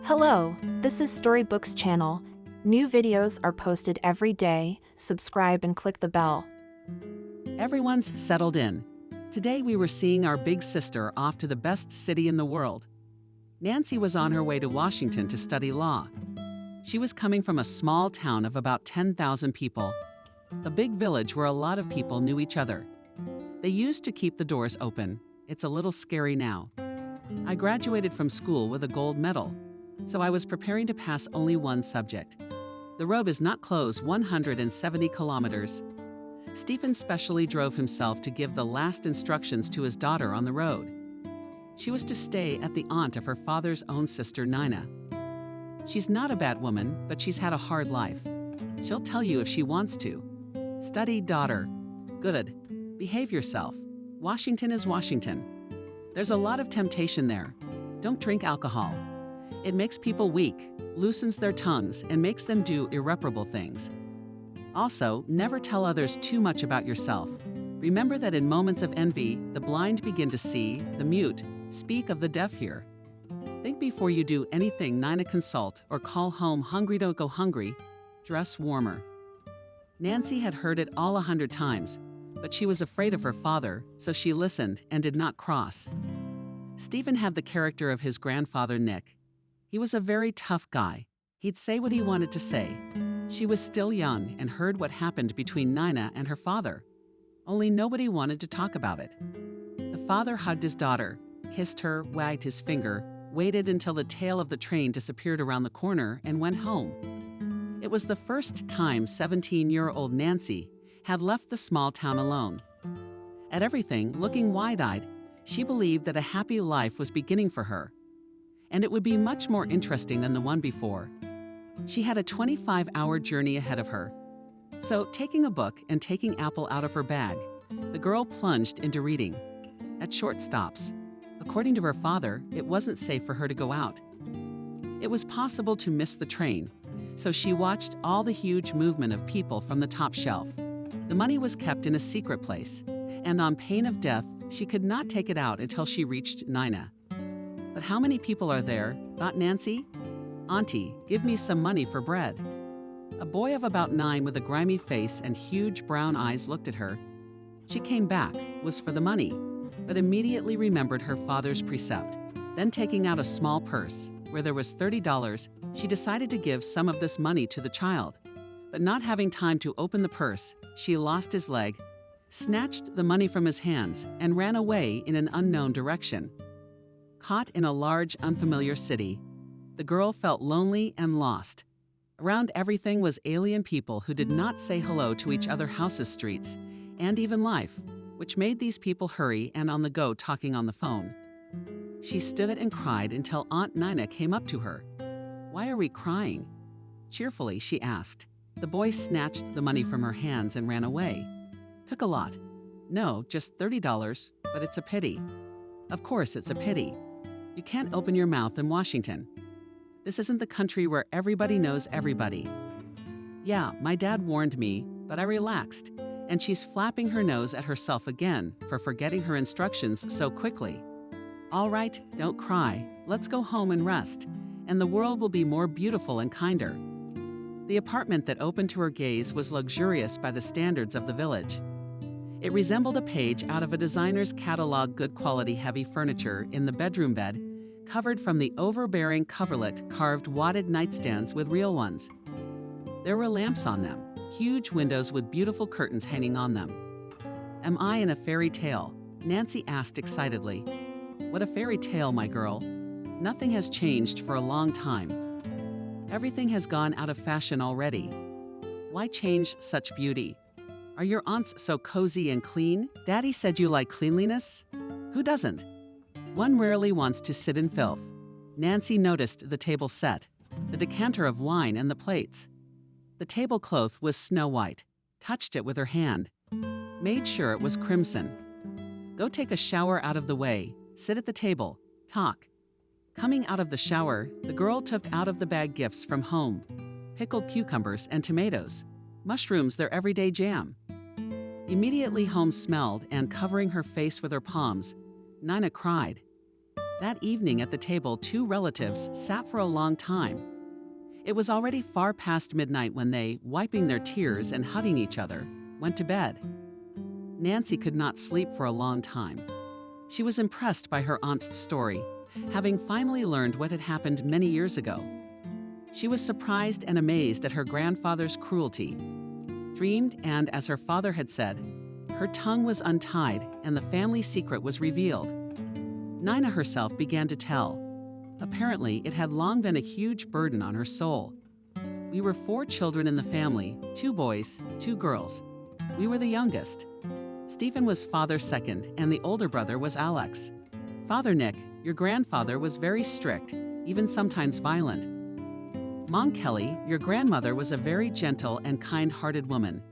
Hello, this is Storybooks channel. New videos are posted every day. Subscribe and click the bell. Everyone's settled in. Today we were seeing our big sister off to the best city in the world. Nancy was on her way to Washington to study law. She was coming from a small town of about 10,000 people, a big village where a lot of people knew each other. They used to keep the doors open. It's a little scary now. I graduated from school with a gold medal, so I was preparing to pass only one subject. The road is not closed 170 kilometers. Stephen specially drove himself to give the last instructions to his daughter on the road. She was to stay at the aunt of her father's own sister, Nina. She's not a bad woman, but she's had a hard life. She'll tell you if she wants to. Study, daughter. Good. Behave yourself. Washington is Washington. There's a lot of temptation there. Don't drink alcohol. It makes people weak, loosens their tongues, and makes them do irreparable things. Also, never tell others too much about yourself. Remember that in moments of envy, the blind begin to see, the mute speak, of the deaf hear. Think before you do anything. Nina, consult or call home. Hungry, don't go hungry. Dress warmer. Nancy had heard it all 100 times, but she was afraid of her father, so she listened and did not cross. Stephen had the character of his grandfather, Nick. He was a very tough guy. He'd say what he wanted to say. She was still young and heard what happened between Nina and her father. Only nobody wanted to talk about it. The father hugged his daughter, kissed her, wagged his finger, waited until the tail of the train disappeared around the corner, and went home. It was the first time 17-year-old Nancy had left the small town alone. At everything, looking wide-eyed, she believed that a happy life was beginning for her, and it would be much more interesting than the one before. She had a 25-hour journey ahead of her. So, taking a book and taking apple out of her bag, the girl plunged into reading. At short stops, according to her father, it wasn't safe for her to go out. It was possible to miss the train, so she watched all the huge movement of people from the top shelf. The money was kept in a secret place, and on pain of death, she could not take it out until she reached Nina. But how many people are there, thought Nancy? Auntie, give me some money for bread. A boy of about 9 with a grimy face and huge brown eyes looked at her. She came back, was for the money, but immediately remembered her father's precept. Then, taking out a small purse, where there was $30, she decided to give some of this money to the child. But not having time to open the purse, she lost his leg, snatched the money from his hands, and ran away in an unknown direction. Caught in a large, unfamiliar city, the girl felt lonely and lost. Around everything was alien people who did not say hello to each other, houses, streets, and even life, which made these people hurry and on the go, talking on the phone. She stood and cried until Aunt Nina came up to her. "Why are we crying?" Cheerfully, she asked. The boy snatched the money from her hands and ran away. "Took a lot." "No, just $30, but it's a pity." "Of course it's a pity. You can't open your mouth in Washington. This isn't the country where everybody knows everybody." "Yeah, my dad warned me, but I relaxed." And she's flapping her nose at herself again for forgetting her instructions so quickly. "All right, don't cry. Let's go home and rest, and the world will be more beautiful and kinder." The apartment that opened to her gaze was luxurious by the standards of the village. It resembled a page out of a designer's catalog. Good quality heavy furniture in the bedroom bed, covered from the overbearing coverlet, carved wadded nightstands with real ones. There were lamps on them, huge windows with beautiful curtains hanging on them. "Am I in a fairy tale?" Nancy asked excitedly. "What a fairy tale, my girl. Nothing has changed for a long time. Everything has gone out of fashion already. Why change such beauty? Are your aunts so cozy and clean? Daddy said you like cleanliness? Who doesn't? One rarely wants to sit in filth." Nancy noticed the table set, the decanter of wine, and the plates. The tablecloth was snow white, touched it with her hand, made sure it was crimson. "Go take a shower out of the way, sit at the table, talk." Coming out of the shower, the girl took out of the bag gifts from home: pickled cucumbers and tomatoes, mushrooms, their everyday jam. Immediately home smelled, and covering her face with her palms, Nina cried. That evening at the table, two relatives sat for a long time. It was already far past midnight when they, wiping their tears and hugging each other, went to bed. Nancy could not sleep for a long time. She was impressed by her aunt's story, having finally learned what had happened many years ago. She was surprised and amazed at her grandfather's cruelty. Dreamed, and as her father had said, her tongue was untied and the family secret was revealed. Nina herself began to tell. Apparently, it had long been a huge burden on her soul. We were 4 children in the family, 2 boys, 2 girls. We were the youngest. Stephen was father second, and the older brother was Alex. Father Nick, your grandfather, was very strict, even sometimes violent. Mom Kelly, your grandmother, was a very gentle and kind-hearted woman.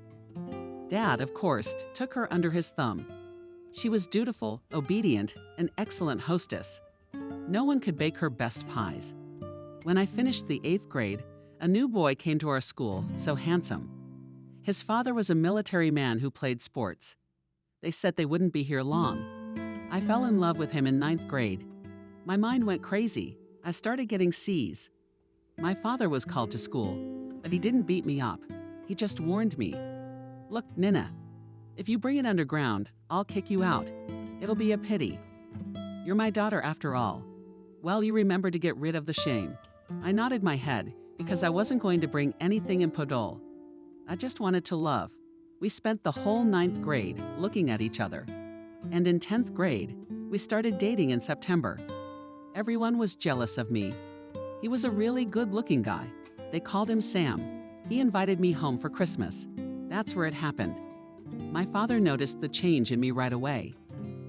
Dad, of course, took her under his thumb. She was dutiful, obedient, an excellent hostess. No one could bake her best pies. When I finished the 8th grade, a new boy came to our school, so handsome. His father was a military man who played sports. They said they wouldn't be here long. I fell in love with him in 9th grade. My mind went crazy. I started getting C's. My father was called to school, but he didn't beat me up. He just warned me. Look, Nina, if you bring it underground, I'll kick you out. It'll be a pity. You're my daughter after all. Well, you remember to get rid of the shame. I nodded my head because I wasn't going to bring anything in Podol. I just wanted to love. We spent the whole 9th grade looking at each other. And in 10th grade, we started dating in September. Everyone was jealous of me. He was a really good-looking guy. They called him Sam. He invited me home for Christmas. That's where it happened. My father noticed the change in me right away.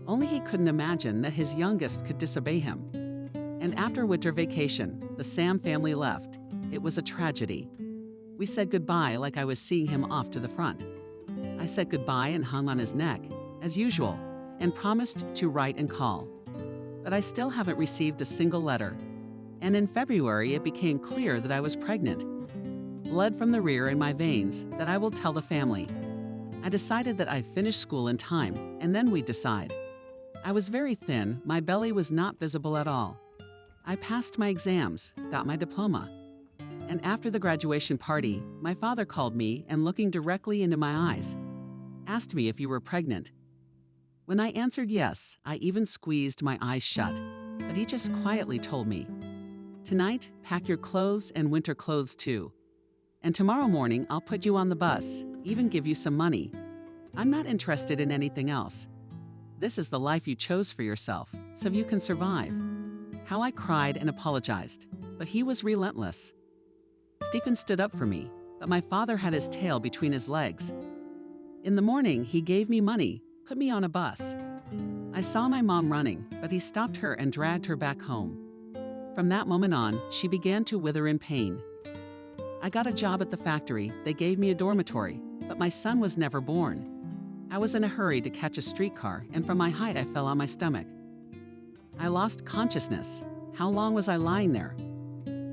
Only he couldn't imagine that his youngest could disobey him. And after winter vacation, the Sam family left. It was a tragedy. We said goodbye like I was seeing him off to the front. I said goodbye and hung on his neck, as usual, and promised to write and call. But I still haven't received a single letter. And in February, it became clear that I was pregnant. Blood from the rear in my veins, that I will tell the family. I decided that I'd finish school in time, and then we'd decide. I was very thin, my belly was not visible at all. I passed my exams, got my diploma. And after the graduation party, my father called me and looking directly into my eyes, asked me if you were pregnant. When I answered yes, I even squeezed my eyes shut, but he just quietly told me, "Tonight, pack your clothes and winter clothes too. And tomorrow morning, I'll put you on the bus, even give you some money. I'm not interested in anything else. This is the life you chose for yourself, so you can survive." How I cried and apologized, but he was relentless. Stephen stood up for me, but my father had his tail between his legs. In the morning, he gave me money, put me on a bus. I saw my mom running, but he stopped her and dragged her back home. From that moment on, she began to wither in pain. I got a job at the factory. They gave me a dormitory, but my son was never born. I was in a hurry to catch a streetcar, and from my height, I fell on my stomach. I lost consciousness. How long was I lying there?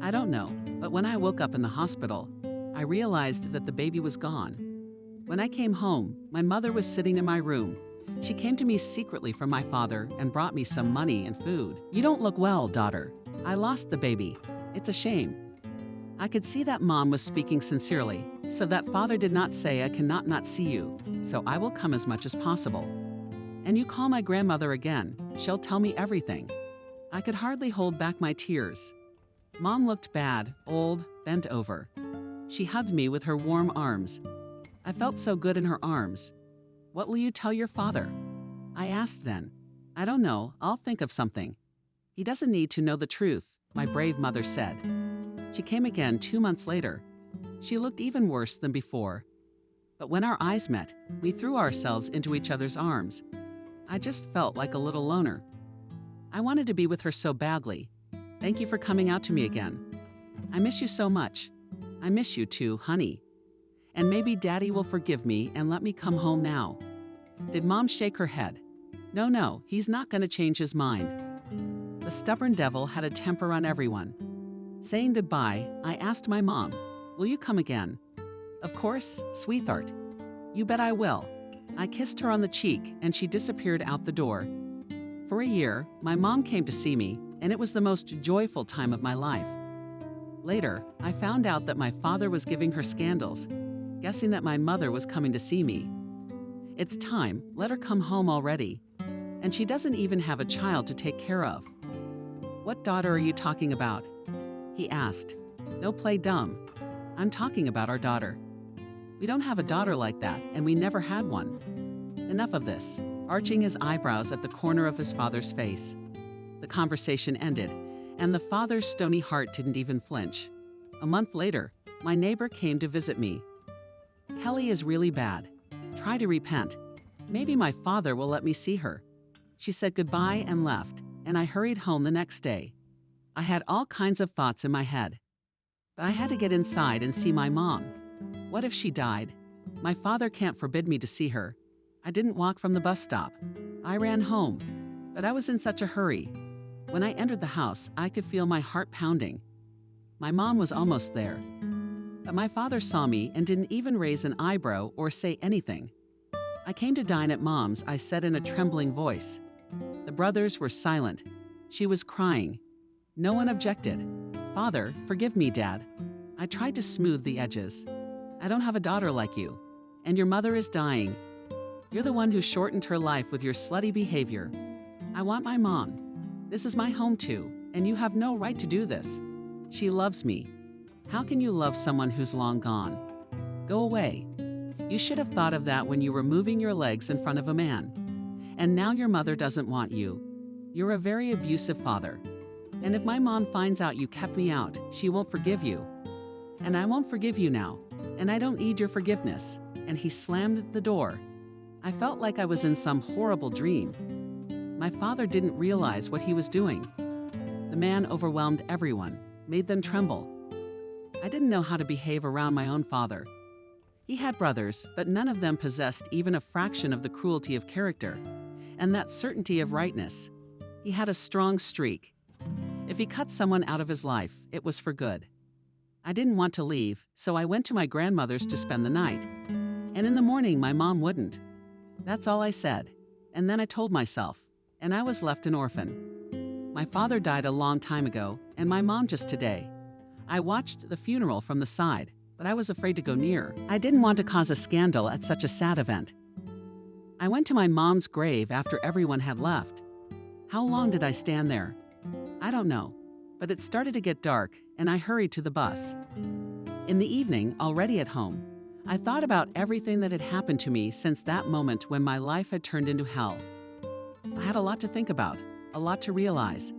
I don't know, but when I woke up in the hospital, I realized that the baby was gone. When I came home, my mother was sitting in my room. She came to me secretly from my father and brought me some money and food. "You don't look well, daughter. I lost the baby. It's a shame." I could see that Mom was speaking sincerely, so that father did not say, "I cannot not see you, so I will come as much as possible. And you call my grandmother again. She'll tell me everything." I could hardly hold back my tears. Mom looked bad, old, bent over. She hugged me with her warm arms. I felt so good in her arms. "What will you tell your father?" I asked then. "I don't know. I'll think of something." "He doesn't need to know the truth," my brave mother said. She came again 2 months later. She looked even worse than before. But when our eyes met, we threw ourselves into each other's arms. I just felt like a little loner. I wanted to be with her so badly. "Thank you for coming out to me again. I miss you so much. I miss you too, honey. And maybe Daddy will forgive me and let me come home now." Did Mom shake her head? No, he's not going to change his mind. The stubborn devil had a temper on everyone. Saying goodbye, I asked my mom, "Will you come again?" "Of course, sweetheart. You bet I will." I kissed her on the cheek and she disappeared out the door. For a year, my mom came to see me, and it was the most joyful time of my life. Later, I found out that my father was giving her scandals, guessing that my mother was coming to see me. It's time, let her come home already. And she doesn't even have a child to take care of. What daughter are you talking about? He asked. Don't play dumb. I'm talking about our daughter. We don't have a daughter like that, and we never had one. Enough of this, arching his eyebrows at the corner of his father's face. The conversation ended, and the father's stony heart didn't even flinch. A month later, my neighbor came to visit me. Kelly is really bad. Try to repent. Maybe my father will let me see her. She said goodbye and left, and I hurried home the next day. I had all kinds of thoughts in my head. But I had to get inside and see my mom. What if she died? My father can't forbid me to see her. I didn't walk from the bus stop. I ran home, but I was in such a hurry. When I entered the house, I could feel my heart pounding. My mom was almost there. But my father saw me and didn't even raise an eyebrow or say anything. I came to dine at Mom's, I said in a trembling voice. The brothers were silent. She was crying. No one objected. Father, forgive me, Dad. I tried to smooth the edges. I don't have a daughter like you, and your mother is dying. You're the one who shortened her life with your slutty behavior. I want my mom. This is my home too, and you have no right to do this. She loves me. How can you love someone who's long gone? Go away. You should have thought of that when you were moving your legs in front of a man. And now your mother doesn't want you. You're a very abusive father. And if my mom finds out you kept me out, she won't forgive you. And I won't forgive you now. And I don't need your forgiveness. And he slammed the door. I felt like I was in some horrible dream. My father didn't realize what he was doing. The man overwhelmed everyone, made them tremble. I didn't know how to behave around my own father. He had brothers, but none of them possessed even a fraction of the cruelty of character and that certainty of rightness. He had a strong streak. If he cut someone out of his life, it was for good. I didn't want to leave, so I went to my grandmother's to spend the night. And in the morning, my mom wouldn't. That's all I said. And then I told myself, and I was left an orphan. My father died a long time ago, and my mom just today. I watched the funeral from the side, but I was afraid to go near. I didn't want to cause a scandal at such a sad event. I went to my mom's grave after everyone had left. How long did I stand there? I don't know, but it started to get dark, and I hurried to the bus. In the evening, already at home, I thought about everything that had happened to me since that moment when my life had turned into hell. I had a lot to think about, a lot to realize.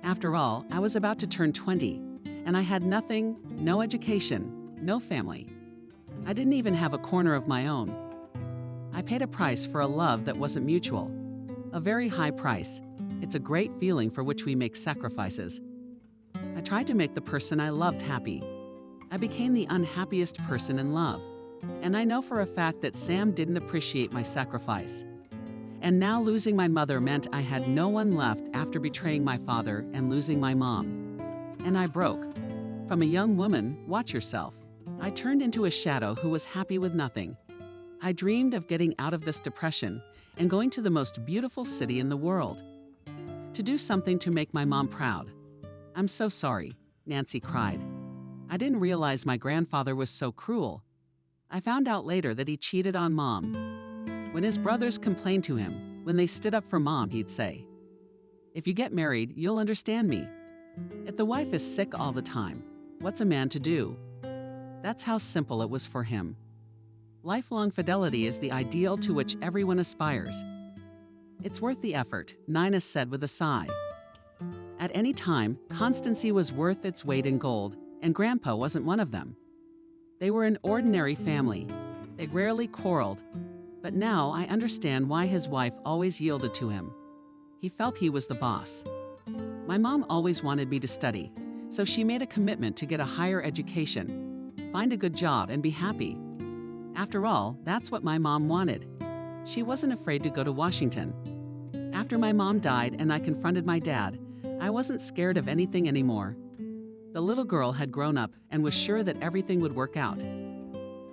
After all, I was about to turn 20, and I had nothing, no education, no family. I didn't even have a corner of my own. I paid a price for a love that wasn't mutual. A very high price. It's a great feeling for which we make sacrifices. I tried to make the person I loved happy. I became the unhappiest person in love. And I know for a fact that Sam didn't appreciate my sacrifice. And now losing my mother meant I had no one left after betraying my father and losing my mom. And I broke. From a young woman, watch yourself, I turned into a shadow who was happy with nothing. I dreamed of getting out of this depression and going to the most beautiful city in the world. To do something to make my mom proud. I'm so sorry, Nancy cried. I didn't realize my grandfather was so cruel. I found out later that he cheated on Mom. When his brothers complained to him, when they stood up for Mom, he'd say, "If you get married, you'll understand me. If the wife is sick all the time, what's a man to do?" That's how simple it was for him. Lifelong fidelity is the ideal to which everyone aspires. It's worth the effort, Nina said with a sigh. At any time, constancy was worth its weight in gold, and Grandpa wasn't one of them. They were an ordinary family. They rarely quarreled. But now I understand why his wife always yielded to him. He felt he was the boss. My mom always wanted me to study, so she made a commitment to get a higher education, find a good job, and be happy. After all, that's what my mom wanted. She wasn't afraid to go to Washington. After my mom died and I confronted my dad, I wasn't scared of anything anymore. The little girl had grown up and was sure that everything would work out.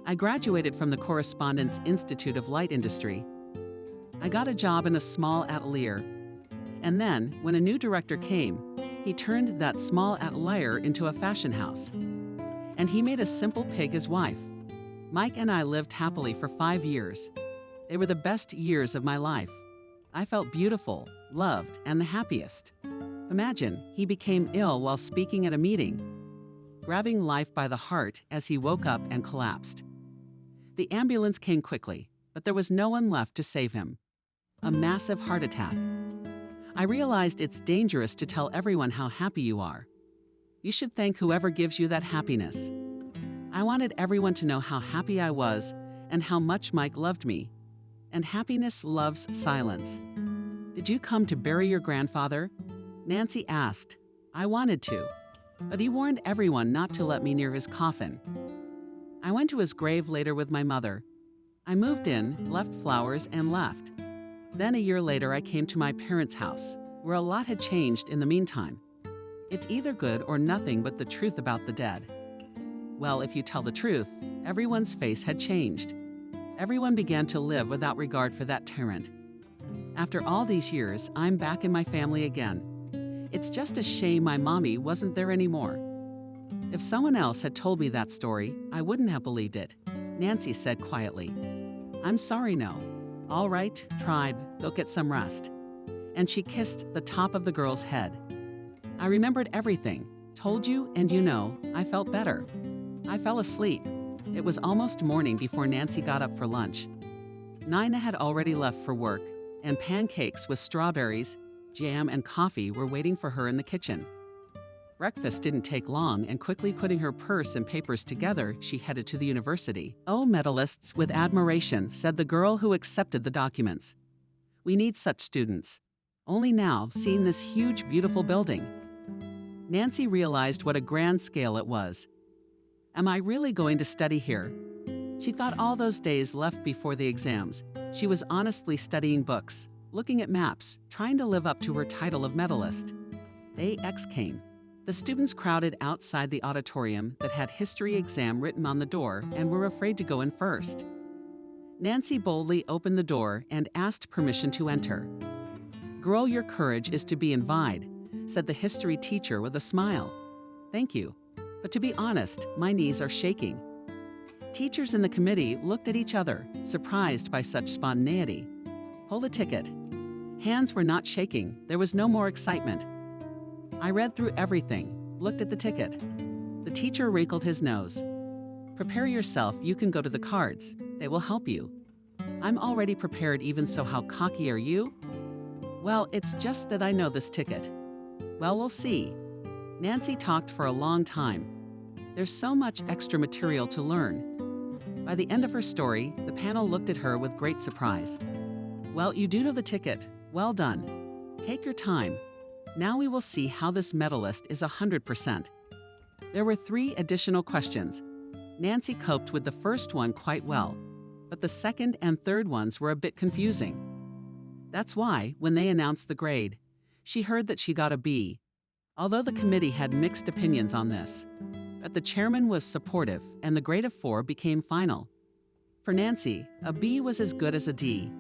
I graduated from the Correspondence Institute of Light Industry. I got a job in a small atelier. And then, when a new director came, he turned that small outlier into a fashion house. And he made a simple pig his wife. Mike and I lived happily for 5 years. They were the best years of my life. I felt beautiful, loved, and the happiest. Imagine, he became ill while speaking at a meeting, grabbing life by the heart as he woke up and collapsed. The ambulance came quickly, but there was no one left to save him. A massive heart attack. I realized it's dangerous to tell everyone how happy you are. You should thank whoever gives you that happiness. I wanted everyone to know how happy I was and how much Mike loved me. And happiness loves silence. Did you come to bury your grandfather? Nancy asked. I wanted to, but he warned everyone not to let me near his coffin. I went to his grave later with my mother. I moved in, left flowers, and left. Then a year later, I came to my parents' house, where a lot had changed in the meantime. It's either good or nothing but the truth about the dead. Well, if you tell the truth, everyone's face had changed. Everyone began to live without regard for that tyrant. After all these years, I'm back in my family again. It's just a shame my mommy wasn't there anymore. If someone else had told me that story, I wouldn't have believed it, Nancy said quietly. I'm sorry, no. All right, tribe, go get some rest. And she kissed the top of the girl's head. I remembered everything, told you, and you know, I felt better. I fell asleep. It was almost morning before Nancy got up for lunch. Nina had already left for work, and pancakes with strawberries, jam, and coffee were waiting for her in the kitchen. Breakfast didn't take long, and quickly putting her purse and papers together, she headed to the university. Oh, medalists with admiration, said the girl who accepted the documents. We need such students. Only now, seeing this huge, beautiful building. Nancy realized what a grand scale it was. Am I really going to study here? She thought all those days left before the exams. She was honestly studying books, looking at maps, trying to live up to her title of medalist. Day X came. The students crowded outside the auditorium that had history exam written on the door and were afraid to go in first. Nancy boldly opened the door and asked permission to enter. Girl, your courage is to be envied, said the history teacher with a smile. Thank you, but to be honest, my knees are shaking. Teachers in the committee looked at each other, surprised by such spontaneity. Hold the ticket. Hands were not shaking, there was no more excitement. I read through everything, looked at the ticket. The teacher wrinkled his nose. Prepare yourself, you can go to the cards. They will help you. I'm already prepared, even so how cocky are you? Well, it's just that I know this ticket. Well, we'll see. Nancy talked for a long time. There's so much extra material to learn. By the end of her story, the panel looked at her with great surprise. Well, you do know the ticket. Well done. Take your time. Now we will see how this medalist is 100%. There were 3 additional questions. Nancy coped with the first one quite well, but the second and third ones were a bit confusing. That's why, when they announced the grade, she heard that she got a B, although the committee had mixed opinions on this. But the chairman was supportive, and the grade of 4 became final. For Nancy, a B was as good as a D.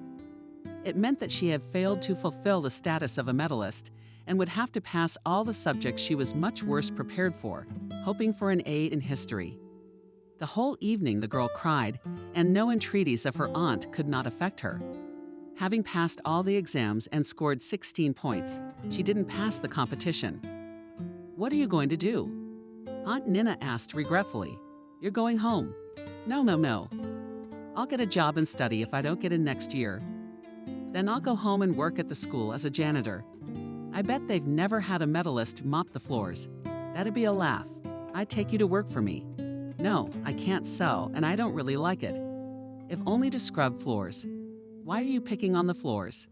It meant that she had failed to fulfill the status of a medalist and would have to pass all the subjects she was much worse prepared for, hoping for an A in history. The whole evening the girl cried, and no entreaties of her aunt could not affect her. Having passed all the exams and scored 16 points, she didn't pass the competition. What are you going to do? Aunt Nina asked regretfully. You're going home. No. I'll get a job and study if I don't get in next year. Then I'll go home and work at the school as a janitor. I bet they've never had a medalist mop the floors. That'd be a laugh. I'd take you to work for me. No, I can't sew, and I don't really like it. If only to scrub floors. Why are you picking on the floors?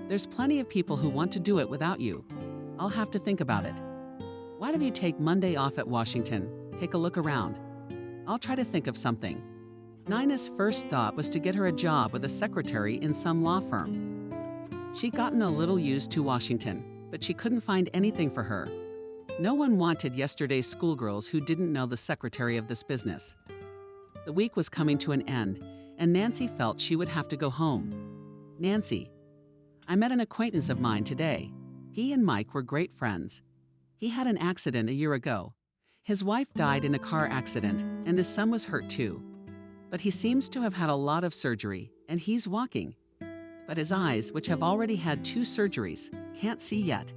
There's plenty of people who want to do it without you. I'll have to think about it. Why don't you take Monday off at Washington? Take a look around. I'll try to think of something. Nina's first thought was to get her a job with a secretary in some law firm. She'd gotten a little used to Washington, but she couldn't find anything for her. No one wanted yesterday's schoolgirls who didn't know the secretary of this business. The week was coming to an end, and Nancy felt she would have to go home. Nancy, I met an acquaintance of mine today. He and Mike were great friends. He had an accident a year ago. His wife died in a car accident, and his son was hurt too. But he seems to have had a lot of surgery, and he's walking. But his eyes, which have already had 2 surgeries, can't see yet.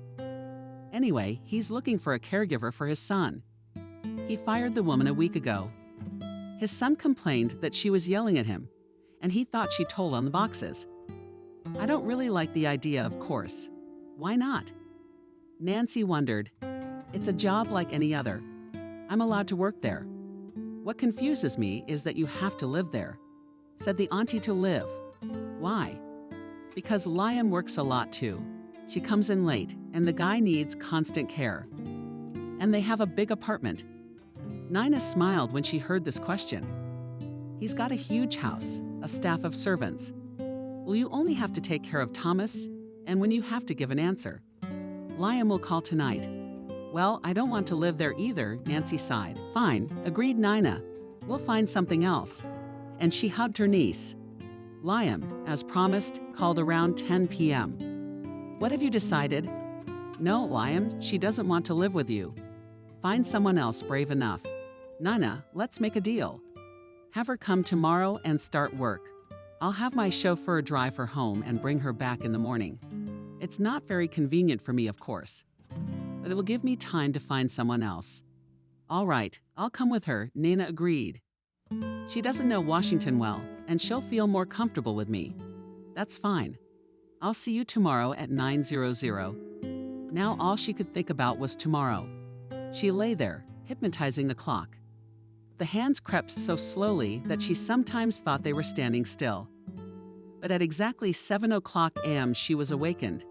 Anyway, he's looking for a caregiver for his son. He fired the woman a week ago. His son complained that she was yelling at him, and he thought she told on the boxes. I don't really like the idea, of course. Why not? Nancy wondered. It's a job like any other. I'm allowed to work there. What confuses me is that you have to live there. Said the auntie to live. Why? Because Liam works a lot too. She comes in late, and the guy needs constant care. And they have a big apartment. Nina smiled when she heard this question. He's got a huge house, a staff of servants. Will you only have to take care of Thomas? And when you have to give an answer? Liam will call tonight. Well, I don't want to live there either, Nancy sighed. Fine, agreed Nina. We'll find something else. And she hugged her niece. Liam, as promised, called around 10 p.m. What have you decided? No, Liam, she doesn't want to live with you. Find someone else brave enough. Nina, let's make a deal. Have her come tomorrow and start work. I'll have my chauffeur drive her home and bring her back in the morning. It's not very convenient for me, of course, but it will give me time to find someone else. All right, I'll come with her, Nina agreed. She doesn't know Washington well, and she'll feel more comfortable with me. That's fine. I'll see you tomorrow at 9:00. Now all she could think about was tomorrow. She lay there, hypnotizing the clock. The hands crept so slowly that she sometimes thought they were standing still. But at exactly 7:00 a.m. she was awakened.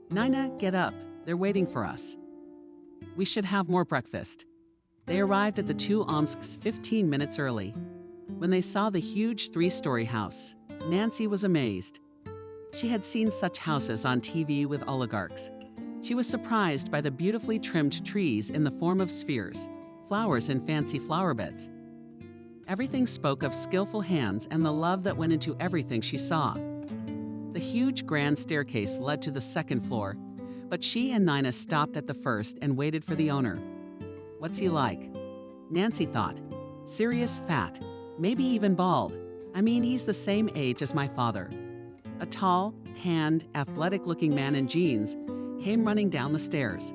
Nina, get up. They're waiting for us. We should have more breakfast. They arrived at the Two Omsks 15 minutes early. When they saw the huge 3-story house, Nancy was amazed. She had seen such houses on TV with oligarchs. She was surprised by the beautifully trimmed trees in the form of spheres, flowers in fancy flower beds. Everything spoke of skillful hands and the love that went into everything she saw. The huge grand staircase led to the 2nd floor, but she and Nina stopped at the first and waited for the owner. What's he like? Nancy thought. Serious, fat, maybe even bald. I mean, he's the same age as my father. A tall, tanned, athletic-looking man in jeans came running down the stairs.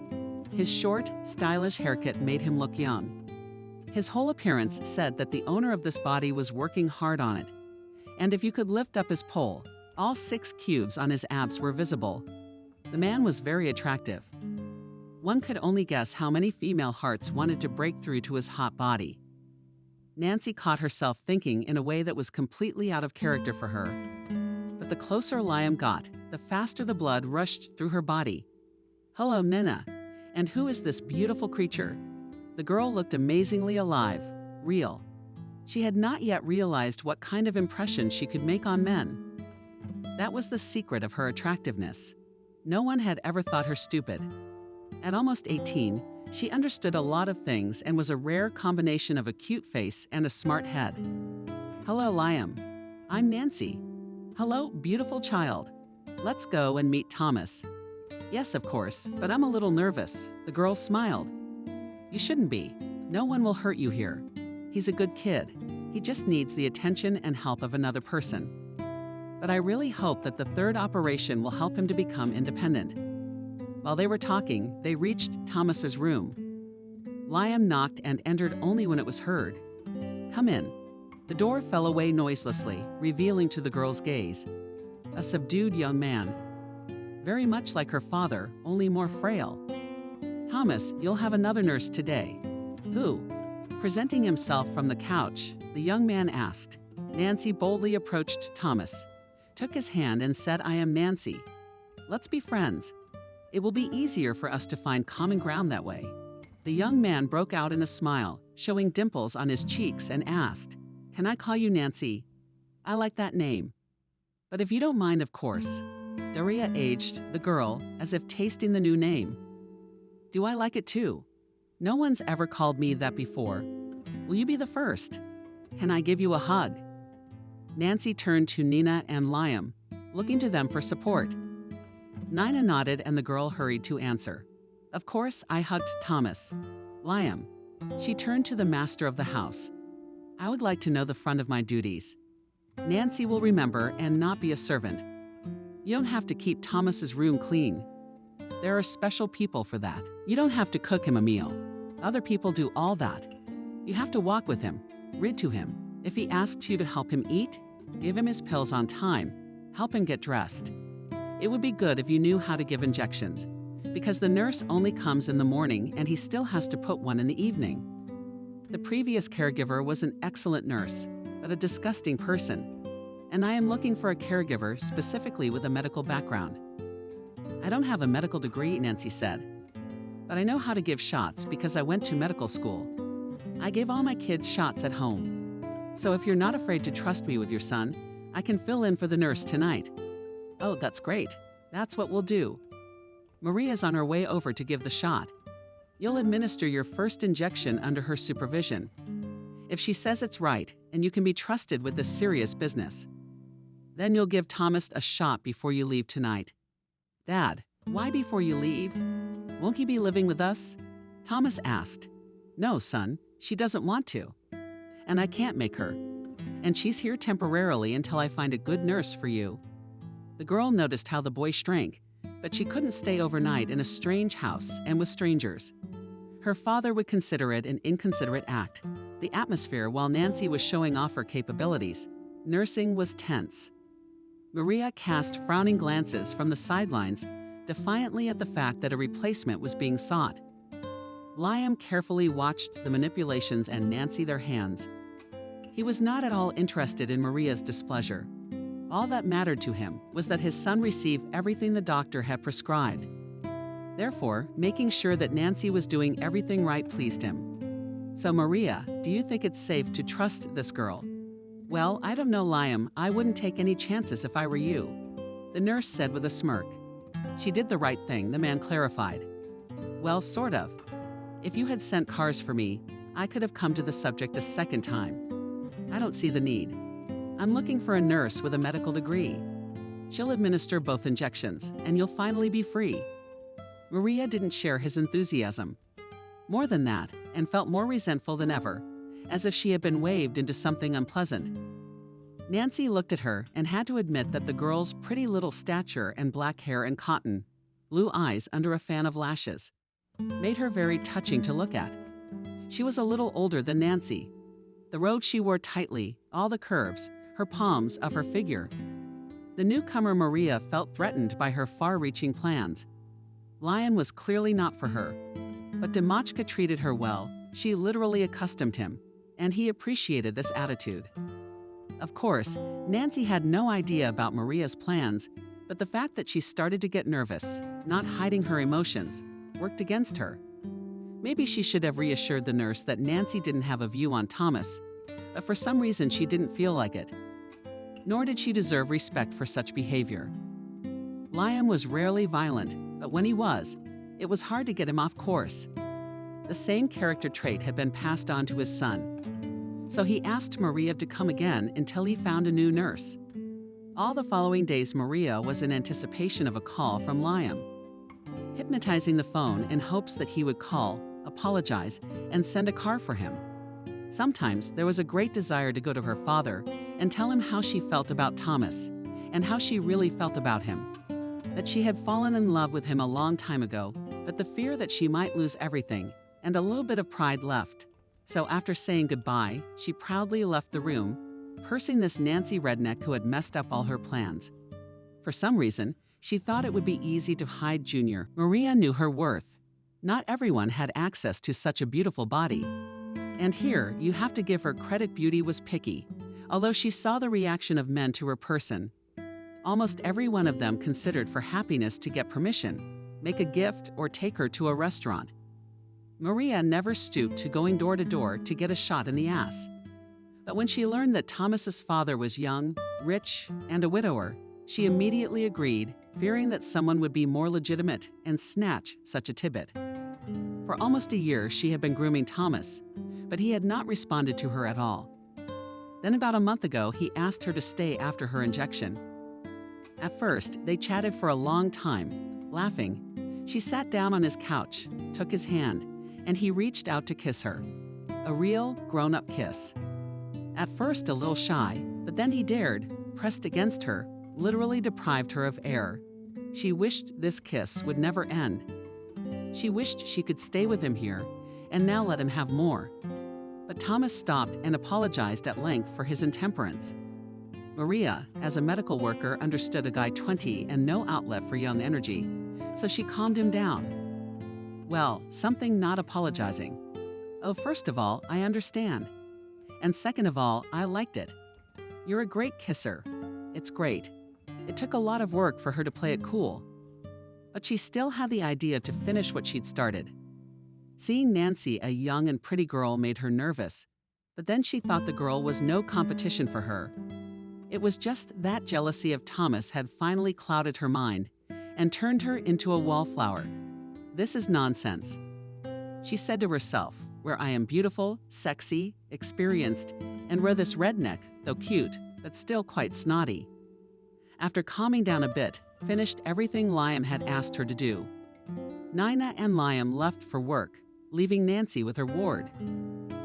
His short, stylish haircut made him look young. His whole appearance said that the owner of this body was working hard on it. And if you could lift up his pole, all 6 cubes on his abs were visible. The man was very attractive. One could only guess how many female hearts wanted to break through to his hot body. Nancy caught herself thinking in a way that was completely out of character for her. But the closer Liam got, the faster the blood rushed through her body. Hello, Nina. And who is this beautiful creature? The girl looked amazingly alive, real. She had not yet realized what kind of impression she could make on men. That was the secret of her attractiveness. No one had ever thought her stupid. At almost 18, she understood a lot of things and was a rare combination of a cute face and a smart head. Hello, Liam. I'm Nancy. Hello, beautiful child. Let's go and meet Thomas. Yes, of course, but I'm a little nervous. The girl smiled. You shouldn't be. No one will hurt you here. He's a good kid. He just needs the attention and help of another person. But I really hope that the 3rd operation will help him to become independent. While they were talking, they reached Thomas's room. Liam knocked and entered only when it was heard. Come in. The door fell away noiselessly, revealing to the girl's gaze a subdued young man. Very much like her father, only more frail. Thomas, you'll have another nurse today. Who? Presenting himself from the couch, the young man asked. Nancy boldly approached Thomas, took his hand and said, I am Nancy. Let's be friends. It will be easier for us to find common ground that way. The young man broke out in a smile, showing dimples on his cheeks, and asked, Can I call you Nancy? I like that name. But if you don't mind, of course. Daria aged the girl as if tasting the new name. Do I like it too? No one's ever called me that before. Will you be the first? Can I give you a hug? Nancy turned to Nina and Liam, looking to them for support. Nina nodded and the girl hurried to answer. Of course, I hugged Thomas. Liam. She turned to the master of the house. I would like to know the front of my duties. Nancy will remember and not be a servant. You don't have to keep Thomas's room clean. There are special people for that. You don't have to cook him a meal. Other people do all that. You have to walk with him, read to him. If he asks you to help him eat, give him his pills on time, help him get dressed. It would be good if you knew how to give injections, because the nurse only comes in the morning and he still has to put one in the evening. The previous caregiver was an excellent nurse, but a disgusting person. And I am looking for a caregiver specifically with a medical background. I don't have a medical degree, Nancy said, but I know how to give shots because I went to medical school. I gave all my kids shots at home. So if you're not afraid to trust me with your son, I can fill in for the nurse tonight. Oh, that's great. That's what we'll do. Maria's on her way over to give the shot. You'll administer your first injection under her supervision. If she says it's right, and you can be trusted with this serious business. Then you'll give Thomas a shot before you leave tonight. Dad, why before you leave? Won't he be living with us? Thomas asked. No, son, she doesn't want to. And I can't make her. And she's here temporarily until I find a good nurse for you. The girl noticed how the boy shrank, but she couldn't stay overnight in a strange house and with strangers. Her father would consider it an inconsiderate act. The atmosphere while Nancy was showing off her capabilities, nursing was tense. Maria cast frowning glances from the sidelines, defiantly at the fact that a replacement was being sought. Liam carefully watched the manipulations and Nancy their hands. He was not at all interested in Maria's displeasure. All that mattered to him was that his son receive everything the doctor had prescribed. Therefore, making sure that Nancy was doing everything right pleased him. So Maria, do you think it's safe to trust this girl? Well, I don't know, Liam. I wouldn't take any chances if I were you, the nurse said with a smirk. She did the right thing, the man clarified. Well, sort of. If you had sent cars for me, I could have come to the subject a second time. I don't see the need. I'm looking for a nurse with a medical degree. She'll administer both injections, and you'll finally be free. Maria didn't share his enthusiasm. More than that, and felt more resentful than ever, as if she had been waved into something unpleasant. Nancy looked at her and had to admit that the girl's pretty little stature and black hair and cotton, blue eyes under a fan of lashes, made her very touching to look at. She was a little older than Nancy. The robe she wore tightly, all the curves, her palms of her figure. The newcomer Maria felt threatened by her far-reaching plans. Lion was clearly not for her, but Demotchka treated her well. She literally accustomed him, and he appreciated this attitude. Of course, Nancy had no idea about Maria's plans, but the fact that she started to get nervous, not hiding her emotions, worked against her. Maybe she should have reassured the nurse that Nancy didn't have a view on Thomas, but for some reason she didn't feel like it. Nor did she deserve respect for such behavior. Liam was rarely violent, but when he was, it was hard to get him off course. The same character trait had been passed on to his son. So he asked Maria to come again until he found a new nurse. All the following days, Maria was in anticipation of a call from Liam, hypnotizing the phone in hopes that he would call, apologize, and send a car for him. Sometimes there was a great desire to go to her father and tell him how she felt about Thomas and how she really felt about him, that she had fallen in love with him a long time ago, but the fear that she might lose everything and a little bit of pride left. So after saying goodbye, she proudly left the room, cursing this Nancy redneck who had messed up all her plans. For some reason, she thought it would be easy to hide Junior. Maria knew her worth. Not everyone had access to such a beautiful body. And here, you have to give her credit, beauty was picky, although she saw the reaction of men to her person. Almost every one of them considered for happiness to get permission, make a gift, or take her to a restaurant. Maria never stooped to going door to door to get a shot in the ass. But when she learned that Thomas's father was young, rich, and a widower, she immediately agreed, fearing that someone would be more legitimate and snatch such a tidbit. For almost a year, she had been grooming Thomas, but he had not responded to her at all. Then about a month ago, he asked her to stay after her injection. At first, they chatted for a long time, laughing. She sat down on his couch, took his hand, and he reached out to kiss her. A real, grown-up kiss. At first a little shy, but then he dared, pressed against her, literally deprived her of air. She wished this kiss would never end. She wished she could stay with him here, and now let him have more. But Thomas stopped and apologized at length for his intemperance. Maria, as a medical worker, understood a guy 20 and no outlet for young energy, so she calmed him down. Well, something not apologizing. Oh, first of all, I understand. And second of all, I liked it. You're a great kisser. It's great. It took a lot of work for her to play it cool. But she still had the idea to finish what she'd started. Seeing Nancy, a young and pretty girl, made her nervous, but then she thought the girl was no competition for her. It was just that jealousy of Thomas had finally clouded her mind and turned her into a wallflower. This is nonsense. She said to herself, where I am beautiful, sexy, experienced, and where this redneck, though cute, but still quite snotty. After calming down a bit, finished everything Liam had asked her to do. Nina and Liam left for work, leaving Nancy with her ward.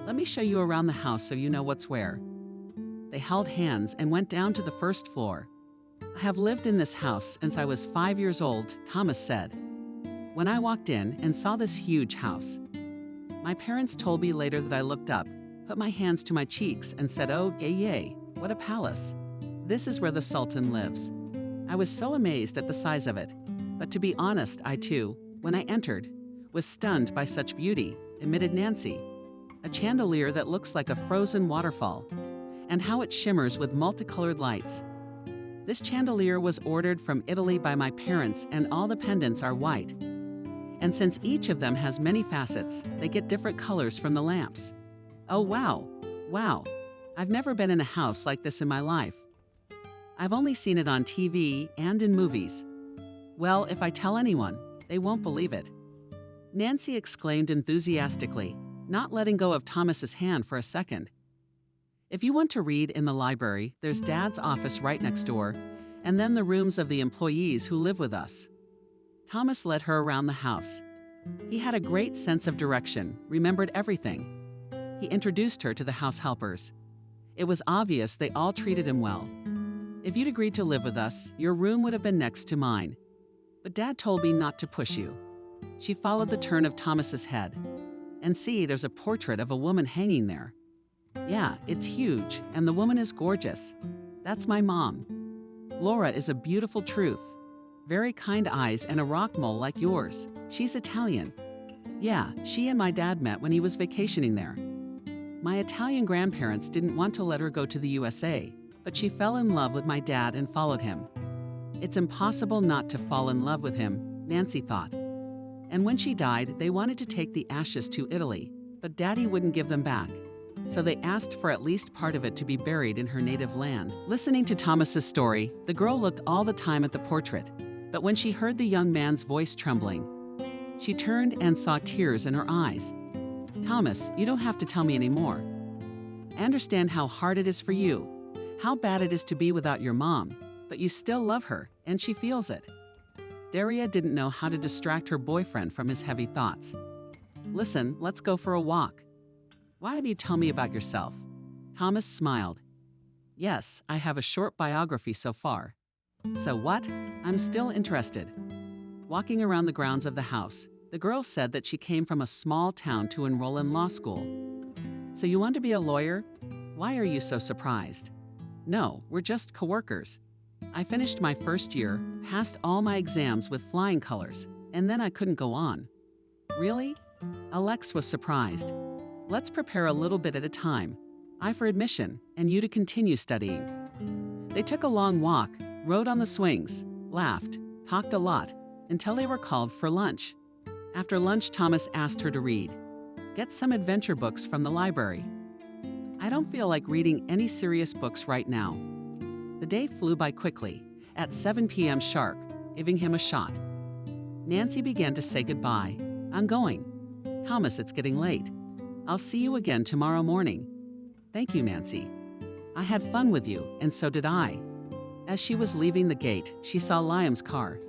Let me show you around the house so you know what's where. They held hands and went down to the first floor. I have lived in this house since I was 5 years old, Thomas said. When I walked in and saw this huge house, my parents told me later that I looked up, put my hands to my cheeks and said, oh, yay, what a palace. This is where the Sultan lives. I was so amazed at the size of it. But to be honest, I too, when I entered, was stunned by such beauty, admitted Nancy. A chandelier that looks like a frozen waterfall, and how it shimmers with multicolored lights. This chandelier was ordered from Italy by my parents, and all the pendants are white. And since each of them has many facets, they get different colors from the lamps. Oh wow, wow. I've never been in a house like this in my life. I've only seen it on TV and in movies. Well, if I tell anyone, they won't believe it. Nancy exclaimed enthusiastically, not letting go of Thomas's hand for a second. If you want to read in the library, there's Dad's office right next door, and then the rooms of the employees who live with us. Thomas led her around the house. He had a great sense of direction, remembered everything. He introduced her to the house helpers. It was obvious they all treated him well. If you'd agreed to live with us, your room would have been next to mine. But Dad told me not to push you. She followed the turn of Thomas's head. And see, there's a portrait of a woman hanging there. Yeah, it's huge, and the woman is gorgeous. That's my mom. Laura is a beautiful truth. Very kind eyes and a rock mole like yours. She's Italian. Yeah, she and my dad met when he was vacationing there. My Italian grandparents didn't want to let her go to the USA, but she fell in love with my dad and followed him. It's impossible not to fall in love with him, Nancy thought. And when she died, they wanted to take the ashes to Italy, but Daddy wouldn't give them back. So they asked for at least part of it to be buried in her native land. Listening to Thomas's story, the girl looked all the time at the portrait, but when she heard the young man's voice trembling, she turned and saw tears in her eyes. Thomas, you don't have to tell me anymore. I understand how hard it is for you, how bad it is to be without your mom, but you still love her, and she feels it. Daria didn't know how to distract her boyfriend from his heavy thoughts. Listen, let's go for a walk. Why don't you tell me about yourself? Thomas smiled. Yes, I have a short biography so far. So what? I'm still interested. Walking around the grounds of the house, the girl said that she came from a small town to enroll in law school. So you want to be a lawyer? Why are you so surprised? No, we're just coworkers. I finished my first year, passed all my exams with flying colors, and then I couldn't go on. Really? Alex was surprised. Let's prepare a little bit at a time. I for admission, and you to continue studying. They took a long walk, rode on the swings, laughed, talked a lot, until they were called for lunch. After lunch, Thomas asked her to read. Get some adventure books from the library. I don't feel like reading any serious books right now. The day flew by quickly, at 7 p.m. sharp, giving him a shot. Nancy began to say goodbye. I'm going. Thomas, it's getting late. I'll see you again tomorrow morning. Thank you, Nancy. I had fun with you, and so did I. As she was leaving the gate, she saw Liam's car.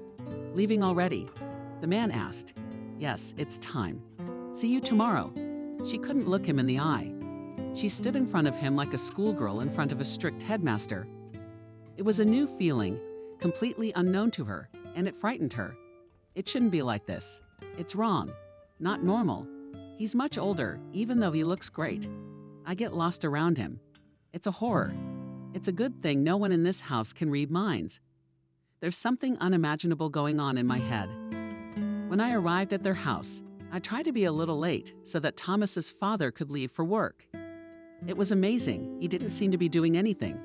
"Leaving already?" The man asked. "Yes, it's time. See you tomorrow." She couldn't look him in the eye. She stood in front of him like a schoolgirl in front of a strict headmaster. It was a new feeling, completely unknown to her, and it frightened her. It shouldn't be like this. It's wrong. Not normal. He's much older, even though he looks great. I get lost around him. It's a horror. It's a good thing no one in this house can read minds. There's something unimaginable going on in my head. When I arrived at their house, I tried to be a little late so that Thomas's father could leave for work. It was amazing. He didn't seem to be doing anything,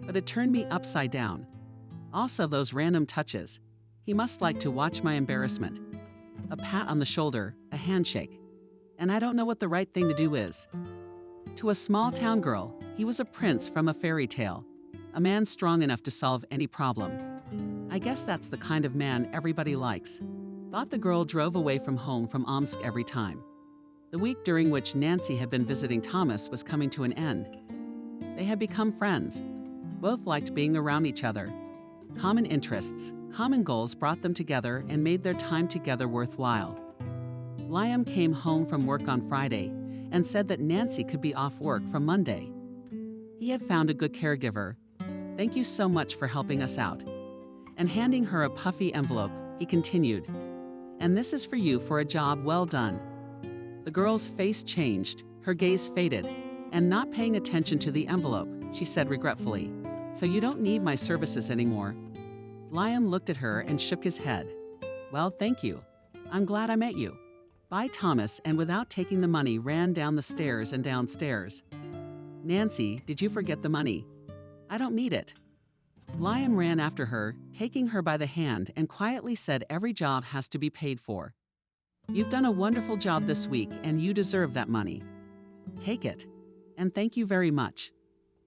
but it turned me upside down. Also, those random touches. He must like to watch my embarrassment. A pat on the shoulder, a handshake. And I don't know what the right thing to do is. To a small town girl, he was a prince from a fairy tale, a man strong enough to solve any problem. I guess that's the kind of man everybody likes. Thought the girl drove away from home from Omsk every time. The week during which Nancy had been visiting Thomas was coming to an end. They had become friends. Both liked being around each other. Common interests, common goals brought them together and made their time together worthwhile. Liam came home from work on Friday and said that Nancy could be off work from Monday. He had found a good caregiver. "Thank you so much for helping us out." And handing her a puffy envelope, he continued, "And this is for you for a job well done." The girl's face changed, her gaze faded, and not paying attention to the envelope, she said regretfully, "So you don't need my services anymore." Liam looked at her and shook his head. "Well, thank you. I'm glad I met you." Bye, Thomas, and without taking the money ran down the stairs and downstairs. "Nancy, did you forget the money?" "I don't need it." Liam ran after her, taking her by the hand, and quietly said every job has to be paid for. "You've done a wonderful job this week, and you deserve that money. Take it. And thank you very much."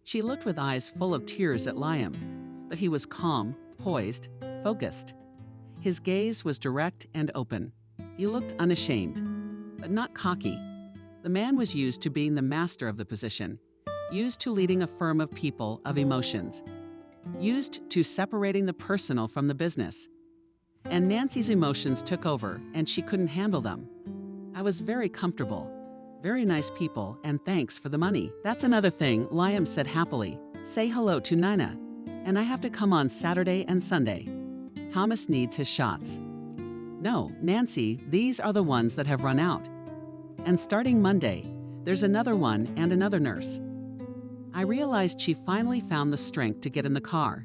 She looked with eyes full of tears at Liam, but he was calm, poised, focused. His gaze was direct and open. He looked unashamed, but not cocky. The man was used to being the master of the position, used to leading a firm of people, of emotions, used to separating the personal from the business. And Nancy's emotions took over, and she couldn't handle them. "I was very comfortable. Very nice people, and thanks for the money." "That's another thing," Liam said happily. "Say hello to Nina. And I have to come on Saturday and Sunday. Thomas needs his shots." "No, Nancy, these are the ones that have run out. And starting Monday, there's another one and another nurse." I realized she finally found the strength to get in the car.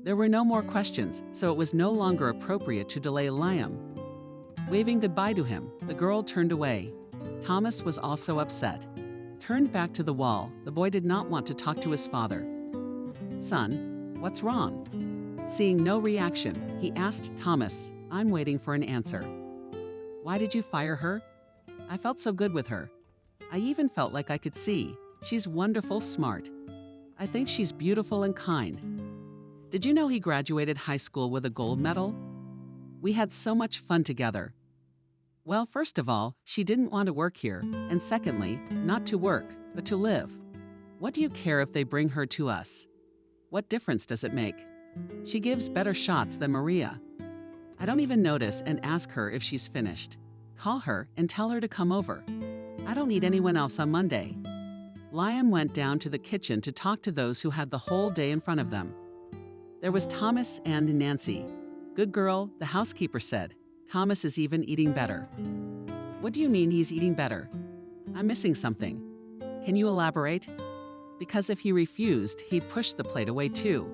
There were no more questions, so it was no longer appropriate to delay Liam. Waving goodbye to him, the girl turned away. Thomas was also upset. Turned back to the wall, the boy did not want to talk to his father. "Son, what's wrong?" Seeing no reaction, he asked Thomas, "I'm waiting for an answer." "Why did you fire her?" "I felt so good with her. I even felt like I could see. She's wonderful, smart. I think she's beautiful and kind. Did you know he graduated high school with a gold medal? We had so much fun together." "Well, first of all, she didn't want to work here, and secondly, not to work, but to live. What do you care if they bring her to us? What difference does it make? She gives better shots than Maria. I don't even notice and ask her if she's finished. Call her and tell her to come over. I don't need anyone else on Monday." Liam went down to the kitchen to talk to those who had the whole day in front of them. There was Thomas and Nancy. "Good girl," the housekeeper said. "Thomas is even eating better." "What do you mean he's eating better?" "I'm missing something." "Can you elaborate?" Because if he refused, he'd push the plate away too,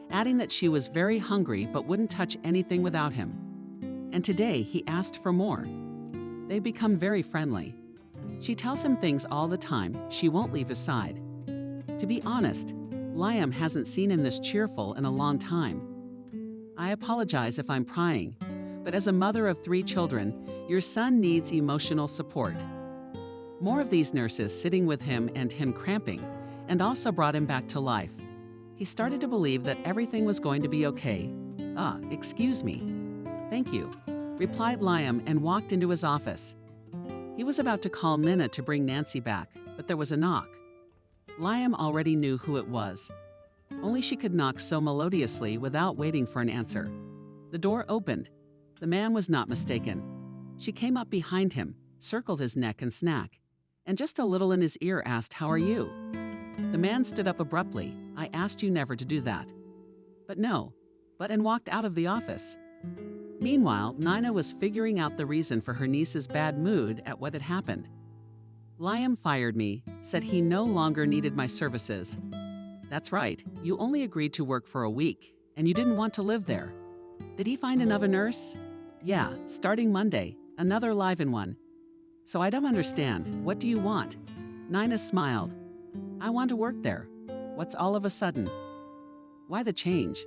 adding that she was very hungry but wouldn't touch anything without him. And today he asked for more. They've become very friendly. She tells him things all the time she won't leave his side. To be honest, Liam hasn't seen him this cheerful in a long time. I apologize if I'm prying, but as a mother of 3 children, your son needs emotional support. More of these nurses sitting with him and him cramping, and also brought him back to life. He started to believe that everything was going to be okay. Excuse me." "Thank you," replied Liam and walked into his office. He was about to call Nina to bring Nancy back, but there was a knock. Liam already knew who it was. Only she could knock so melodiously without waiting for an answer. The door opened. The man was not mistaken. She came up behind him, circled his neck and snack, and just a little in his ear asked, "How are you?" The man stood up abruptly. "I asked you never to do that." And walked out of the office. Meanwhile, Nina was figuring out the reason for her niece's bad mood at what had happened. "Liam fired me, said he no longer needed my services." "That's right, you only agreed to work for a week, and you didn't want to live there." "Did he find another nurse?" "Yeah, starting Monday, another live-in one." "So I don't understand, what do you want?" Nina smiled. "I want to work there." "What's all of a sudden?" Why the change?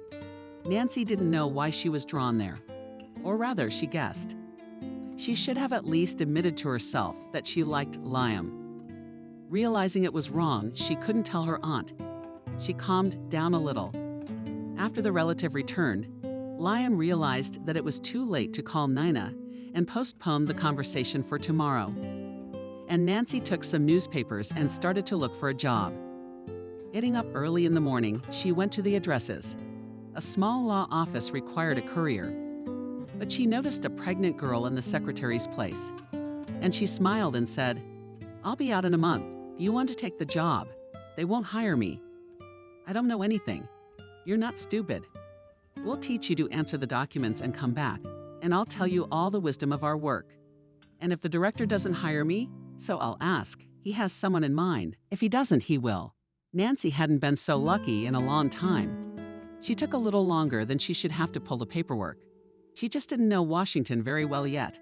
Nancy didn't know why she was drawn there. Or rather, she guessed. She should have at least admitted to herself that she liked Liam. Realizing it was wrong, she couldn't tell her aunt. She calmed down a little. After the relative returned, Liam realized that it was too late to call Nina and postponed the conversation for tomorrow. And Nancy took some newspapers and started to look for a job. Getting up early in the morning, she went to the addresses. A small law office required a courier. But she noticed a pregnant girl in the secretary's place. And she smiled and said, "I'll be out in a month. Do you want to take the job? They won't hire me." "I don't know anything." "You're not stupid. We'll teach you to answer the documents and come back, and I'll tell you all the wisdom of our work. And if the director doesn't hire me, so I'll ask, he has someone in mind. If he doesn't, he will." Nancy hadn't been so lucky in a long time. She took a little longer than she should have to pull the paperwork. She just didn't know Washington very well yet.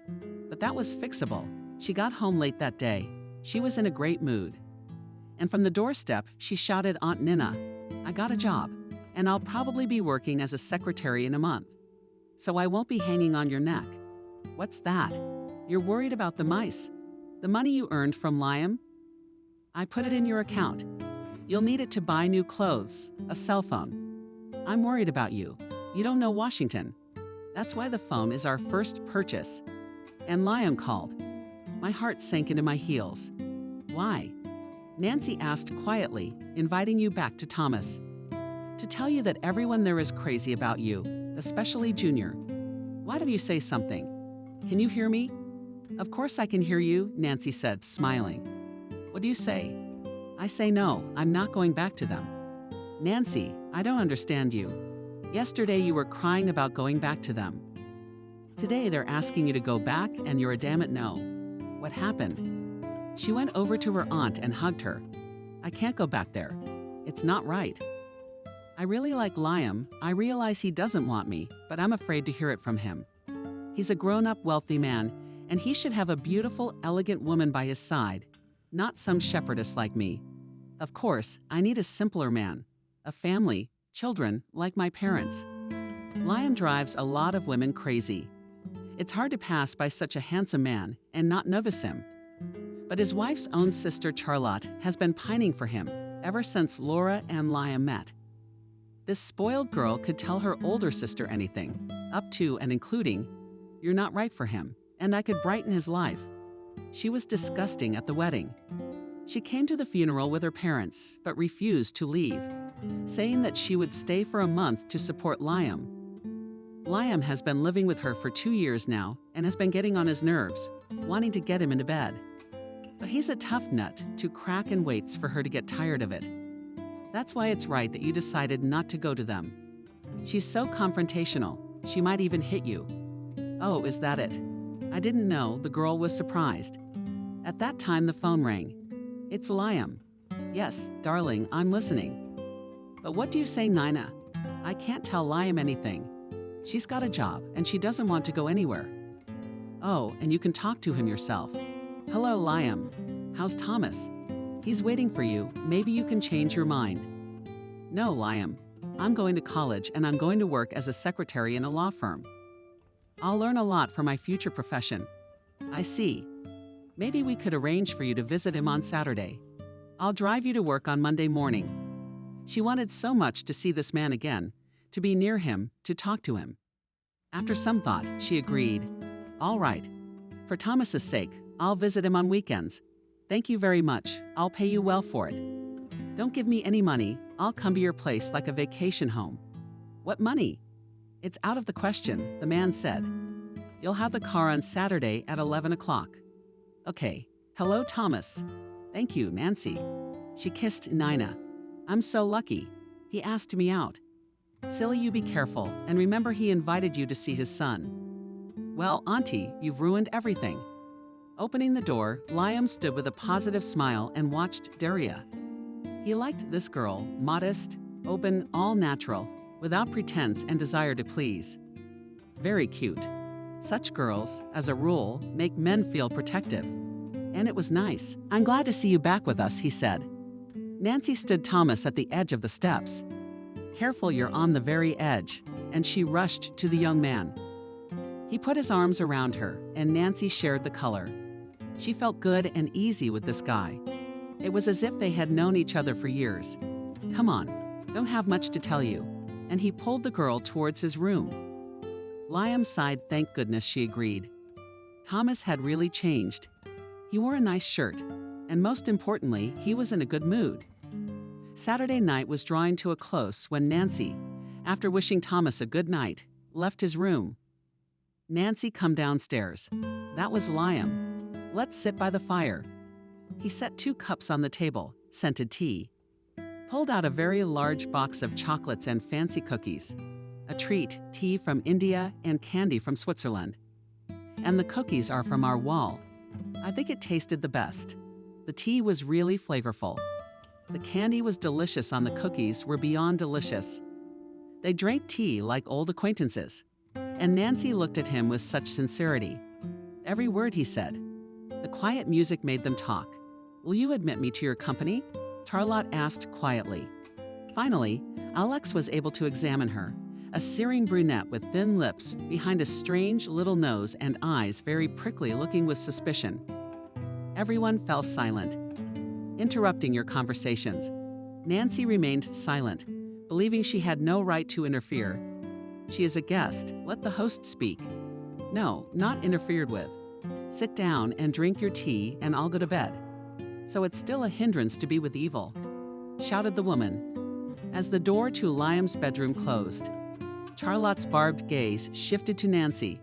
But that was fixable. She got home late that day. She was in a great mood. And from the doorstep, she shouted Aunt Nina, "I got a job, and I'll probably be working as a secretary in a month. So I won't be hanging on your neck." "What's that?" "You're worried about the mice. The money you earned from Liam?" "I put it in your account. You'll need it to buy new clothes, a cell phone." "I'm worried about you. You don't know Washington. That's why the phone is our first purchase." And Liam called. My heart sank into my heels. "Why?" Nancy asked quietly, inviting you back to Thomas. "To tell you that everyone there is crazy about you, especially Junior." "Why don't you say something? Can you hear me?" "Of course I can hear you," Nancy said, smiling. "What do you say?" "I say no, I'm not going back to them." "Nancy, I don't understand you. Yesterday you were crying about going back to them. Today they're asking you to go back and you're a damn it no. What happened?" She went over to her aunt and hugged her. "I can't go back there. It's not right. I really like Liam. I realize he doesn't want me, but I'm afraid to hear it from him. He's a grown-up, wealthy man, and he should have a beautiful, elegant woman by his side, not some shepherdess like me. Of course, I need a simpler man. A family, children, like my parents. Liam drives a lot of women crazy. It's hard to pass by such a handsome man and not notice him. But his wife's own sister, Charlotte, has been pining for him ever since Laura and Liam met. This spoiled girl could tell her older sister anything, up to and including, 'You're not right for him, and I could brighten his life.' She was disgusting at the wedding. She came to the funeral with her parents, but refused to leave, saying that she would stay for a month to support Liam. Liam has been living with her for 2 years now and has been getting on his nerves, wanting to get him into bed. But he's a tough nut to crack and waits for her to get tired of it. That's why it's right that you decided not to go to them. She's so confrontational, she might even hit you." "Oh, is that it?" I didn't know. The girl was surprised. At that time, the phone rang. "It's Liam." "Yes, darling, I'm listening." "But what do you say, Nina?" "I can't tell Liam anything. She's got a job, and she doesn't want to go anywhere." "Oh, and you can talk to him yourself." "Hello, Liam. How's Thomas?" "He's waiting for you. Maybe you can change your mind." "No, Liam. I'm going to college, and I'm going to work as a secretary in a law firm. I'll learn a lot for my future profession." "I see. Maybe we could arrange for you to visit him on Saturday. I'll drive you to work on Monday morning." She wanted so much to see this man again, to be near him, to talk to him. After some thought, she agreed. "All right. For Thomas's sake, I'll visit him on weekends. Thank you very much. I'll pay you well for it." Don't give me any money. I'll come to your place like a vacation home. What money? It's out of the question, the man said. You'll have the car on Saturday at 11 o'clock. Okay. Hello, Thomas. Thank you, Nancy. She kissed Nina. I'm so lucky. He asked me out. Silly, you be careful, and remember he invited you to see his son. Well, Auntie, you've ruined everything. Opening the door, Liam stood with a positive smile and watched Daria. He liked this girl, modest, open, all natural, without pretense and desire to please. Very cute. Such girls, as a rule, make men feel protective. And it was nice. I'm glad to see you back with us, he said. Nancy stood Thomas at the edge of the steps. Careful, you're on the very edge, and she rushed to the young man. He put his arms around her, and Nancy shared the color. She felt good and easy with this guy. It was as if they had known each other for years. Come on, don't have much to tell you. And he pulled the girl towards his room. Liam sighed, thank goodness she agreed. Thomas had really changed. He wore a nice shirt, and most importantly, he was in a good mood. Saturday night was drawing to a close when Nancy, after wishing Thomas a good night, left his room. Nancy, come downstairs. That was Liam. Let's sit by the fire. He set 2 cups on the table, scented tea. Pulled out a very large box of chocolates and fancy cookies. A treat, tea from India and candy from Switzerland. And the cookies are from our wall. I think it tasted the best. The tea was really flavorful. The candy was delicious on the cookies were beyond delicious. They drank tea like old acquaintances. And Nancy looked at him with such sincerity. Every word he said. The quiet music made them talk. Will you admit me to your company? Charlotte asked quietly. Finally, Alex was able to examine her, a searing brunette with thin lips behind a strange little nose and eyes very prickly, looking with suspicion. Everyone fell silent, interrupting your conversations. Nancy remained silent, believing she had no right to interfere. She is a guest. Let the host speak. No, not interfered with. Sit down and drink your tea and I'll go to bed. So it's still a hindrance to be with evil, shouted the woman. As the door to Liam's bedroom closed, Charlotte's barbed gaze shifted to Nancy.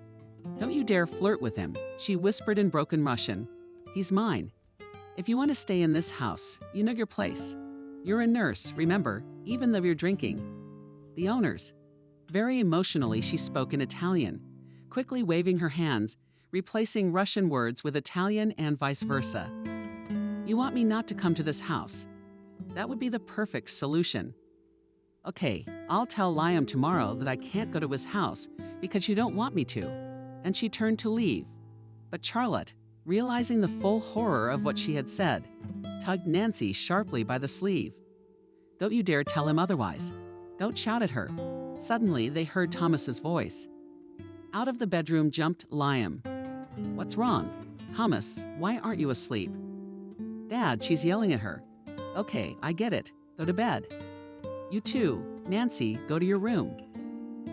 Don't you dare flirt with him, she whispered in broken Russian. He's mine. If you want to stay in this house, you know your place. You're a nurse, remember, even though you're drinking. The owners. Very emotionally, she spoke in Italian, quickly waving her hands, replacing Russian words with Italian and vice versa. You want me not to come to this house? That would be the perfect solution. Okay, I'll tell Liam tomorrow that I can't go to his house because you don't want me to. And she turned to leave. But Charlotte, realizing the full horror of what she had said, tugged Nancy sharply by the sleeve. Don't you dare tell him otherwise. Don't shout at her. Suddenly, they heard Thomas's voice. Out of the bedroom jumped Liam. What's wrong? Thomas, why aren't you asleep? Dad, she's yelling at her. Okay, I get it. Go to bed. You too, Nancy, go to your room.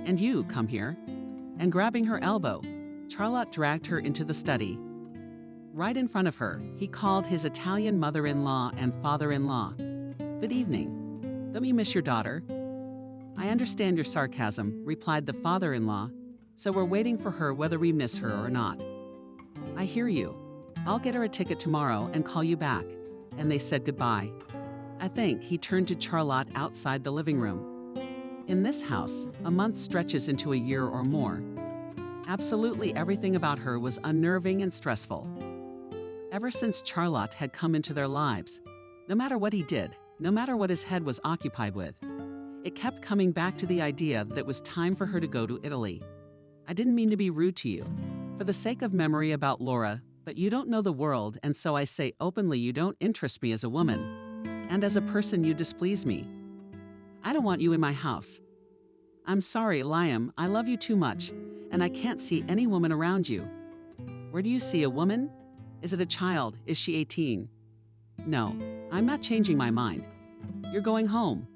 And you, come here. And grabbing her elbow, Charlotte dragged her into the study. Right in front of her, he called his Italian mother-in-law and father-in-law. Good evening. Don't you miss your daughter? I understand your sarcasm, replied the father-in-law, so we're waiting for her whether we miss her or not. I hear you. I'll get her a ticket tomorrow and call you back. And they said goodbye. I think he turned to Charlotte outside the living room. In this house, a month stretches into a year or more. Absolutely everything about her was unnerving and stressful. Ever since Charlotte had come into their lives, no matter what he did, no matter what his head was occupied with, it kept coming back to the idea that it was time for her to go to Italy. I didn't mean to be rude to you. For the sake of memory about Laura, but you don't know the world, and so I say openly you don't interest me as a woman. And as a person you displease me. I don't want you in my house. I'm sorry, Liam, I love you too much, and I can't see any woman around you. Where do you see a woman? Is it a child? Is she 18? No, I'm not changing my mind. You're going home,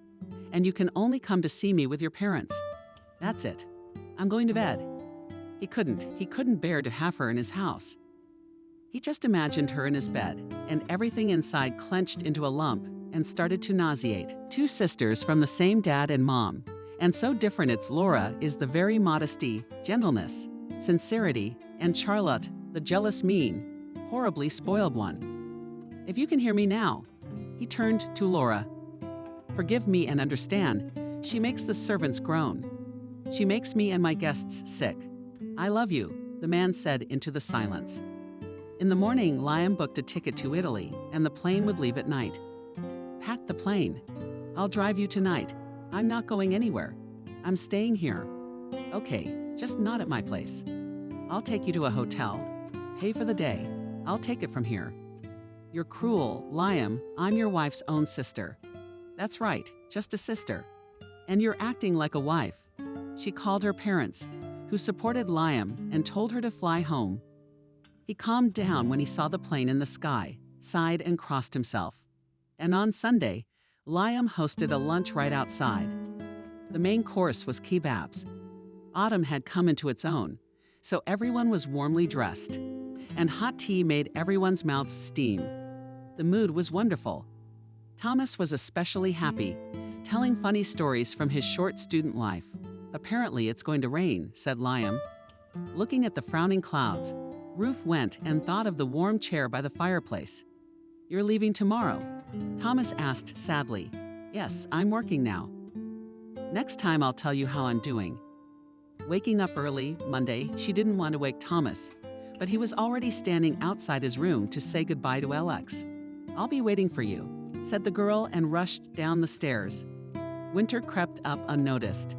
and you can only come to see me with your parents. That's it. I'm going to bed. He couldn't bear to have her in his house. He just imagined her in his bed, and everything inside clenched into a lump, and started to nauseate. Two sisters from the same dad and mom, and so different it's Laura is the very modesty, gentleness, sincerity, and Charlotte, the jealous mean, horribly spoiled one. If you can hear me now. He turned to Laura. Forgive me and understand, she makes the servants groan. She makes me and my guests sick. I love you, the man said into the silence. In the morning, Liam booked a ticket to Italy, and the plane would leave at night. Pack the plane. I'll drive you tonight. I'm not going anywhere. I'm staying here. Okay, just not at my place. I'll take you to a hotel. Pay for the day. I'll take it from here. You're cruel, Liam. I'm your wife's own sister. That's right, just a sister. And you're acting like a wife. She called her parents, who supported Liam and told her to fly home. He calmed down when he saw the plane in the sky, sighed and crossed himself. And on Sunday, Liam hosted a lunch right outside. The main course was kebabs. Autumn had come into its own, so everyone was warmly dressed, and hot tea made everyone's mouths steam. The mood was wonderful. Thomas was especially happy, telling funny stories from his short student life. Apparently it's going to rain, said Liam. Looking at the frowning clouds, Ruth went and thought of the warm chair by the fireplace. You're leaving tomorrow? Thomas asked sadly. Yes, I'm working now. Next time I'll tell you how I'm doing. Waking up early, Monday, she didn't want to wake Thomas, but he was already standing outside his room to say goodbye to Alex. I'll be waiting for you, said the girl and rushed down the stairs. Winter crept up unnoticed.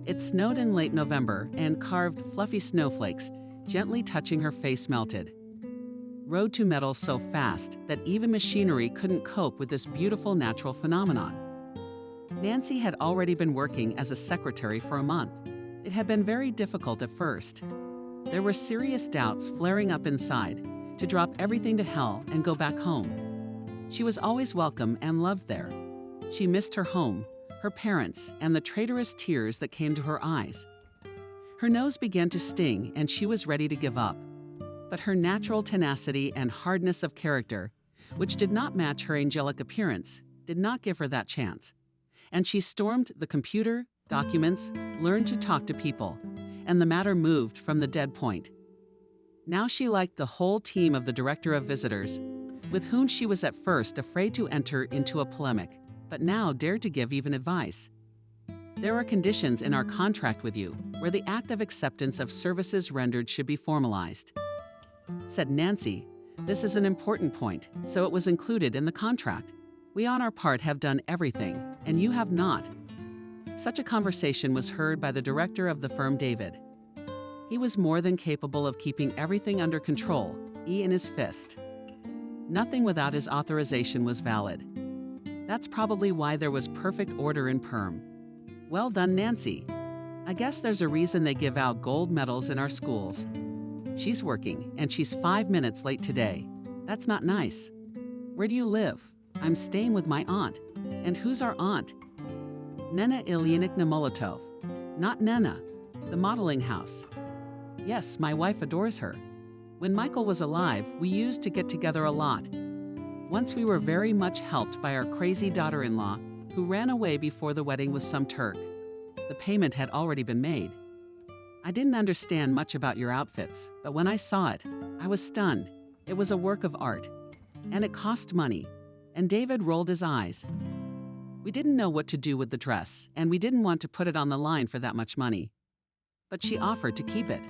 It snowed in late November and carved fluffy snowflakes, gently touching her face melted. Rode to metal so fast that even machinery couldn't cope with this beautiful natural phenomenon. Nancy had already been working as a secretary for a month. It had been very difficult at first. There were serious doubts flaring up inside to drop everything to hell and go back home. She was always welcome and loved there. She missed her home, her parents, and the traitorous tears that came to her eyes. Her nose began to sting and she was ready to give up. But her natural tenacity and hardness of character, which did not match her angelic appearance, did not give her that chance. And she stormed the computer, documents, learned to talk to people, and the matter moved from the dead point. Now she liked the whole team of the director of visitors, with whom she was at first afraid to enter into a polemic, but now dared to give even advice. There are conditions in our contract with you where the act of acceptance of services rendered should be formalized. Said Nancy, this is an important point, so it was included in the contract. We on our part have done everything, and you have not. Such a conversation was heard by the director of the firm, David. He was more than capable of keeping everything under control, in his fist. Nothing without his authorization was valid. That's probably why there was perfect order in Perm. Well done, Nancy. I guess there's a reason they give out gold medals in our schools. She's working, and she's 5 minutes late today. That's not nice. Where do you live? I'm staying with my aunt. And who's our aunt? Nena Ilyinikna Molotov. Not Nena, the modeling house. Yes, my wife adores her. When Michael was alive, we used to get together a lot. Once we were very much helped by our crazy daughter-in-law, who ran away before the wedding with some Turk. The payment had already been made. I didn't understand much about your outfits, but when I saw it, I was stunned. It was a work of art. And it cost money. And David rolled his eyes. We didn't know what to do with the dress, and we didn't want to put it on the line for that much money. But she offered to keep it.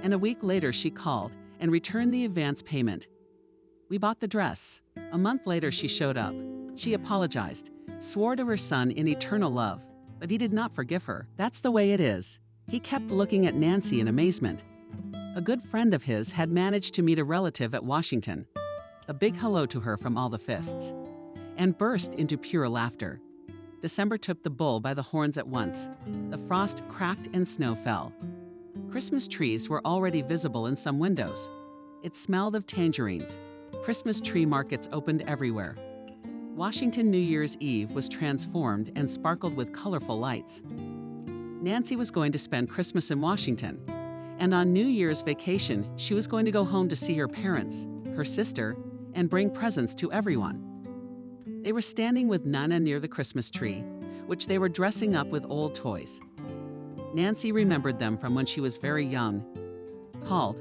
And a week later she called and returned the advance payment. We bought the dress. A month later she showed up. She apologized, swore to her son in eternal love, but he did not forgive her. That's the way it is. He kept looking at Nancy in amazement. A good friend of his had managed to meet a relative at Washington. A big hello to her from all the fists, and burst into pure laughter. December took the bull by the horns at once. The frost cracked and snow fell. Christmas trees were already visible in some windows. It smelled of tangerines. Christmas tree markets opened everywhere. Washington New Year's Eve was transformed and sparkled with colorful lights. Nancy was going to spend Christmas in Washington, and on New Year's vacation, she was going to go home to see her parents, her sister, and bring presents to everyone. They were standing with Nana near the Christmas tree, which they were dressing up with old toys. Nancy remembered them from when she was very young. Called,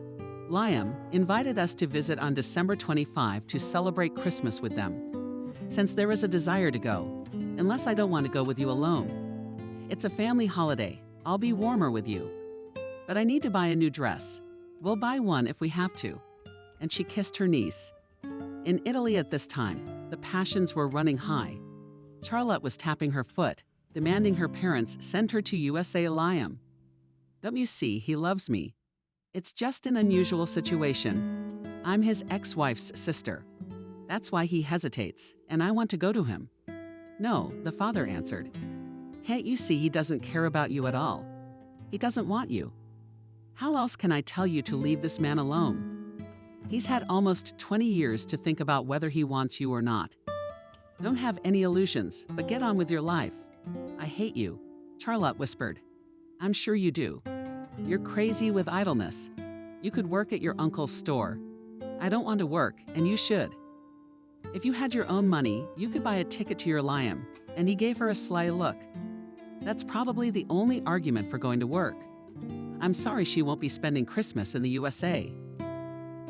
Liam invited us to visit on December 25 to celebrate Christmas with them, since there is a desire to go, unless I don't want to go with you alone. It's a family holiday. I'll be warmer with you. But I need to buy a new dress. We'll buy one if we have to. And she kissed her niece. In Italy at this time, the passions were running high. Charlotte was tapping her foot, demanding her parents send her to USA. Liam. Don't you see, he loves me. It's just an unusual situation. I'm his ex-wife's sister. That's why he hesitates, and I want to go to him. No, the father answered. Can't you see he doesn't care about you at all? He doesn't want you. How else can I tell you to leave this man alone? He's had almost 20 years to think about whether he wants you or not. Don't have any illusions, but get on with your life. I hate you, Charlotte whispered. I'm sure you do. You're crazy with idleness. You could work at your uncle's store. I don't want to work, and you should. If you had your own money, you could buy a ticket to your Liam, and he gave her a sly look. That's probably the only argument for going to work. I'm sorry she won't be spending Christmas in the USA.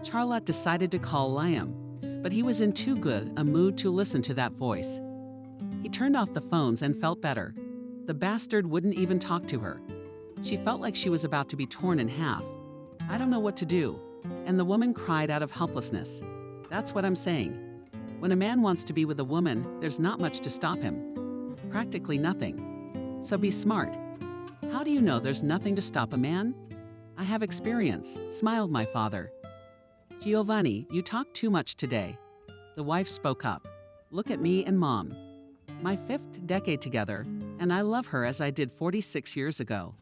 Charlotte decided to call Liam, but he was in too good a mood to listen to that voice. He turned off the phones and felt better. The bastard wouldn't even talk to her. She felt like she was about to be torn in half. I don't know what to do. And the woman cried out of helplessness. That's what I'm saying. When a man wants to be with a woman, there's not much to stop him. Practically nothing. So be smart. How do you know there's nothing to stop a man? I have experience, smiled my father. Giovanni, you talk too much today. The wife spoke up. Look at me and Mom. My 5th decade together, and I love her as I did 46 years ago.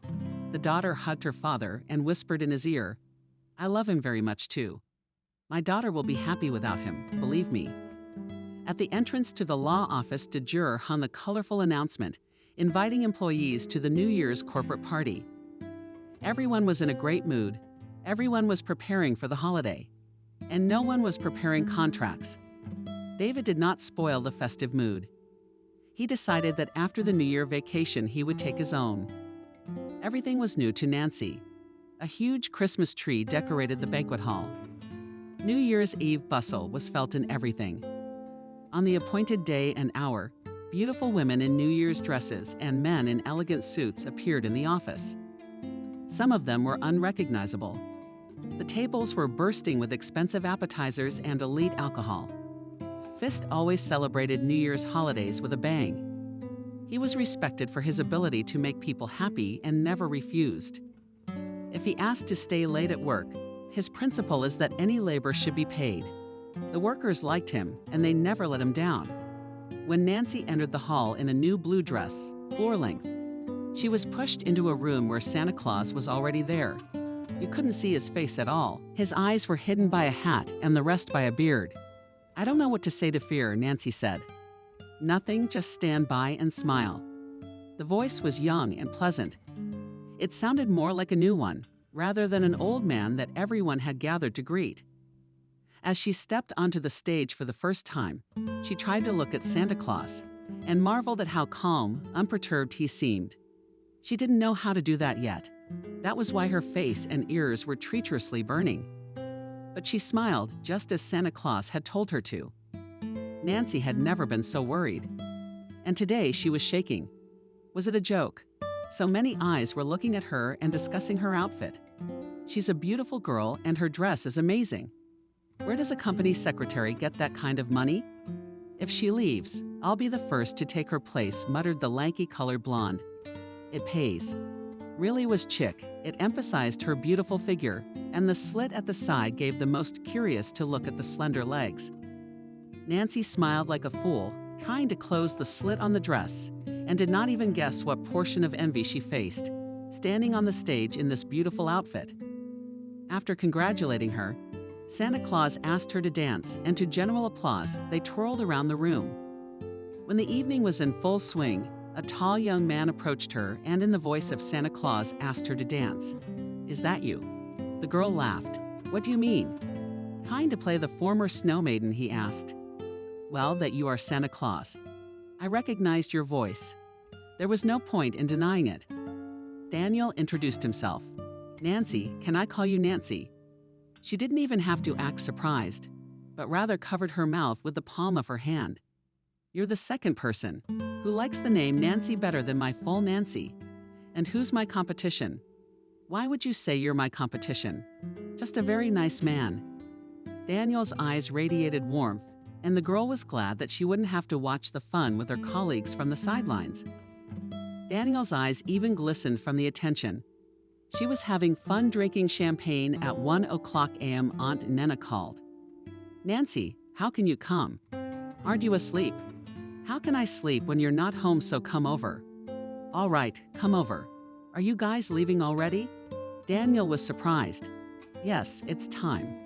The daughter hugged her father and whispered in his ear, I love him very much too. My daughter will be happy without him, believe me. At the entrance to the law office de jure hung a colorful announcement, inviting employees to the New Year's corporate party. Everyone was in a great mood. Everyone was preparing for the holiday. And no one was preparing contracts. David did not spoil the festive mood. He decided that after the New Year vacation he would take his own. Everything was new to Nancy. A huge Christmas tree decorated the banquet hall. New Year's Eve bustle was felt in everything. On the appointed day and hour, beautiful women in New Year's dresses and men in elegant suits appeared in the office. Some of them were unrecognizable. The tables were bursting with expensive appetizers and elite alcohol. Fist always celebrated New Year's holidays with a bang. He was respected for his ability to make people happy and never refused. If he asked to stay late at work, his principle is that any labor should be paid. The workers liked him, and they never let him down. When Nancy entered the hall in a new blue dress, floor length, she was pushed into a room where Santa Claus was already there. You couldn't see his face at all. His eyes were hidden by a hat and the rest by a beard. I don't know what to say to fear, Nancy said. Nothing, just stand by and smile. The voice was young and pleasant. It sounded more like a new one, rather than an old man that everyone had gathered to greet. As she stepped onto the stage for the first time, she tried to look at Santa Claus and marveled at how calm, unperturbed he seemed. She didn't know how to do that yet. That was why her face and ears were treacherously burning. But she smiled just as Santa Claus had told her to. Nancy had never been so worried. And today she was shaking. Was it a joke? So many eyes were looking at her and discussing her outfit. She's a beautiful girl and her dress is amazing. Where does a company secretary get that kind of money? If she leaves, I'll be the first to take her place, muttered the lanky-colored blonde. It pays. Really was chic. It emphasized her beautiful figure, and the slit at the side gave the most curious to look at the slender legs. Nancy smiled like a fool, trying to close the slit on the dress, and did not even guess what portion of envy she faced, standing on the stage in this beautiful outfit. After congratulating her, Santa Claus asked her to dance, and to general applause, they twirled around the room. When the evening was in full swing, a tall young man approached her and in the voice of Santa Claus asked her to dance. Is that you? The girl laughed. What do you mean? Trying to play the former snow maiden, he asked. Well, that you are Santa Claus. I recognized your voice. There was no point in denying it. Daniel introduced himself. Nancy, can I call you Nancy? She didn't even have to act surprised, but rather covered her mouth with the palm of her hand. You're the second person who likes the name Nancy better than my full Nancy. And who's my competition? Why would you say you're my competition? Just a very nice man. Daniel's eyes radiated warmth, and the girl was glad that she wouldn't have to watch the fun with her colleagues from the sidelines. Daniel's eyes even glistened from the attention. She was having fun drinking champagne at 1:00 a.m. Aunt Nena called. Nancy, how can you come? Aren't you asleep? How can I sleep when you're not home, so come over. All right, come over. Are you guys leaving already? Daniel was surprised. Yes, it's time.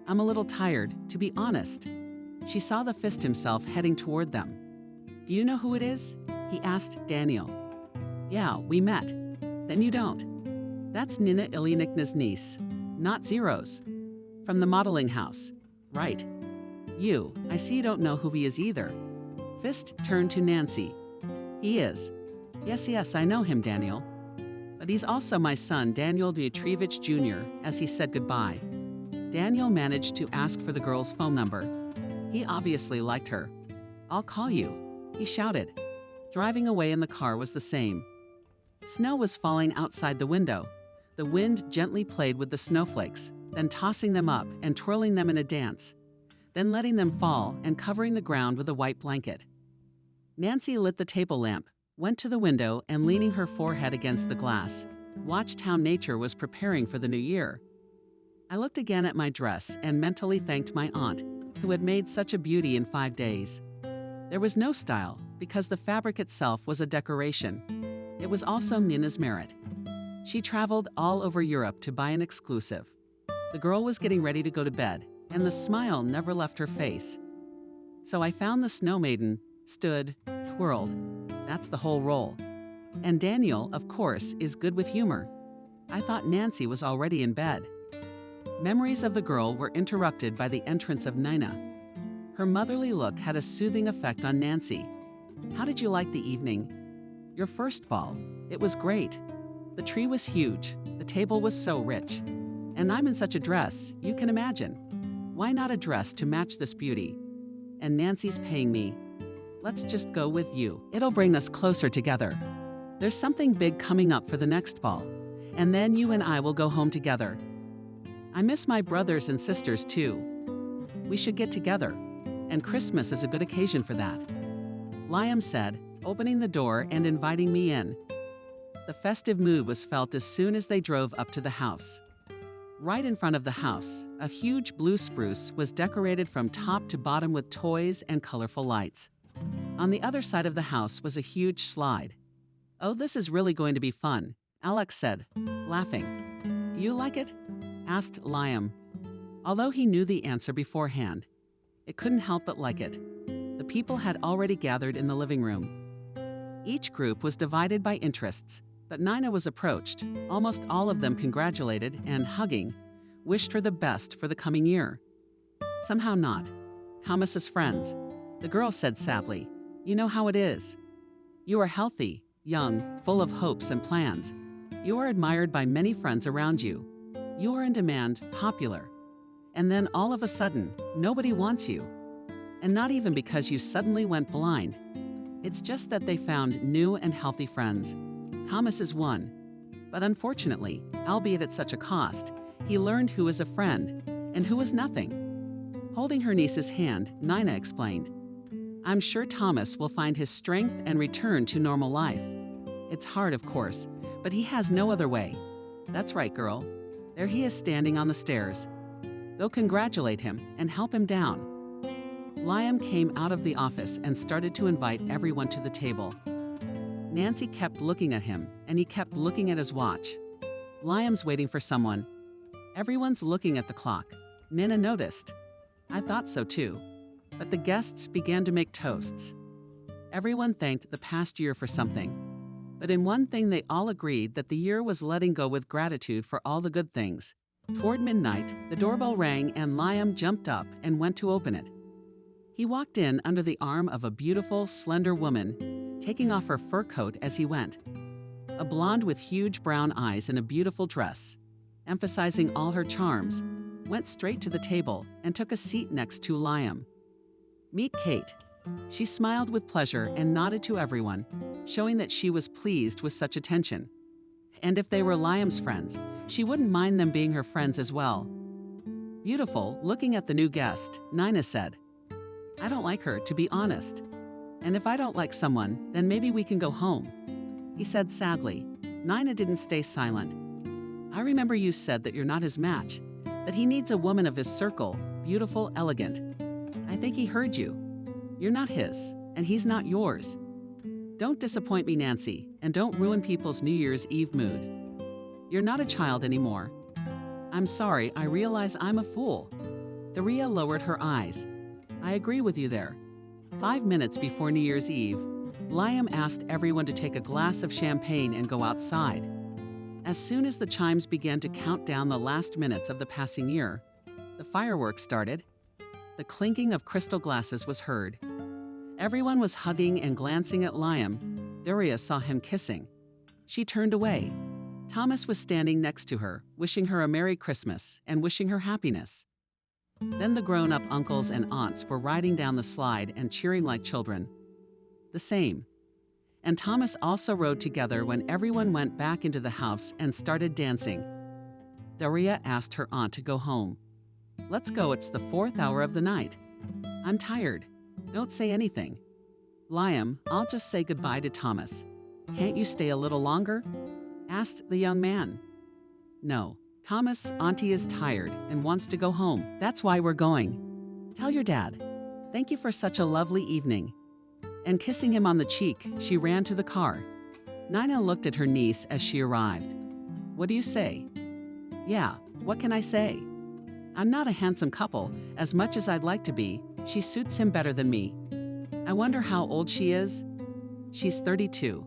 I'm a little tired, to be honest. She saw the fist himself heading toward them. Do you know who it is? He asked Daniel. Yeah, we met. Then you don't. That's Nina Ilinikna's niece, not Zero's. From the modeling house. Right. You, I see you don't know who he is either. Fist turned to Nancy. He is. Yes, I know him, Daniel. But he's also my son, Daniel Dmitrievich Jr., as he said goodbye. Daniel managed to ask for the girl's phone number. He obviously liked her. I'll call you, he shouted. Driving away in the car was the same. Snow was falling outside the window. The wind gently played with the snowflakes, then tossing them up and twirling them in a dance, then letting them fall and covering the ground with a white blanket. Nancy lit the table lamp, went to the window, and leaning her forehead against the glass, watched how nature was preparing for the new year. I looked again at my dress and mentally thanked my aunt, who had made such a beauty in 5 days. There was no style, because the fabric itself was a decoration. It was also Nina's merit. She traveled all over Europe to buy an exclusive. The girl was getting ready to go to bed, and the smile never left her face. So I found the snow maiden, stood, twirled. That's the whole role. And Daniel, of course, is good with humor. I thought Nancy was already in bed. Memories of the girl were interrupted by the entrance of Nina. Her motherly look had a soothing effect on Nancy. How did you like the evening? Your first ball. It was great. The tree was huge. The table was so rich. And I'm in such a dress, you can imagine. Why not a dress to match this beauty? And Nancy's paying me. Let's just go with you. It'll bring us closer together. There's something big coming up for the next ball. And then you and I will go home together. I miss my brothers and sisters too. We should get together. And Christmas is a good occasion for that. Liam said, opening the door and inviting me in. The festive mood was felt as soon as they drove up to the house. Right in front of the house, a huge blue spruce was decorated from top to bottom with toys and colorful lights. On the other side of the house was a huge slide. Oh, this is really going to be fun, Alex said, laughing. Do you like it? Asked Liam. Although he knew the answer beforehand, it couldn't help but like it. The people had already gathered in the living room. Each group was divided by interests, but Nina was approached. Almost all of them congratulated and, hugging, wished her the best for the coming year. Somehow not. Thomas's friends. The girl said sadly, you know how it is. You are healthy, young, full of hopes and plans. You are admired by many friends around you. You are in demand, popular. And then all of a sudden, nobody wants you. And not even because you suddenly went blind. It's just that they found new and healthy friends. Thomas is one. But unfortunately, albeit at such a cost, he learned who is a friend and who is nothing. Holding her niece's hand, Nina explained, I'm sure Thomas will find his strength and return to normal life. It's hard, of course, but he has no other way. That's right, girl. There he is standing on the stairs. Go congratulate him and help him down. Liam came out of the office and started to invite everyone to the table. Nancy kept looking at him, and he kept looking at his watch. Liam's waiting for someone. Everyone's looking at the clock. Nina noticed. I thought so too. But the guests began to make toasts. Everyone thanked the past year for something. But in one thing they all agreed, that the year was letting go with gratitude for all the good things. Toward midnight, the doorbell rang and Liam jumped up and went to open it. He walked in under the arm of a beautiful, slender woman, taking off her fur coat as he went. A blonde with huge brown eyes in a beautiful dress, emphasizing all her charms, went straight to the table and took a seat next to Liam. "Meet Kate." She smiled with pleasure and nodded to everyone, showing that she was pleased with such attention. And if they were Liam's friends, she wouldn't mind them being her friends as well. Beautiful, looking at the new guest, Nina said, "I don't like her, to be honest. And if I don't like someone, then maybe we can go home," he said sadly. Nina didn't stay silent. "I remember you said that you're not his match, that he needs a woman of his circle, beautiful, elegant. I think he heard you. You're not his, and he's not yours. Don't disappoint me, Nancy, and don't ruin people's New Year's Eve mood. You're not a child anymore. I'm sorry, I realize I'm a fool." Daria lowered her eyes. "I agree with you there." 5 minutes before New Year's Eve, Liam asked everyone to take a glass of champagne and go outside. As soon as the chimes began to count down the last minutes of the passing year, the fireworks started. The clinking of crystal glasses was heard. Everyone was hugging and glancing at Liam. Daria saw him kissing. She turned away. Thomas was standing next to her, wishing her a Merry Christmas and wishing her happiness. Then the grown-up uncles and aunts were riding down the slide and cheering like children. The same. And Thomas also rode together when everyone went back into the house and started dancing. Daria asked her aunt to go home. "Let's go, it's the 4th hour of the night." "I'm tired." "Don't say anything." "Liam, I'll just say goodbye to Thomas." "Can't you stay a little longer?" asked the young man. "No. Thomas, Auntie is tired and wants to go home. That's why we're going. Tell your dad. Thank you for such a lovely evening." And kissing him on the cheek, she ran to the car. Nina looked at her niece as she arrived. "What do you say?" "Yeah, what can I say? I'm not a handsome couple, as much as I'd like to be. She suits him better than me. I wonder how old she is." "She's 32.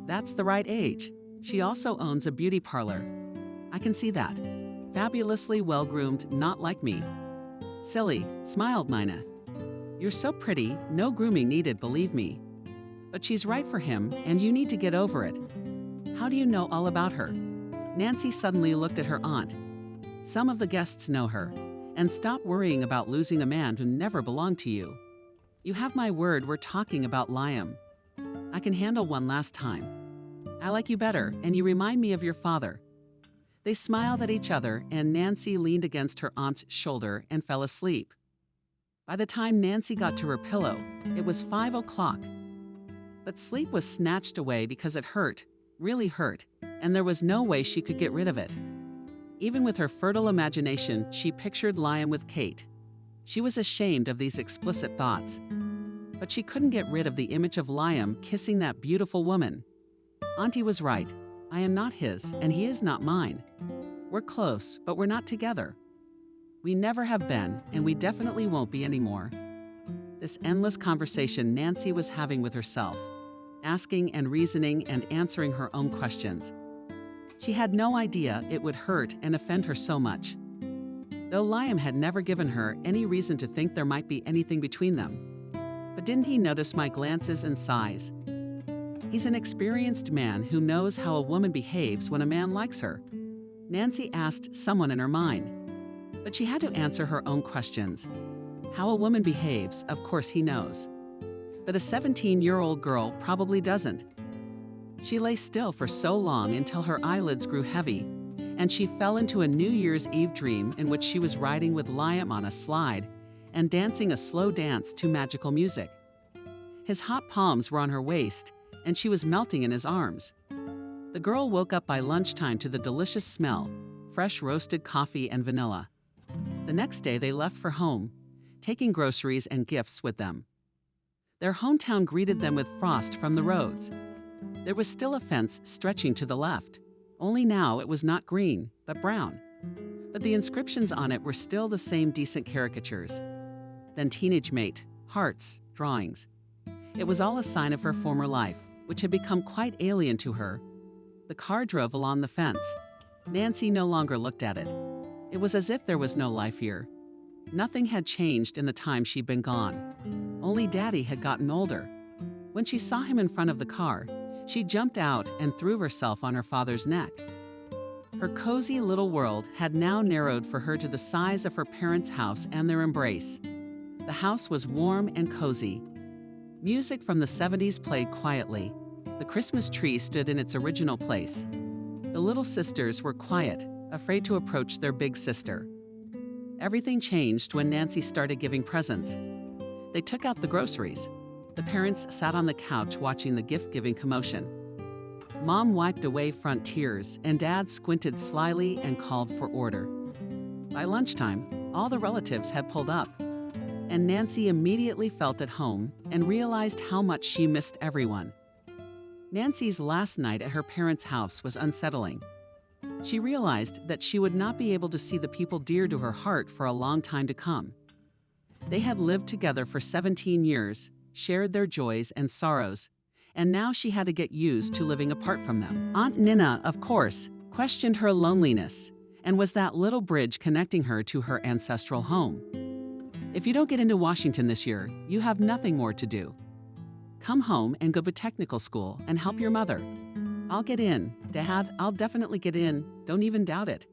That's the right age. She also owns a beauty parlor." "I can see that. Fabulously well-groomed, not like me." "Silly," smiled Nina. "You're so pretty, no grooming needed, believe me. But she's right for him, and you need to get over it." "How do you know all about her?" Nancy suddenly looked at her aunt. "Some of the guests know her. And stop worrying about losing a man who never belonged to you. You have my word we're talking about Liam. I can handle one last time. I like you better, and you remind me of your father." They smiled at each other, and Nancy leaned against her aunt's shoulder and fell asleep. By the time Nancy got to her pillow, it was 5 o'clock. But sleep was snatched away because it hurt, really hurt, and there was no way she could get rid of it. Even with her fertile imagination, she pictured Liam with Kate. She was ashamed of these explicit thoughts. But she couldn't get rid of the image of Liam kissing that beautiful woman. Auntie was right. I am not his, and he is not mine. We're close, but we're not together. We never have been, and we definitely won't be anymore. This endless conversation Nancy was having with herself, asking and reasoning and answering her own questions. She had no idea it would hurt and offend her so much. Though Liam had never given her any reason to think there might be anything between them. But didn't he notice my glances and sighs? He's an experienced man who knows how a woman behaves when a man likes her. Nancy asked someone in her mind. But she had to answer her own questions. How a woman behaves, of course he knows. But a 17-year-old girl probably doesn't. She lay still for so long until her eyelids grew heavy, and she fell into a New Year's Eve dream in which she was riding with Liam on a slide and dancing a slow dance to magical music. His hot palms were on her waist, and she was melting in his arms. The girl woke up by lunchtime to the delicious smell, fresh roasted coffee and vanilla. The next day they left for home, taking groceries and gifts with them. Their hometown greeted them with frost from the roads. There was still a fence stretching to the left, only now it was not green, but brown. But the inscriptions on it were still the same decent caricatures. Then teenage mate, hearts, drawings. It was all a sign of her former life, which had become quite alien to her. The car drove along the fence. Nancy no longer looked at it. It was as if there was no life here. Nothing had changed in the time she'd been gone. only Daddy had gotten older. When she saw him in front of the car, she jumped out and threw herself on her father's neck. Her cozy little world had now narrowed for her to the size of her parents' house and their embrace. The house was warm and cozy. Music from the 70s played quietly. The Christmas tree stood in its original place. The little sisters were quiet, afraid to approach their big sister. Everything changed when Nancy started giving presents. They took out the groceries. The parents sat on the couch watching the gift-giving commotion. Mom wiped away front tears, and Dad squinted slyly and called for order. By lunchtime, all the relatives had pulled up, and Nancy immediately felt at home and realized how much she missed everyone. Nancy's last night at her parents' house was unsettling. She realized that she would not be able to see the people dear to her heart for a long time to come. They had lived together for 17 years, shared their joys and sorrows, and now she had to get used to living apart from them. Aunt Nina, of course, questioned her loneliness and was that little bridge connecting her to her ancestral home. If you don't get into Washington this year, you have nothing more to do. Come home and go to technical school and help your mother. I'll get in. Dad, I'll definitely get in. Don't even doubt it.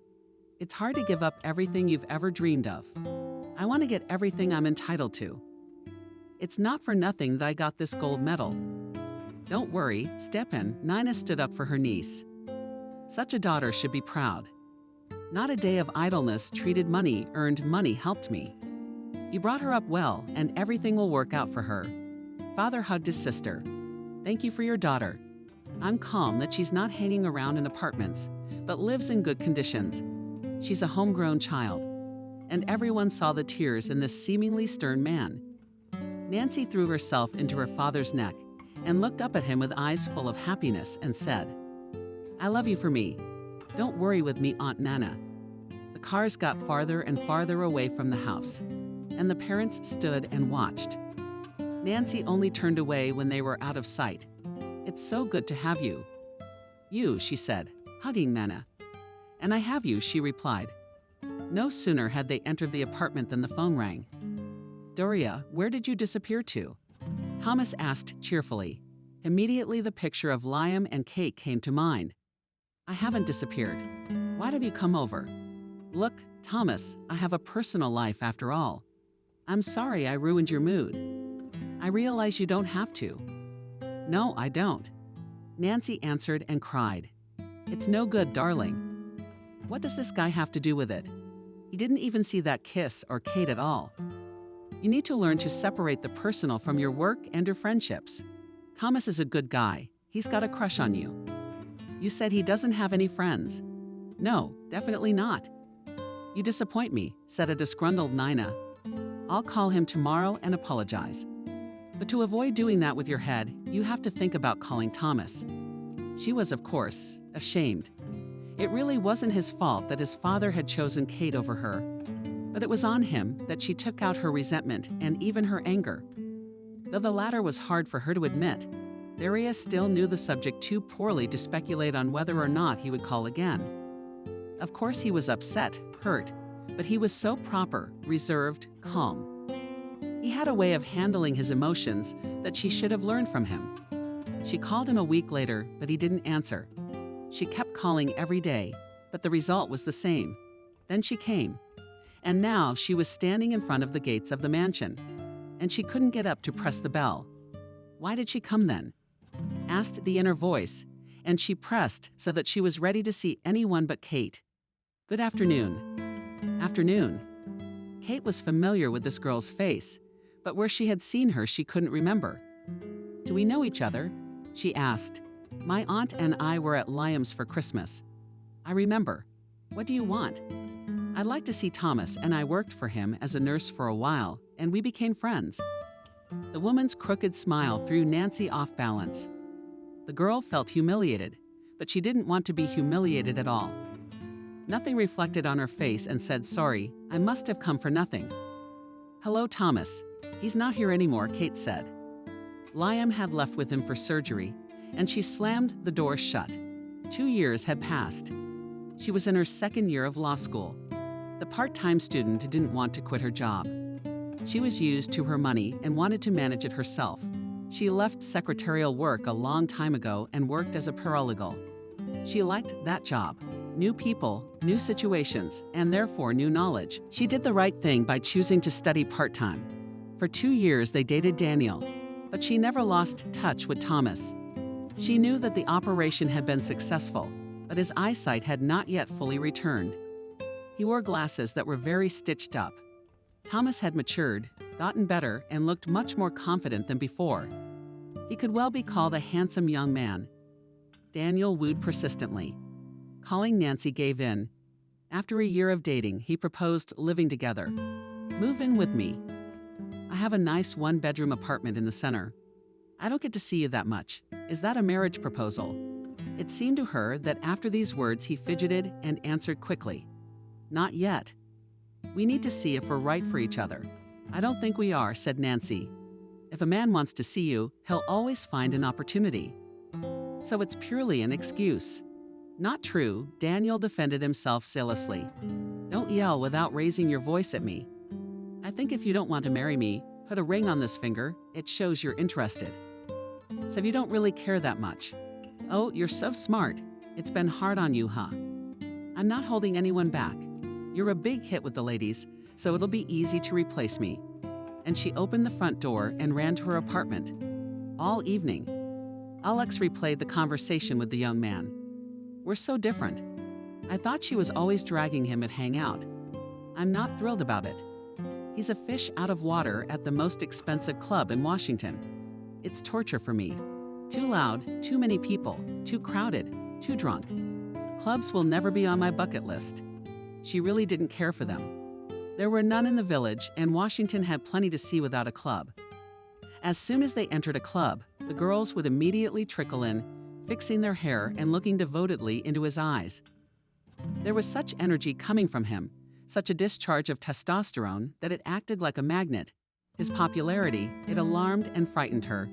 It's hard to give up everything you've ever dreamed of. I want to get everything I'm entitled to. It's not for nothing that I got this gold medal. Don't worry, step in. Nina stood up for her niece. Such a daughter should be proud. Not a day of idleness treated money, earned money helped me. You brought her up well, and everything will work out for her. Father hugged his sister. Thank you for your daughter. I'm calm that she's not hanging around in apartments, but lives in good conditions. She's a homegrown child. And everyone saw the tears in this seemingly stern man. Nancy threw herself into her father's neck and looked up at him with eyes full of happiness and said, I love you for me. Don't worry with me, Aunt Nana. The cars got farther and farther away from the house, and the parents stood and watched. Nancy only turned away when they were out of sight. It's so good to have you. You, she said, hugging Nana. And I have you, she replied. No sooner had they entered the apartment than the phone rang. Doria, where did you disappear to? Thomas asked cheerfully. Immediately the picture of Liam and Kate came to mind. I haven't disappeared. Why don't you come over? Look, Thomas, I have a personal life after all. I'm sorry I ruined your mood. I realize you don't have to. No, I don't. Nancy answered and cried. It's no good, darling. What does this guy have to do with it? He didn't even see that kiss or Kate at all. You need to learn to separate the personal from your work and your friendships. Thomas is a good guy. He's got a crush on you. You said he doesn't have any friends. No, definitely not. You disappoint me, said a disgruntled Nina. I'll call him tomorrow and apologize. But to avoid doing that with your head, you have to think about calling Thomas. She was, of course, ashamed. It really wasn't his fault that his father had chosen Kate over her, but it was on him that she took out her resentment and even her anger. Though the latter was hard for her to admit, Daria still knew the subject too poorly to speculate on whether or not he would call again. Of course he was upset, hurt, but he was so proper, reserved, calm. He had a way of handling his emotions that she should have learned from him. She called him a week later, but he didn't answer. She kept calling every day, but the result was the same. Then she came, and now she was standing in front of the gates of the mansion, and she couldn't get up to press the bell. Why did she come then? Asked the inner voice, and she pressed so that she was ready to see anyone but Kate. Good afternoon. Afternoon. Kate was familiar with this girl's face, but where she had seen her she couldn't remember. Do we know each other? She asked. My aunt and I were at Liam's for Christmas. I remember. What do you want? I'd like to see Thomas, and I worked for him as a nurse for a while, and we became friends. The woman's crooked smile threw Nancy off balance. The girl felt humiliated, but she didn't want to be humiliated at all. Nothing reflected on her face and said, sorry, I must have come for nothing. Hello, Thomas. He's not here anymore, Kate said. Liam had left with him for surgery, and she slammed the door shut. 2 years had passed. She was in her second year of law school. The part-time student didn't want to quit her job. She was used to her money and wanted to manage it herself. She left secretarial work a long time ago and worked as a paralegal. She liked that job. New people, new situations, and therefore new knowledge. She did the right thing by choosing to study part-time. For 2 years they dated Daniel, but she never lost touch with Thomas. She knew that the operation had been successful, but his eyesight had not yet fully returned. He wore glasses that were very stitched up. Thomas had matured, gotten better, and looked much more confident than before. He could well be called a handsome young man. Daniel wooed persistently. Calling Nancy gave in. After a year of dating, he proposed living together. "Move in with me. I have a nice one-bedroom apartment in the center. I don't get to see you that much. Is that a marriage proposal?" It seemed to her that after these words he fidgeted and answered quickly, "Not yet. We need to see if we're right for each other." "I don't think we are," said Nancy. "If a man wants to see you, he'll always find an opportunity. So it's purely an excuse." "Not true," Daniel defended himself zealously. "Don't yell without raising your voice at me. I think if you don't want to marry me, put a ring on this finger. It shows you're interested. So you don't really care that much. Oh, you're so smart. It's been hard on you, huh? I'm not holding anyone back. You're a big hit with the ladies, so it'll be easy to replace me." And she opened the front door and ran to her apartment. All evening, Alex replayed the conversation with the young man. "We're so different. I thought she was always dragging him to hang out. I'm not thrilled about it. He's a fish out of water at the most expensive club in Washington. It's torture for me. Too loud, too many people, too crowded, too drunk. Clubs will never be on my bucket list." She really didn't care for them. There were none in the village, and Washington had plenty to see without a club. As soon as they entered a club, the girls would immediately trickle in, fixing their hair and looking devotedly into his eyes. There was such energy coming from him, such a discharge of testosterone, that it acted like a magnet. His popularity, it alarmed and frightened her.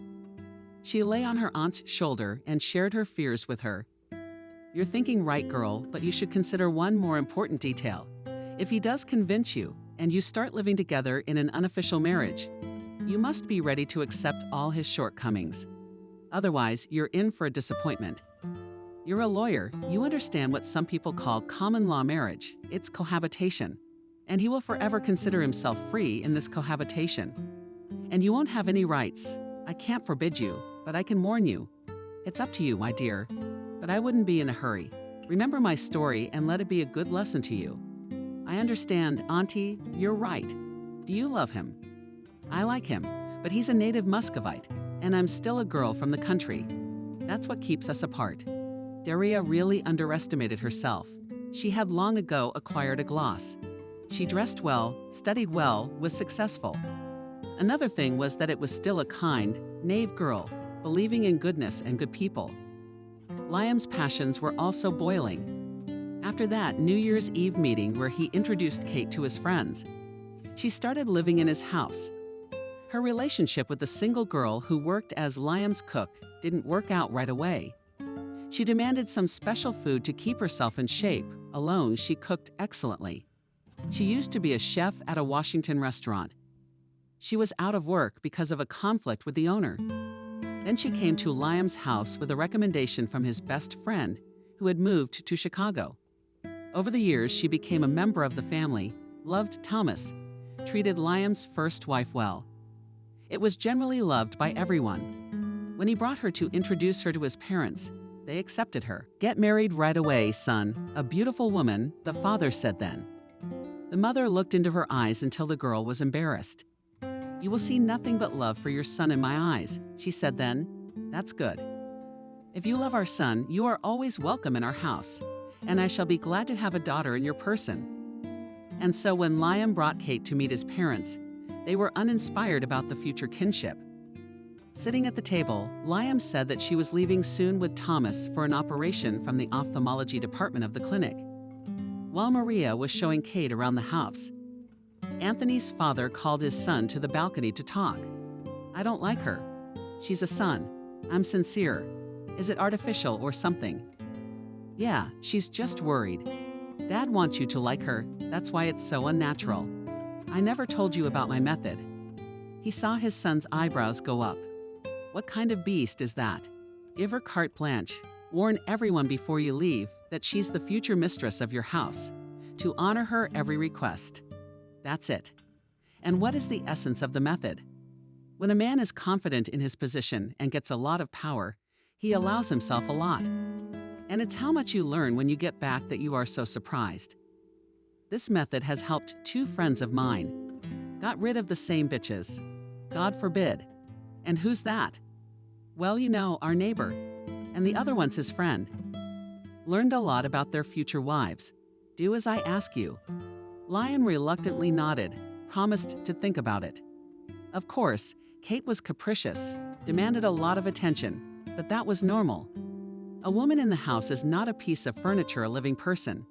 She lay on her aunt's shoulder and shared her fears with her. "You're thinking right, girl, but you should consider one more important detail. If he does convince you, and you start living together in an unofficial marriage, you must be ready to accept all his shortcomings. Otherwise, you're in for a disappointment. You're a lawyer. You understand what some people call common law marriage. It's cohabitation. And he will forever consider himself free in this cohabitation. And you won't have any rights. I can't forbid you, but I can warn you. It's up to you, my dear. But I wouldn't be in a hurry. Remember my story and let it be a good lesson to you. I understand, Auntie, you're right. Do you love him? I like him, but he's a native Muscovite, and I'm still a girl from the country. That's what keeps us apart." Daria really underestimated herself. She had long ago acquired a gloss. She dressed well, studied well, was successful. Another thing was that it was still a kind, naive girl, believing in goodness and good people. Liam's passions were also boiling. After that New Year's Eve meeting where he introduced Kate to his friends, she started living in his house. Her relationship with the single girl who worked as Liam's cook didn't work out right away. She demanded some special food to keep herself in shape. Alone, she cooked excellently. She used to be a chef at a Washington restaurant. She was out of work because of a conflict with the owner. Then she came to Liam's house with a recommendation from his best friend, who had moved to Chicago. Over the years, she became a member of the family, loved Thomas, treated Liam's first wife well. It was generally loved by everyone. When he brought her to introduce her to his parents, they accepted her. "Get married right away, son. A beautiful woman," the father said then. The mother looked into her eyes until the girl was embarrassed. "You will see nothing but love for your son in my eyes," she said then. "That's good. If you love our son, you are always welcome in our house, and I shall be glad to have a daughter in your person." And so when Liam brought Kate to meet his parents, they were uninspired about the future kinship. Sitting at the table, Liam said that she was leaving soon with Thomas for an operation from the ophthalmology department of the clinic, while Maria was showing Kate around the house. Anthony's father called his son to the balcony to talk. "I don't like her. She's a son. I'm sincere. Is it artificial or something?" "Yeah, she's just worried. Dad wants you to like her. That's why it's so unnatural." I never told you about my method. He saw his son's eyebrows go up. What kind of beast is that? Give her carte blanche. Warn everyone before you leave that she's the future mistress of your house. To honor her every request. That's it. And what is the essence of the method? When a man is confident in his position and gets a lot of power, he allows himself a lot. And it's how much you learn when you get back that you are so surprised. This method has helped 2 friends of mine. Got rid of the same bitches. God forbid. And who's that? Well, you know, our neighbor. And the other one's his friend. Learned a lot about their future wives. Do as I ask you. Liam reluctantly nodded, promised to think about it. Of course, Kate was capricious, demanded a lot of attention, but that was normal. A woman in the house is not a piece of furniture, a living person.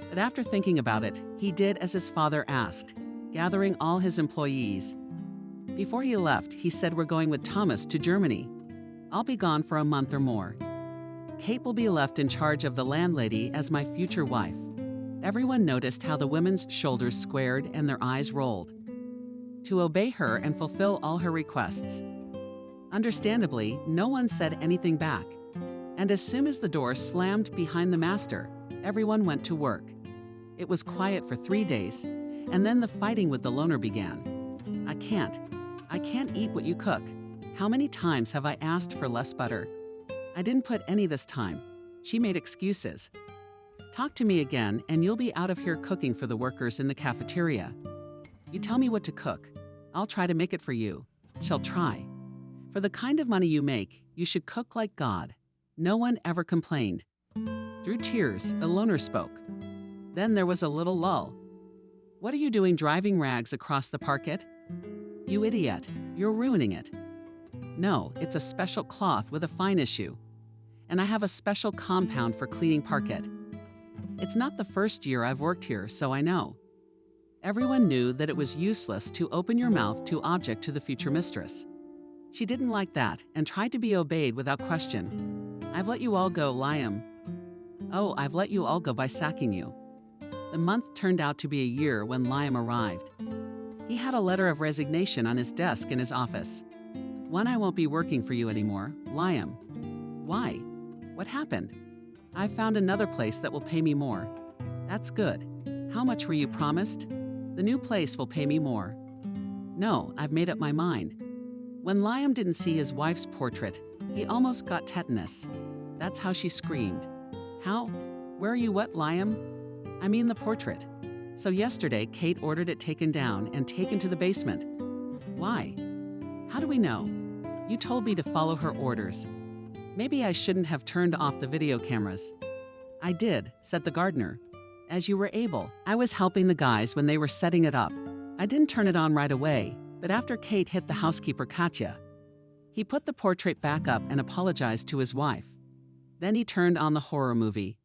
But after thinking about it, he did as his father asked, gathering all his employees. Before he left, he said, "We're going with Thomas to Germany. I'll be gone for a month or more. Kate will be left in charge of the landlady as my future wife." Everyone noticed how the women's shoulders squared and their eyes rolled. To obey her and fulfill all her requests. Understandably, no one said anything back. And as soon as the door slammed behind the master, everyone went to work. It was quiet for 3 days, and then the fighting with the loner began. I can't eat what you cook. How many times have I asked for less butter? I didn't put any this time. She made excuses. Talk to me again and you'll be out of here cooking for the workers in the cafeteria. You tell me what to cook. I'll try to make it for you. She'll try. For the kind of money you make, you should cook like God. No one ever complained. Through tears, the loner spoke. Then there was a little lull. What are you doing driving rags across the parquet? You idiot, you're ruining it. No, it's a special cloth with a fine issue. And I have a special compound for cleaning parquet. It's not the first year I've worked here, so I know. Everyone knew that it was useless to open your mouth to object to the future mistress. She didn't like that and tried to be obeyed without question. I've let you all go, Liam. Oh, I've let you all go by sacking you. The month turned out to be a year when Liam arrived. He had a letter of resignation on his desk in his office. "One, I won't be working for you anymore, Liam." Why? What happened? I found another place that will pay me more. That's good. How much were you promised? The new place will pay me more. No, I've made up my mind. When Liam didn't see his wife's portrait, he almost got tetanus. That's how she screamed. How? Where are you what, Liam? I mean the portrait. So yesterday, Kate ordered it taken down and taken to the basement. Why? How do we know? You told me to follow her orders. Maybe I shouldn't have turned off the video cameras. I did, said the gardener. As you were able, I was helping the guys when they were setting it up. I didn't turn it on right away, but after Kate hit the housekeeper Katya. He put the portrait back up and apologized to his wife. Then he turned on the horror movie.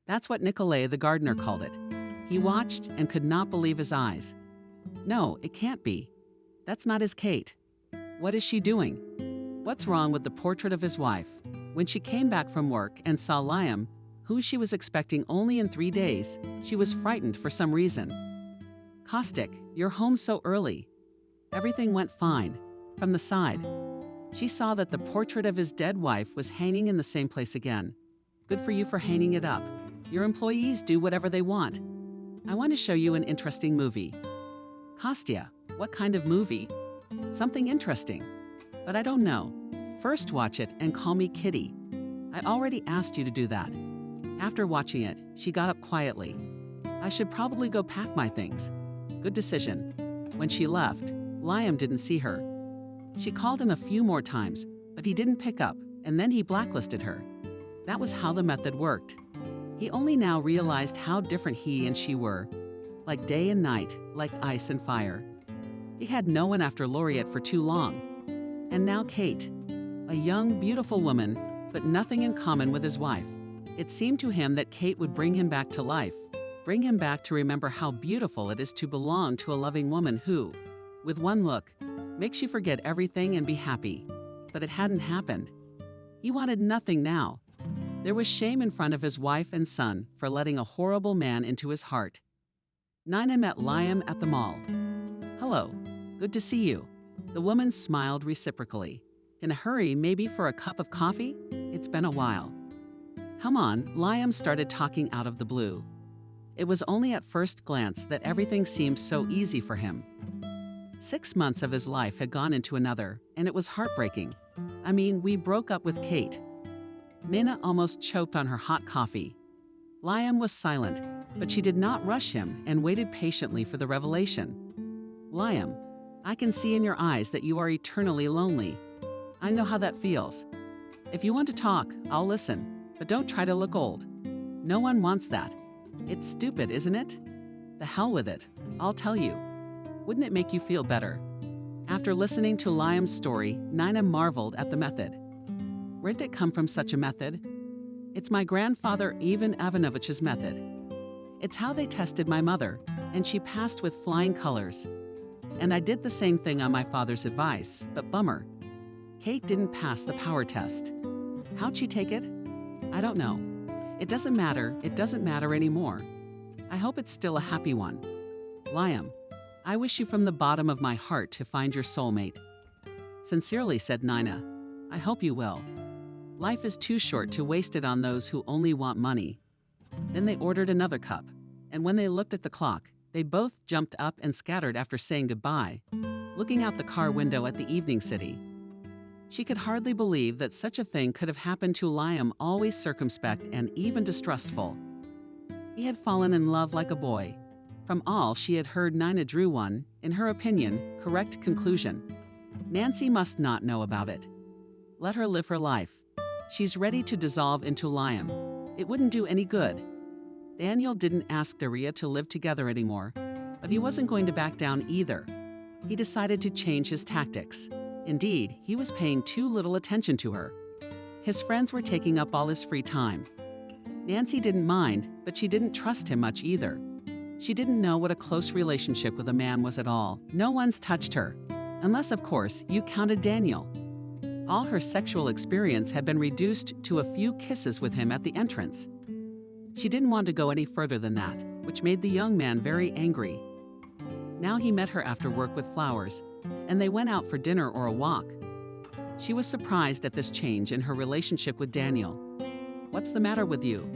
That's what Nikolay the gardener called it. He watched and could not believe his eyes. No, it can't be. That's not his Kate. What is she doing? What's wrong with the portrait of his wife? When she came back from work and saw Liam, who she was expecting only in 3 days, she was frightened for some reason. Caustic, you're home so early. Everything went fine. From the side. She saw that the portrait of his dead wife was hanging in the same place again. Good for you for hanging it up. Your employees do whatever they want. I want to show you an interesting movie. Kostya, what kind of movie? Something interesting. But I don't know. First watch it and call me Kitty. I already asked you to do that. After watching it, she got up quietly. I should probably go pack my things. Good decision. When she left, Liam didn't see her. She called him a few more times, but he didn't pick up, and then he blacklisted her. That was how the method worked. He only now realized how different he and she were. Like day and night, like ice and fire. He had no one after Laureate for too long. And now Kate, a young, beautiful woman, but nothing in common with his wife. It seemed to him that Kate would bring him back to life, bring him back to remember how beautiful it is to belong to a loving woman who, with one look, makes you forget everything and be happy. But it hadn't happened. He wanted nothing now. There was shame in front of his wife and son for letting a horrible man into his heart. Nina met Liam at the mall. "Hello, good to see you." The woman smiled reciprocally. "In a hurry, maybe for a cup of coffee? It's been a while." "Come on," Liam started talking out of the blue. It was only at first glance that everything seemed so easy for him. 6 months of his life had gone into another, and it was heartbreaking. I mean, we broke up with Kate. Nina almost choked on her hot coffee. Liam was silent, but she did not rush him and waited patiently for the revelation. "Liam, I can see in your eyes that you are eternally lonely. I know how that feels. If you want to talk, I'll listen, but don't try to look old. No one wants that. It's stupid, isn't it? The hell with it. I'll tell you. Wouldn't it make you feel better?" After listening to Liam's story, Nina marveled at the method. Where did it come from, such a method? "It's my grandfather Ivan Ivanovich's method. It's how they tested my mother, and she passed with flying colors. And I did the same thing on my father's advice, but bummer. Kate didn't pass the power test. How'd she take it? I don't know. It doesn't matter anymore. I hope it's still a happy one. Liam, I wish you from the bottom of my heart to find your soulmate." Sincerely, said Nina. "I hope you will. Life is too short to waste it on those who only want money." Then they ordered another cup, and when they looked at the clock, they both jumped up and scattered after saying goodbye, looking out the car window at the evening city. She could hardly believe that such a thing could have happened to Liam, always circumspect and even distrustful. He had fallen in love like a boy. From all she had heard, Nina drew one, in her opinion, correct conclusion. Nancy must not know about it. Let her live her life. She's ready to dissolve into Liam. It wouldn't do any good. Daniel didn't ask Daria to live together anymore, but he wasn't going to back down either. He decided to change his tactics. Indeed, he was paying too little attention to her. His friends were taking up all his free time. Nancy didn't mind, but she didn't trust him much either. She didn't know what a close relationship with a man was at all. No one's touched her, unless, of course, you counted Daniel. All her sexual experience had been reduced to a few kisses with him at the entrance. She didn't want to go any further than that, which made the young man very angry. Now he met her after work with flowers, and they went out for dinner or a walk. She was surprised at this change in her relationship with Daniel. "What's the matter with you?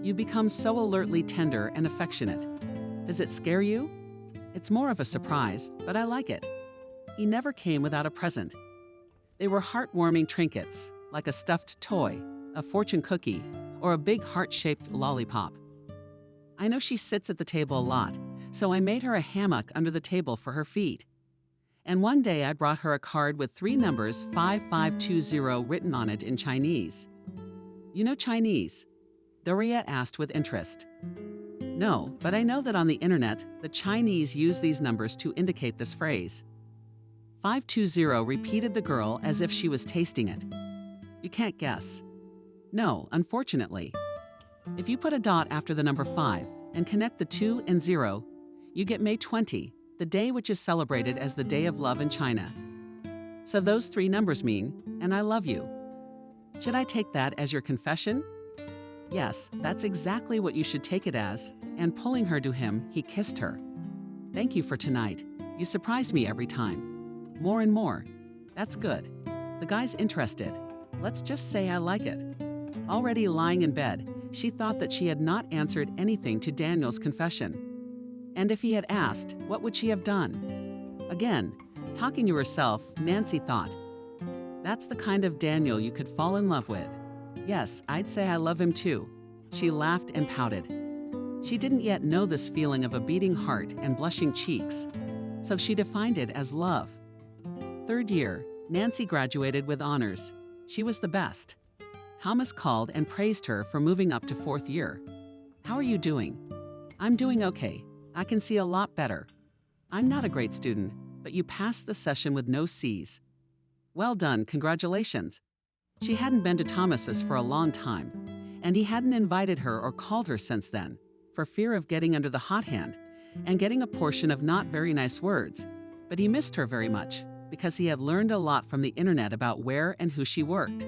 You become so alertly tender and affectionate. Does it scare you?" "It's more of a surprise, but I like it." He never came without a present. They were heartwarming trinkets, like a stuffed toy, a fortune cookie, or a big heart-shaped lollipop. I know she sits at the table a lot, so I made her a hammock under the table for her feet. And one day I brought her a card with 3 numbers 5520 written on it in Chinese. "You know Chinese?" Daria asked with interest. "No, but I know that on the internet, the Chinese use these numbers to indicate this phrase." 520 repeated the girl as if she was tasting it. "You can't guess." "No, unfortunately. If you put a dot after the number 5 and connect the 2 and 0, you get May 20, the day which is celebrated as the Day of Love in China. So those 3 numbers mean, and I love you. Should I take that as your confession?" Yes, that's exactly what you should take it as, and pulling her to him, he kissed her. "Thank you for tonight. You surprise me every time. More and more. That's good. The guy's interested. Let's just say I like it." Already lying in bed, she thought that she had not answered anything to Daniel's confession. And if he had asked, what would she have done? Again, talking to herself, Nancy thought, "That's the kind of Daniel you could fall in love with. Yes, I'd say I love him too." She laughed and pouted. She didn't yet know this feeling of a beating heart and blushing cheeks, so she defined it as love. 3rd year, Nancy graduated with honors. She was the best. Thomas called and praised her for moving up to 4th year. "How are you doing?" "I'm doing okay. I can see a lot better. I'm not a great student, but you passed the session with no C's." "Well done, congratulations." She hadn't been to Thomas's for a long time, and he hadn't invited her or called her since then, for fear of getting under the hot hand and getting a portion of not very nice words. But he missed her very much, because he had learned a lot from the internet about where and who she worked.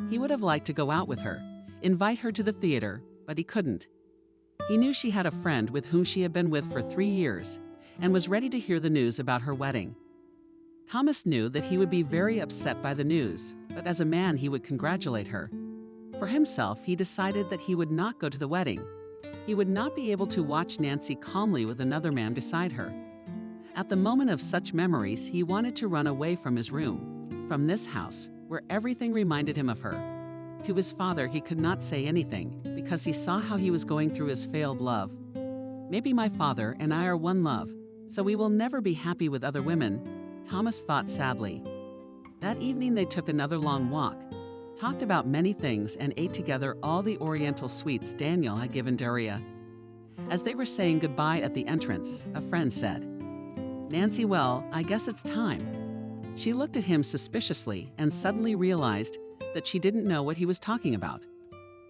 He would have liked to go out with her, invite her to the theater, but he couldn't. He knew she had a friend with whom she had been with for 3 years and was ready to hear the news about her wedding. Thomas knew that he would be very upset by the news, but as a man he would congratulate her. For himself, he decided that he would not go to the wedding. He would not be able to watch Nancy calmly with another man beside her. At the moment of such memories, he wanted to run away from his room, from this house, where everything reminded him of her. To his father, he could not say anything because he saw how he was going through his failed love. Maybe my father and I are one love, so we will never be happy with other women, Thomas thought sadly. That evening they took another long walk, talked about many things, and ate together all the Oriental sweets Daniel had given Daria. As they were saying goodbye at the entrance, a friend said, "Nancy, well, I guess it's time." She looked at him suspiciously and suddenly realized that she didn't know what he was talking about.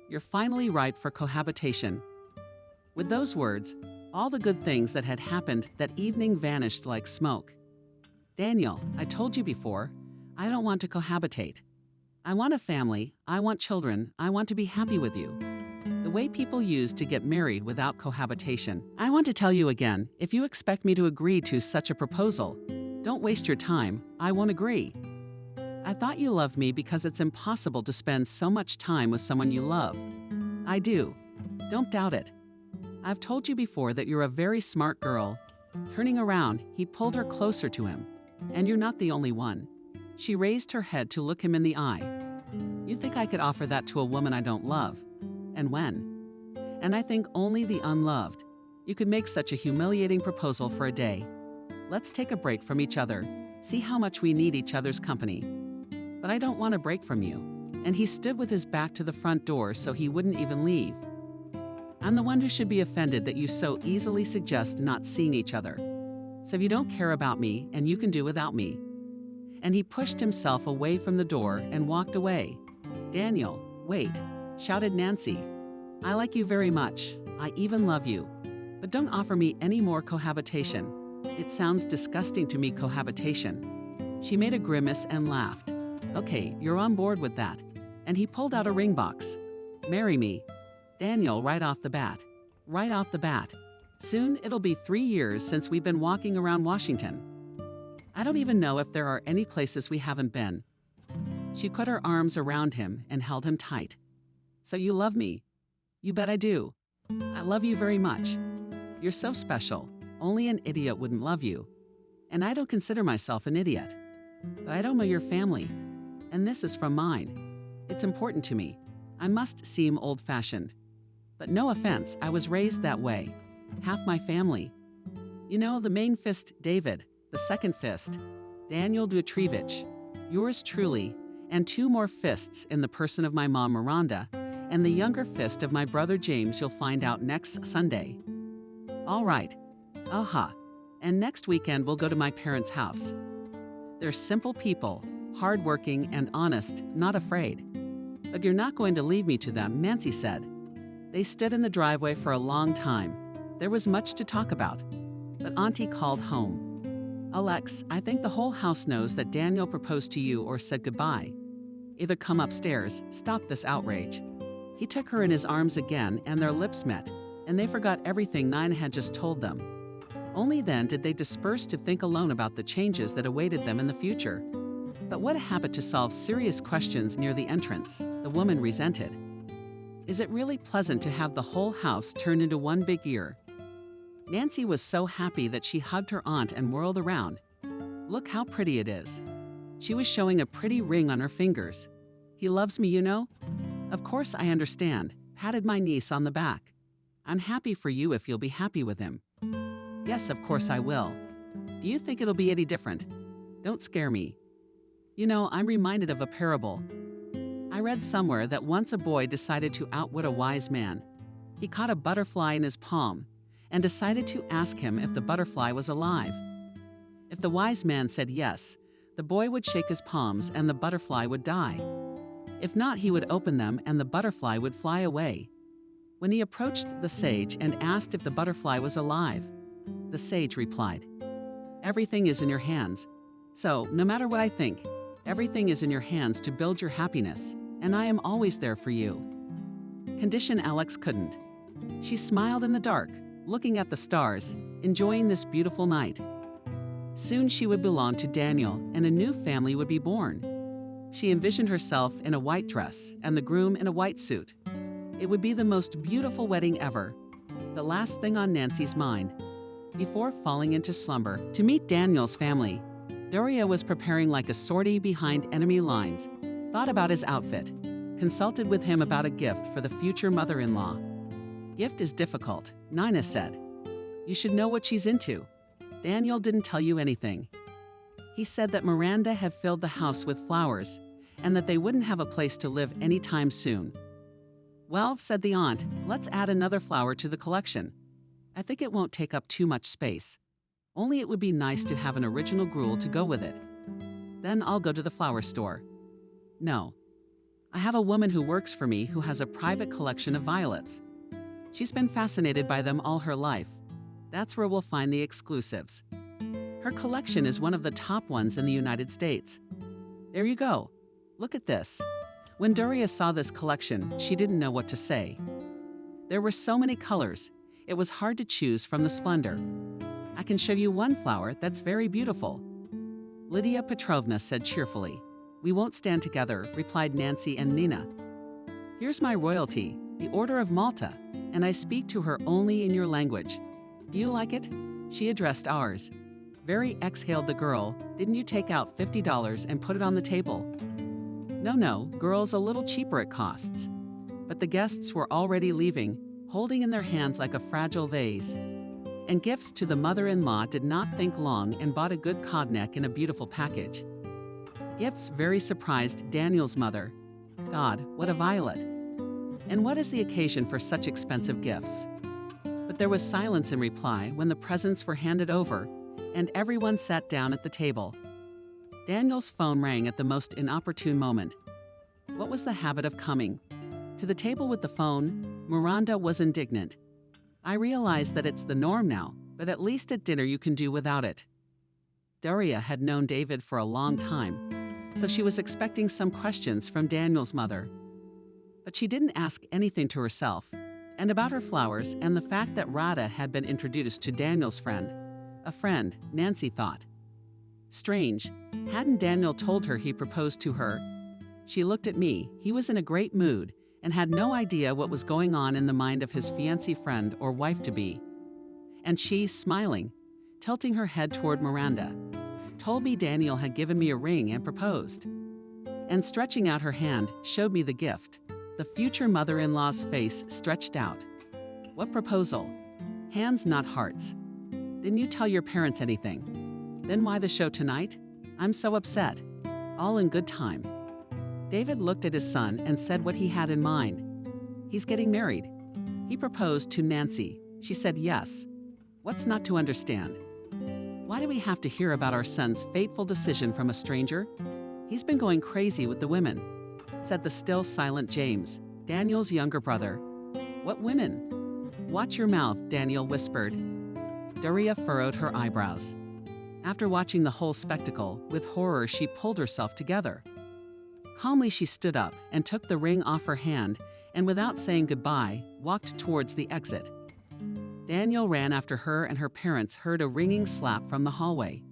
"You're finally ripe for cohabitation." With those words, all the good things that had happened that evening vanished like smoke. "Daniel, I told you before, I don't want to cohabitate. I want a family, I want children, I want to be happy with you. The way people use to get married without cohabitation. I want to tell you again, if you expect me to agree to such a proposal, don't waste your time, I won't agree. I thought you loved me because it's impossible to spend so much time with someone you love. I do. Don't doubt it. I've told you before that you're a very smart girl." Turning around, he pulled her closer to him. "And you're not the only one." She raised her head to look him in the eye. "You think I could offer that to a woman I don't love? And when? And I think only the unloved. You could make such a humiliating proposal for a day. Let's take a break from each other, see how much we need each other's company. But I don't want a break from you." And he stood with his back to the front door so he wouldn't even leave. "I'm the one who should be offended that you so easily suggest not seeing each other. So you don't care about me and you can do without me." And he pushed himself away from the door and walked away. "Daniel, wait," shouted Nancy. "I like you very much. I even love you. But don't offer me any more cohabitation. It sounds disgusting to me, cohabitation." She made a grimace and laughed. "Okay, you're on board with that." And he pulled out a ring box. "Marry me." Daniel, right off the bat. Right off the bat. Soon it'll be 3 years since we've been walking around Washington. I don't even know if there are any places we haven't been. She put her arms around him and held him tight. "So you love me?" "You bet I do. I love you very much. You're so special. Only an idiot wouldn't love you. And I don't consider myself an idiot. But I don't know your family. And this is from mine. It's important to me. I must seem old-fashioned. But no offense, I was raised that way. Half my family. You know, the main fist, David. The second fist, Daniel Dmitrievich. Yours truly, and 2 more fists in the person of my mom, Miranda, and the younger fist of my brother James you'll find out next Sunday." "All right. Aha. And next weekend we'll go to my parents' house. They're simple people, hardworking and honest, not afraid. But you're not going to leave me to them," Nancy said. They stood in the driveway for a long time. There was much to talk about. But Auntie called home. "Alex, I think the whole house knows that Daniel proposed to you or said goodbye. Either come upstairs, stop this outrage." He took her in his arms again and their lips met, and they forgot everything Nina had just told them. Only then did they disperse to think alone about the changes that awaited them in the future. But what a habit to solve serious questions near the entrance, the woman resented. Is it really pleasant to have the whole house turned into one big ear? Nancy was so happy that she hugged her aunt and whirled around. "Look how pretty it is." She was showing a pretty ring on her fingers. "He loves me, you know?" "Of course I understand," patted my niece on the back. "I'm happy for you if you'll be happy with him." "Yes, of course I will. Do you think it'll be any different? Don't scare me. You know, I'm reminded of a parable. I read somewhere that once a boy decided to outwit a wise man. He caught a butterfly in his palm and decided to ask him if the butterfly was alive. If the wise man said yes, the boy would shake his palms and the butterfly would die. If not, he would open them and the butterfly would fly away. When he approached the sage and asked if the butterfly was alive, the sage replied, "Everything is in your hands. So, no matter what I think, everything is in your hands to build your happiness, and I am always there for you." Condition Alex couldn't. She smiled in the dark, looking at the stars, enjoying this beautiful night. Soon she would belong to Daniel, and a new family would be born. She envisioned herself in a white dress and the groom in a white suit. It would be the most beautiful wedding ever, the last thing on Nancy's mind. Before falling into slumber to meet Daniel's family, Doria was preparing like a sortie behind enemy lines, thought about his outfit, consulted with him about a gift for the future mother-in-law. Gift is difficult, Nina said. You should know what she's into. Daniel didn't tell you anything. He said that Miranda had filled the house with flowers and that they wouldn't have a place to live anytime soon. Well, said the aunt, let's add another flower to the collection. I think it won't take up too much space. Only it would be nice to have an original gruel to go with it. Then I'll go to the flower store. No. I have a woman who works for me who has a private collection of violets. She's been fascinated by them all her life. That's where we'll find the exclusives. Her collection is one of the top ones in the United States. There you go. Look at this. When Doria saw this collection, she didn't know what to say. There were so many colors, it was hard to choose from the splendor. I can show you one flower that's very beautiful. Lydia Petrovna said cheerfully. We won't stand together, replied Nancy and Nina. Here's my royalty, the Order of Malta, and I speak to her only in your language. Do you like it? She addressed ours. Very exhaled the girl. Didn't you take out $50 and put it on the table? No, girls, a little cheaper it costs. But the guests were already leaving, holding in their hands like a fragile vase. And gifts to the mother-in-law did not think long and bought a good cognac in a beautiful package. Gifts very surprised Daniel's mother. God, what a violet! And what is the occasion for such expensive gifts? But there was silence in reply when the presents were handed over and everyone sat down at the table. Daniel's phone rang at the most inopportune moment. What was the habit of coming? To the table with the phone, Miranda was indignant. I realize that it's the norm now, but at least at dinner you can do without it. Doria had known David for a long time, so she was expecting some questions from Daniel's mother. But she didn't ask anything to herself, and about her flowers and the fact that Rada had been introduced to Daniel's friend. A friend, Nancy thought. Strange, hadn't Daniel told her he proposed to her? She looked at me, he was in a great mood, and had no idea what was going on in the mind of his fiancé friend or wife-to-be. And she, smiling, tilting her head toward Miranda, told me Daniel had given me a ring and proposed. And stretching out her hand, showed me the gift. The future mother-in-law's face stretched out. What proposal? Hands, not hearts. Didn't you tell your parents anything? Then why the show tonight? I'm so upset. All in good time. David looked at his son and said what he had in mind. He's getting married. He proposed to Nancy. She said yes. What's not to understand? Why do we have to hear about our son's fateful decision from a stranger? He's been going crazy with the women, said the still silent James, Daniel's younger brother. What women? Watch your mouth, Daniel whispered. Doria furrowed her eyebrows. After watching the whole spectacle, with horror she pulled herself together. Calmly she stood up and took the ring off her hand and without saying goodbye, walked towards the exit. Daniel ran after her and her parents heard a ringing slap from the hallway.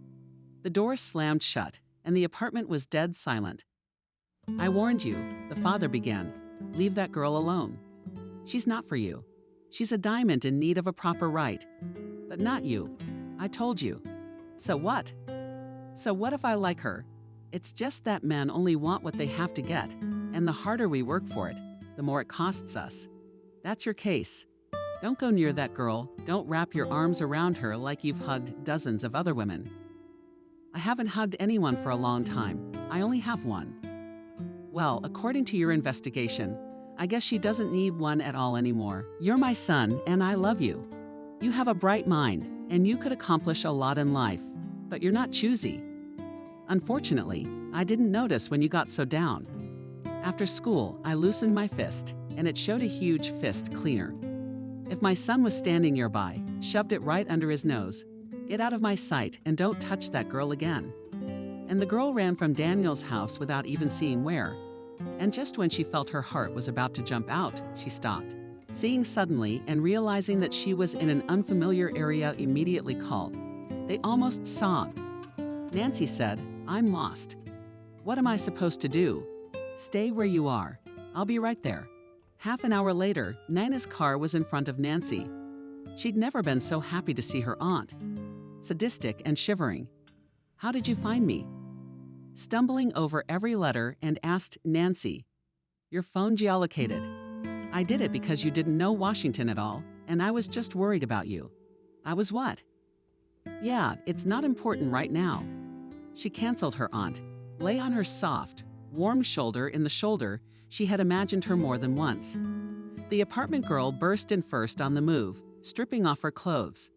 The door slammed shut and the apartment was dead silent. I warned you, the father began. Leave that girl alone. She's not for you. She's a diamond in need of a proper right. But not you. I told you. So what? So what if I like her? It's just that men only want what they have to get, and the harder we work for it, the more it costs us. That's your case. Don't go near that girl. Don't wrap your arms around her like you've hugged dozens of other women. I haven't hugged anyone for a long time. I only have one. Well, according to your investigation, I guess she doesn't need one at all anymore. You're my son, and I love you. You have a bright mind, and you could accomplish a lot in life, but you're not choosy. Unfortunately, I didn't notice when you got so down. After school, I loosened my fist, and it showed a huge fist cleaner. If my son was standing nearby, shoved it right under his nose. Get out of my sight and don't touch that girl again. And the girl ran from Daniel's house without even seeing where. And just when she felt her heart was about to jump out, she stopped. Seeing suddenly and realizing that she was in an unfamiliar area immediately called. They almost sobbed. Nancy said, "I'm lost. What am I supposed to do?" "Stay where you are. I'll be right there." Half an hour later, Nina's car was in front of Nancy. She'd never been so happy to see her aunt. Sadistic and shivering. "How did you find me?" Stumbling over every letter and asked Nancy, "Your phone geolocated. I did it because you didn't know Washington at all, and I was just worried about you." "I was what?" "Yeah, it's not important right now." She canceled her aunt, lay on her soft, warm shoulder in the shoulder she had imagined her more than once. The apartment girl burst in first on the move, stripping off her clothes.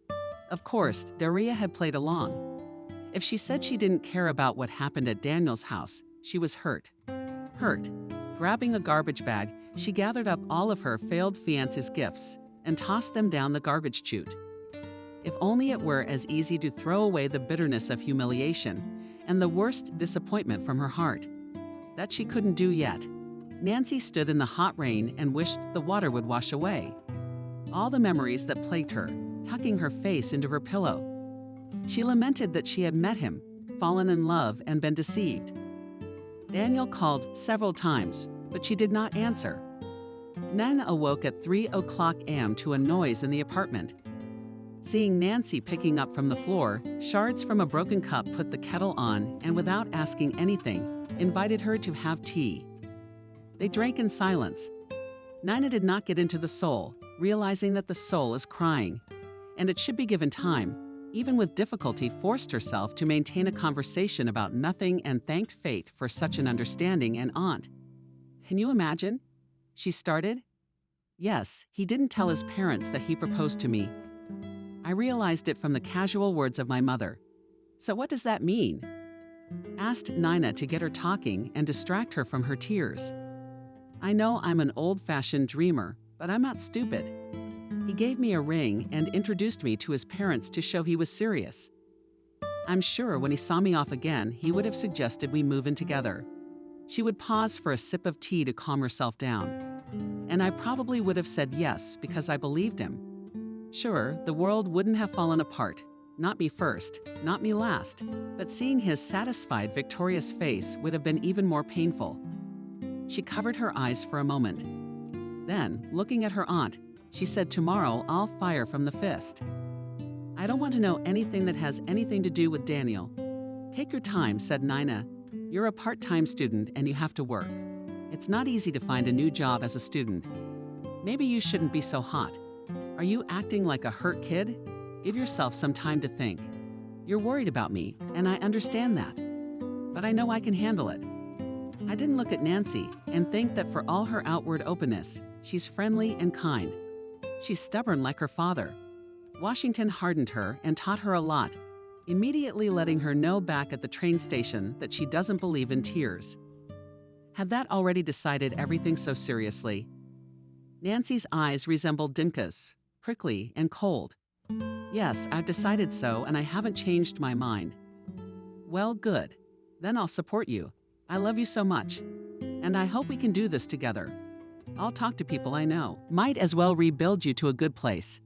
Of course, Daria had played along. If she said she didn't care about what happened at Daniel's house, she was hurt. Hurt. Grabbing a garbage bag, she gathered up all of her failed fiancé's gifts and tossed them down the garbage chute. If only it were as easy to throw away the bitterness of humiliation and the worst disappointment from her heart. That she couldn't do yet. Nancy stood in the hot rain and wished the water would wash away all the memories that plagued her, tucking her face into her pillow. She lamented that she had met him, fallen in love, and been deceived. Daniel called several times, but she did not answer. Nina awoke at 3:00 a.m. to a noise in the apartment. Seeing Nancy picking up from the floor, shards from a broken cup put the kettle on and without asking anything, invited her to have tea. They drank in silence. Nina did not get into the soul, realizing that the soul is crying, and it should be given time, even with difficulty forced herself to maintain a conversation about nothing and thanked fate for such an understanding and aunt. "Can you imagine?" she started. "Yes, he didn't tell his parents that he proposed to me. I realized it from the casual words of my mother. So what does that mean?" Asked Nina to get her talking and distract her from her tears. "I know I'm an old-fashioned dreamer, but I'm not stupid. He gave me a ring and introduced me to his parents to show he was serious. I'm sure when he saw me off again, he would have suggested we move in together." She would pause for a sip of tea to calm herself down. "And I probably would have said yes because I believed him. Sure, the world wouldn't have fallen apart. Not me first, not me last. But seeing his satisfied, victorious face would have been even more painful." She covered her eyes for a moment. Then, looking at her aunt, she said, "Tomorrow I'll fire from the fist. I don't want to know anything that has anything to do with Daniel." "Take your time," said Nina. "You're a part-time student and you have to work. It's not easy to find a new job as a student. Maybe you shouldn't be so hot. Are you acting like a hurt kid? Give yourself some time to think. You're worried about me, and I understand that. But I know I can handle it." I didn't look at Nancy and think that for all her outward openness, she's friendly and kind. She's stubborn like her father. Washington hardened her and taught her a lot, immediately letting her know back at the train station that she doesn't believe in tears. Had that already decided everything so seriously? Nancy's eyes resembled Dinka's, prickly and cold. "Yes, I've decided so, and I haven't changed my mind." "Well, good. Then I'll support you. I love you so much. And I hope we can do this together. I'll talk to people I know. Might as well rebuild you to a good place."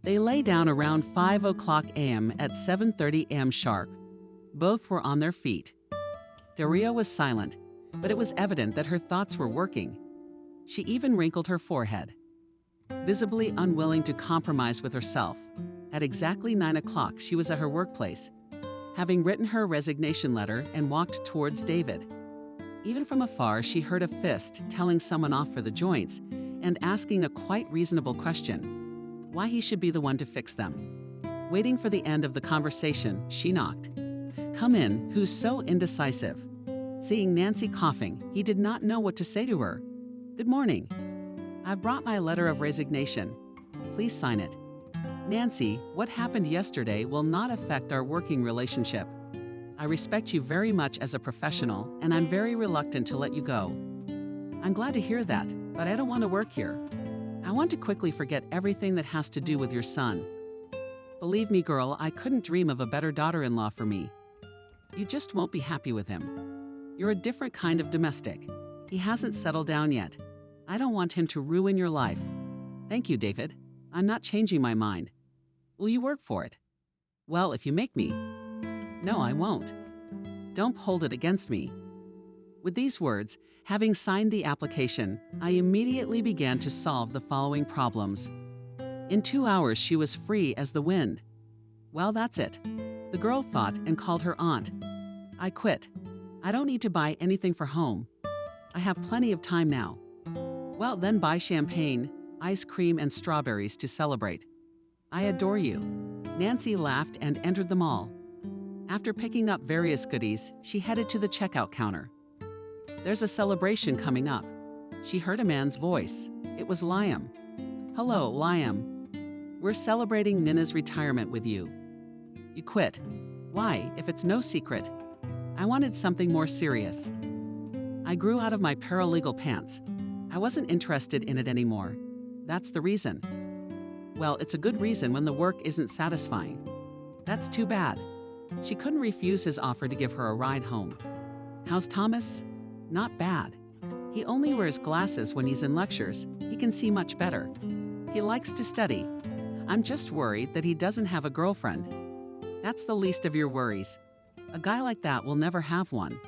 They lay down around 5:00 a.m. At 7:30 a.m. sharp. Both were on their feet. Daria was silent, but it was evident that her thoughts were working. She even wrinkled her forehead. Visibly unwilling to compromise with herself, at exactly 9:00 she was at her workplace, having written her resignation letter and walked towards David. Even from afar, she heard a fist telling someone off for the joints and asking a quite reasonable question: why he should be the one to fix them. Waiting for the end of the conversation, she knocked. "Come in," who's so indecisive. Seeing Nancy coughing, he did not know what to say to her. "Good morning. I've brought my letter of resignation. Please sign it." "Nancy, what happened yesterday will not affect our working relationship. I respect you very much as a professional, and I'm very reluctant to let you go." "I'm glad to hear that, but I don't want to work here. I want to quickly forget everything that has to do with your son. Believe me, girl, I couldn't dream of a better daughter-in-law for me. You just won't be happy with him. You're a different kind of domestic. He hasn't settled down yet. I don't want him to ruin your life. Thank you, David. I'm not changing my mind. Will you work for it? Well, if you make me. No, I won't. Don't hold it against me. With these words, having signed the application, I immediately began to solve the following problems. In 2 hours, she was free as the wind. Well, that's it. The girl thought and called her aunt. I quit. I don't need to buy anything for home. I have plenty of time now. Well, then buy champagne, ice cream, and strawberries to celebrate. I adore you. Nancy laughed and entered the mall. After picking up various goodies, she headed to the checkout counter. There's a celebration coming up. She heard a man's voice. It was Liam. Hello, Liam. We're celebrating Nina's retirement with you. You quit. Why, if it's no secret? I wanted something more serious. I grew out of my paralegal pants. I wasn't interested in it anymore. That's the reason. Well, it's a good reason when the work isn't satisfying. That's too bad. She couldn't refuse his offer to give her a ride home. How's Thomas? Not bad. He only wears glasses when he's in lectures. He can see much better. He likes to study. I'm just worried that he doesn't have a girlfriend. That's the least of your worries. A guy like that will never have one.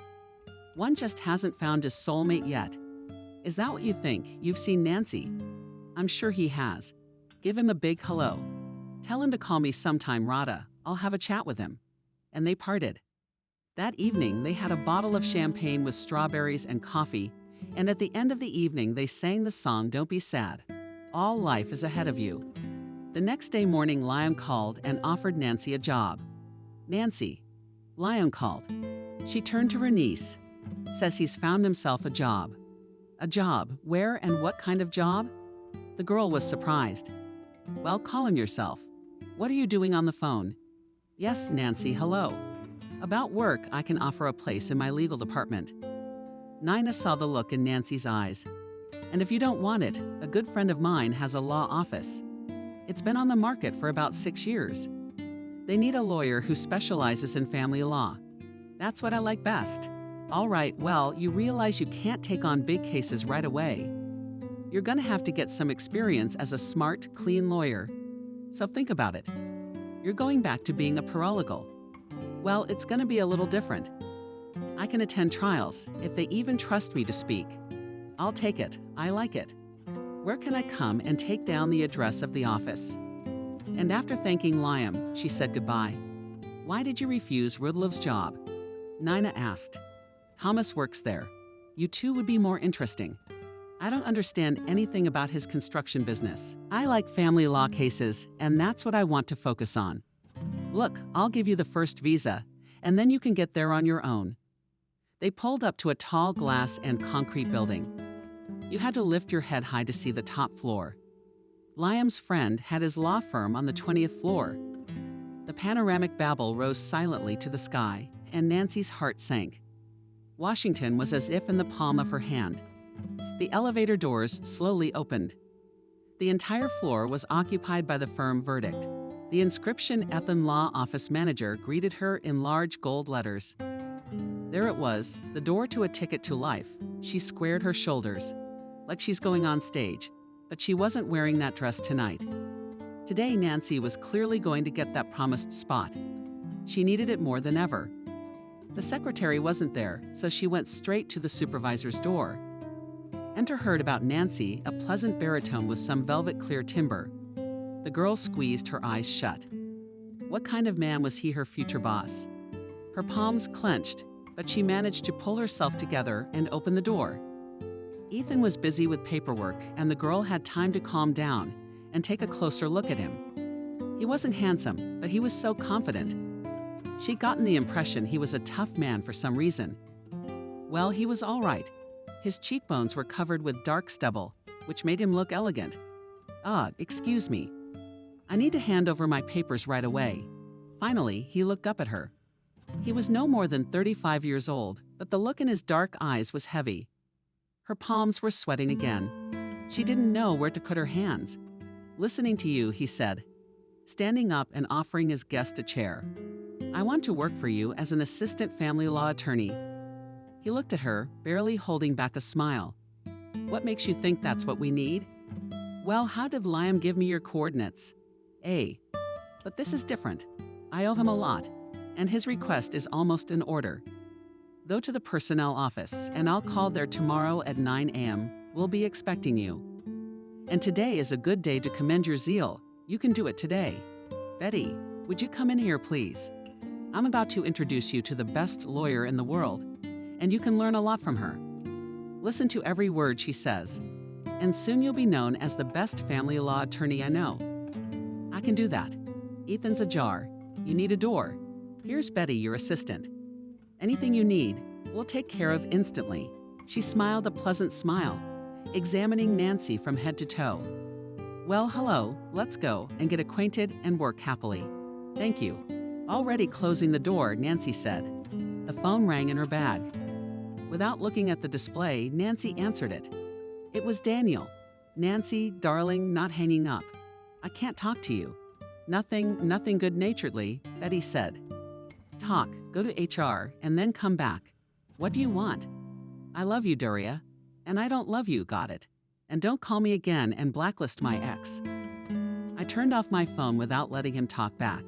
One just hasn't found his soulmate yet. Is that what you think? You've seen Nancy? I'm sure he has. Give him a big hello. Tell him to call me sometime, Radha. I'll have a chat with him. And they parted. That evening, they had a bottle of champagne with strawberries and coffee, and at the end of the evening, they sang the song Don't Be Sad. All life is ahead of you. The next day morning, Liam called and offered Nancy a job. Nancy. Liam called. She turned to her niece. Says he's found himself a job. A job? Where and what kind of job? The girl was surprised. Well, call him yourself. What are you doing on the phone? Yes, Nancy, hello. About work, I can offer a place in my legal department. Nina saw the look in Nancy's eyes. And if you don't want it, a good friend of mine has a law office. It's been on the market for about 6 years. They need a lawyer who specializes in family law. That's what I like best. All right, well, you realize you can't take on big cases right away. You're going to have to get some experience as a smart, clean lawyer. So think about it. You're going back to being a paralegal. Well, it's going to be a little different. I can attend trials, if they even trust me to speak. I'll take it. I like it. Where can I come and take down the address of the office? And after thanking Liam, she said goodbye. Why did you refuse Rudlov's job? Nina asked. Thomas works there. You two would be more interesting. I don't understand anything about his construction business. I like family law cases, and that's what I want to focus on. Look, I'll give you the first visa, and then you can get there on your own. They pulled up to a tall glass and concrete building. You had to lift your head high to see the top floor. Liam's friend had his law firm on the 20th floor. The panoramic Babel rose silently to the sky, and Nancy's heart sank. Washington was as if in the palm of her hand. The elevator doors slowly opened. The entire floor was occupied by the firm Verdict. The inscription Ethan Law Office Manager greeted her in large gold letters. There it was, the door to a ticket to life. She squared her shoulders, like she's going on stage, but she wasn't wearing that dress tonight. Today, Nancy was clearly going to get that promised spot. She needed it more than ever. The secretary wasn't there, so she went straight to the supervisor's door. Enter heard about Nancy, a pleasant baritone with some velvet clear timbre. The girl squeezed her eyes shut. What kind of man was he, her future boss? Her palms clenched, but she managed to pull herself together and open the door. Ethan was busy with paperwork, and the girl had time to calm down and take a closer look at him. He wasn't handsome, but he was so confident. She'd gotten the impression he was a tough man for some reason. Well, he was all right. His cheekbones were covered with dark stubble, which made him look elegant. Excuse me. I need to hand over my papers right away. Finally, he looked up at her. He was no more than 35 years old, but the look in his dark eyes was heavy. Her palms were sweating again. She didn't know where to put her hands. Listening to you, he said, standing up and offering his guest a chair. I want to work for you as an assistant family law attorney. He looked at her, barely holding back a smile. What makes you think that's what we need? Well, how did Liam give me your coordinates? A. But this is different. I owe him a lot, and his request is almost in order. Go to the personnel office, and I'll call there tomorrow at 9 a.m. We'll be expecting you. And today is a good day to commend your zeal. You can do it today. Betty, would you come in here, please? I'm about to introduce you to the best lawyer in the world, and you can learn a lot from her. Listen to every word she says, and soon you'll be known as the best family law attorney I know. I can do that. Ethan's ajar. You need a door. Here's Betty, your assistant. Anything you need, we'll take care of instantly. She smiled a pleasant smile, examining Nancy from head to toe. Well, hello, let's go and get acquainted and work happily. Thank you. Already closing the door, Nancy said. The phone rang in her bag. Without looking at the display, Nancy answered it. It was Daniel. Nancy, darling, not hanging up. I can't talk to you. Nothing good-naturedly, Betty said. Talk, go to HR, and then come back. What do you want? I love you, Doria. And I don't love you, got it? And don't call me again and blacklist my ex. I turned off my phone without letting him talk back.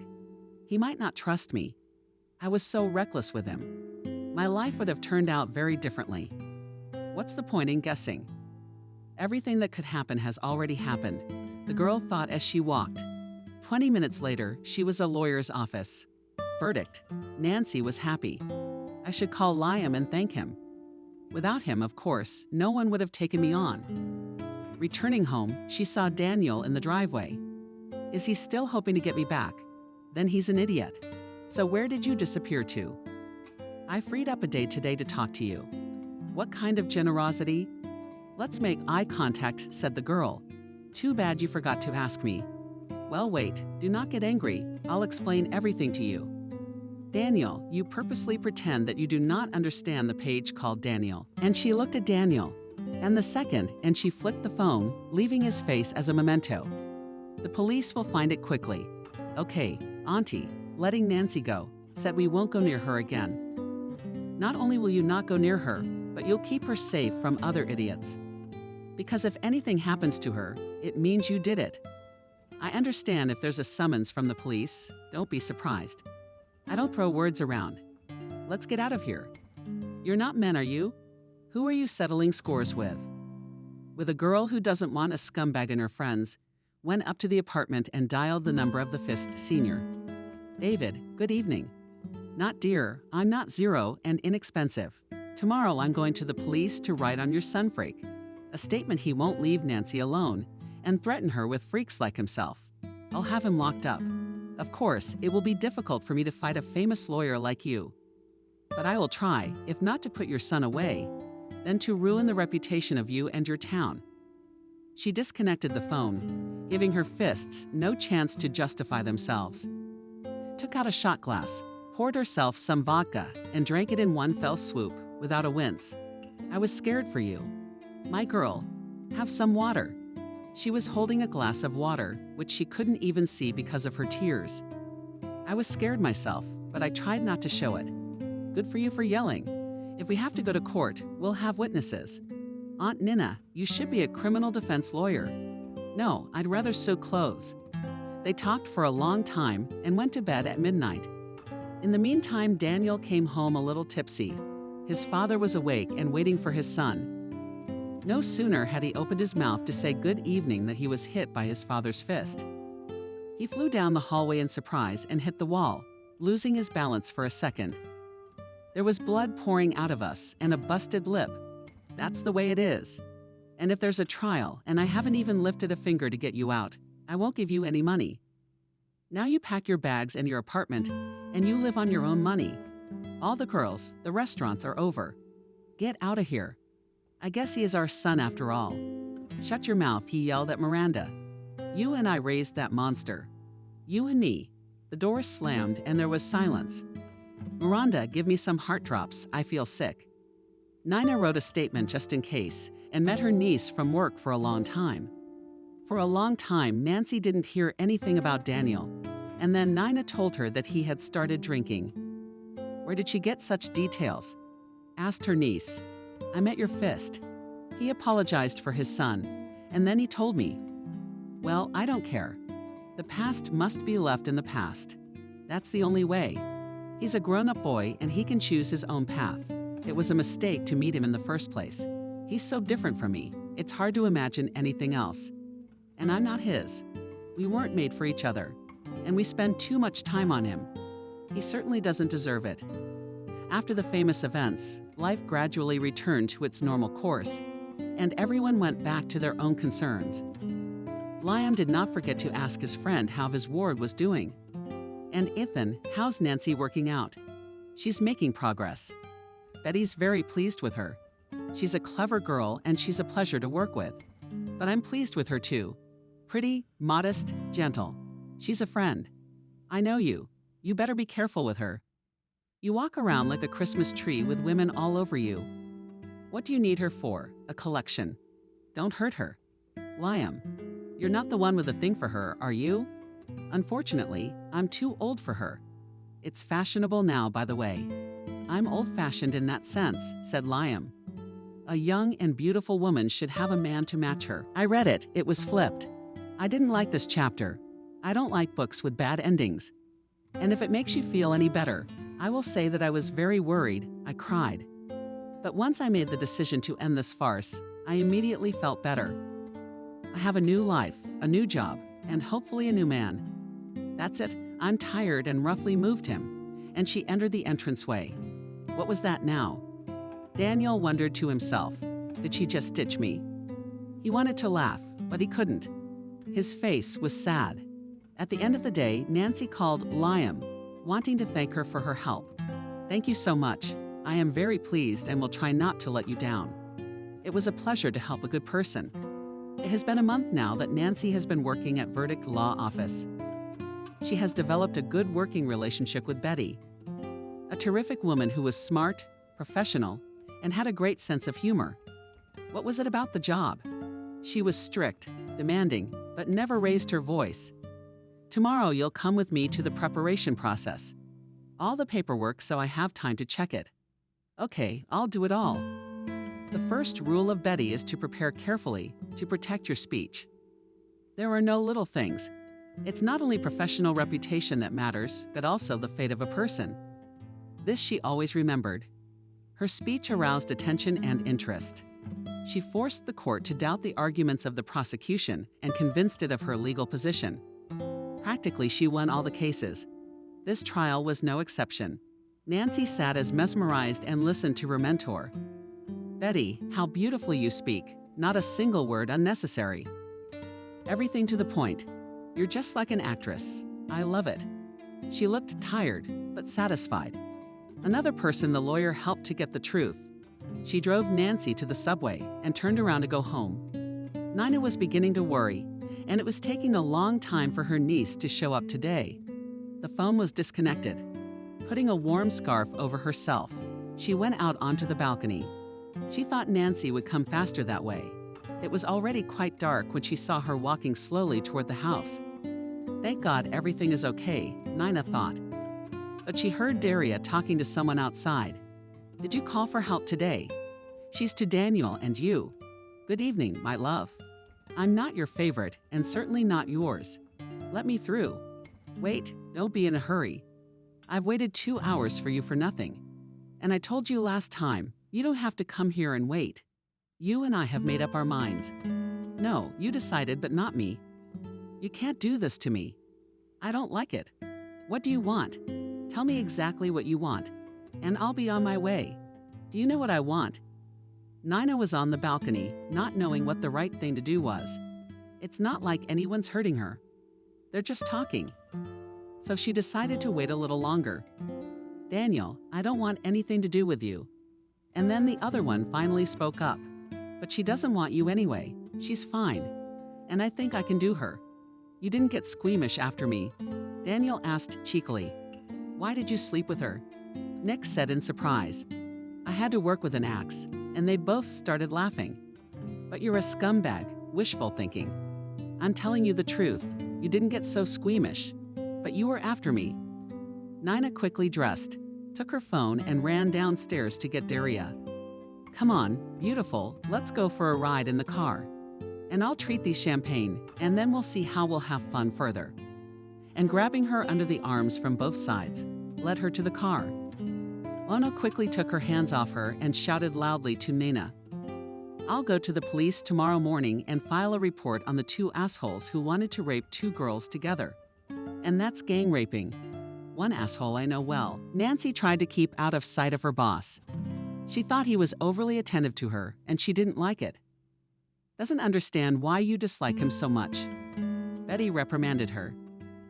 He might not trust me. I was so reckless with him. My life would have turned out very differently. What's the point in guessing? Everything that could happen has already happened, the girl thought as she walked. 20 minutes later, she was a lawyer's office. Verdict: Nancy was happy. I should call Liam and thank him. Without him, of course, no one would have taken me on. Returning home, she saw Daniel in the driveway. Is he still hoping to get me back? Then he's an idiot. So where did you disappear to? I freed up a day today to talk to you. What kind of generosity? Let's make eye contact, said the girl. Too bad you forgot to ask me. Well, wait, do not get angry. I'll explain everything to you. Daniel, you purposely pretend that you do not understand the page called Daniel. And she looked at Daniel. And the second, and she flicked the phone, leaving his face as a memento. The police will find it quickly. Okay, Auntie, letting Nancy go, said we won't go near her again. Not only will you not go near her, but you'll keep her safe from other idiots. Because if anything happens to her, it means you did it. I understand if there's a summons from the police. Don't be surprised. I don't throw words around. Let's get out of here. You're not men, are you? Who are you settling scores with? With a girl who doesn't want a scumbag in her friends, went up to the apartment and dialed the number of the Fist Senior. David, good evening. Not dear, I'm not zero and inexpensive. Tomorrow I'm going to the police to write on your son freak. A statement he won't leave Nancy alone and threaten her with freaks like himself. I'll have him locked up. Of course, it will be difficult for me to fight a famous lawyer like you. But I will try, if not to put your son away, then to ruin the reputation of you and your town. She disconnected the phone, giving her fists no chance to justify themselves. Took out a shot glass, poured herself some vodka, and drank it in one fell swoop, without a wince. I was scared for you. My girl, have some water. She was holding a glass of water, which she couldn't even see because of her tears. I was scared myself, but I tried not to show it. Good for you for yelling. If we have to go to court, we'll have witnesses. Aunt Nina, you should be a criminal defense lawyer. No, I'd rather sew clothes. They talked for a long time and went to bed at midnight. In the meantime, Daniel came home a little tipsy. His father was awake and waiting for his son. No sooner had he opened his mouth to say good evening than he was hit by his father's fist. He flew down the hallway in surprise and hit the wall, losing his balance for a second. There was blood pouring out of us and a busted lip. That's the way it is. And if there's a trial and I haven't even lifted a finger to get you out, I won't give you any money. Now you pack your bags and your apartment, and you live on your own money. All the girls, the restaurants are over. Get out of here. I guess he is our son after all. Shut your mouth, he yelled at Miranda. You and I raised that monster. You and me. The door slammed and there was silence. Miranda, give me some heart drops. I feel sick. Nina wrote a statement just in case and met her niece from work for a long time. For a long time, Nancy didn't hear anything about Daniel, and then Nina told her that he had started drinking. Where did she get such details? Asked her niece. I met your Fist. He apologized for his son, and then he told me. Well, I don't care. The past must be left in the past. That's the only way. He's a grown-up boy and he can choose his own path. It was a mistake to meet him in the first place. He's so different from me. It's hard to imagine anything else. And I'm not his. We weren't made for each other. And we spend too much time on him. He certainly doesn't deserve it. After the famous events, life gradually returned to its normal course, and everyone went back to their own concerns. Liam did not forget to ask his friend how his ward was doing. And Ethan, how's Nancy working out? She's making progress. Betty's very pleased with her. She's a clever girl and she's a pleasure to work with. But I'm pleased with her too. Pretty, modest, gentle. She's a friend. I know you. You better be careful with her. You walk around like a Christmas tree with women all over you. What do you need her for? A collection. Don't hurt her. Liam, you're not the one with a thing for her, are you? Unfortunately, I'm too old for her. It's fashionable now, by the way. I'm old-fashioned in that sense, said Liam. A young and beautiful woman should have a man to match her. I read it. It was flipped. I didn't like this chapter. I don't like books with bad endings. And if it makes you feel any better, I will say that I was very worried. I cried. But once I made the decision to end this farce, I immediately felt better. I have a new life, a new job, and hopefully a new man. That's it. I'm tired, and roughly moved him. And she entered the entranceway. What was that now? Daniel wondered to himself, did she just ditch me? He wanted to laugh, but he couldn't. His face was sad. At the end of the day, Nancy called Liam, wanting to thank her for her help. Thank you so much. I am very pleased and will try not to let you down. It was a pleasure to help a good person. It has been a month now that Nancy has been working at Verdict Law Office. She has developed a good working relationship with Betty, a terrific woman who was smart, professional, and had a great sense of humor. What was it about the job? She was strict, demanding, but never raised her voice. Tomorrow you'll come with me to the preparation process. All the paperwork so I have time to check it. Okay, I'll do it all. The first rule of Betty is to prepare carefully to protect your speech. There are no little things. It's not only professional reputation that matters, but also the fate of a person. This she always remembered. Her speech aroused attention and interest. She forced the court to doubt the arguments of the prosecution and convinced it of her legal position. Practically, she won all the cases. This trial was no exception. Nancy sat as mesmerized and listened to her mentor. Betty, how beautifully you speak. Not a single word unnecessary. Everything to the point. You're just like an actress. I love it. She looked tired, but satisfied. Another person the lawyer helped to get the truth. She drove Nancy to the subway and turned around to go home. Nina was beginning to worry, and it was taking a long time for her niece to show up today. The phone was disconnected. Putting a warm scarf over herself, she went out onto the balcony. She thought Nancy would come faster that way. It was already quite dark when she saw her walking slowly toward the house. Thank God everything is okay, Nina thought. But she heard Daria talking to someone outside. Did you call for help today? She's to Daniel and you. Good evening, my love. I'm not your favorite and certainly not yours. Let me through. Wait, don't be in a hurry. I've waited 2 hours for you for nothing. And I told you last time, you don't have to come here and wait. You and I have made up our minds. No, you decided, but not me. You can't do this to me. I don't like it. What do you want? Tell me exactly what you want, and I'll be on my way. Do you know what I want? Nina was on the balcony, not knowing what the right thing to do was. It's not like anyone's hurting her. They're just talking. So she decided to wait a little longer. Daniel, I don't want anything to do with you. And then the other one finally spoke up. But she doesn't want you anyway. She's fine. And I think I can do her. You didn't get squeamish after me. Daniel asked cheekily. Why did you sleep with her? Nick said in surprise. I had to work with an axe, and they both started laughing. But you're a scumbag, wishful thinking. I'm telling you the truth. You didn't get so squeamish. But you were after me. Nina quickly dressed, took her phone, and ran downstairs to get Daria. Come on, beautiful, let's go for a ride in the car. and I'll treat these champagne, and then we'll see how we'll have fun further." And grabbing her under the arms from both sides, led her to the car. Ono quickly took her hands off her and shouted loudly to Nina, "I'll go to the police tomorrow morning and file a report on the two assholes who wanted to rape two girls together. And that's gang raping. One asshole I know well." Nancy tried to keep out of sight of her boss. She thought he was overly attentive to her, and she didn't like it. "Doesn't understand why you dislike him so much." Betty reprimanded her.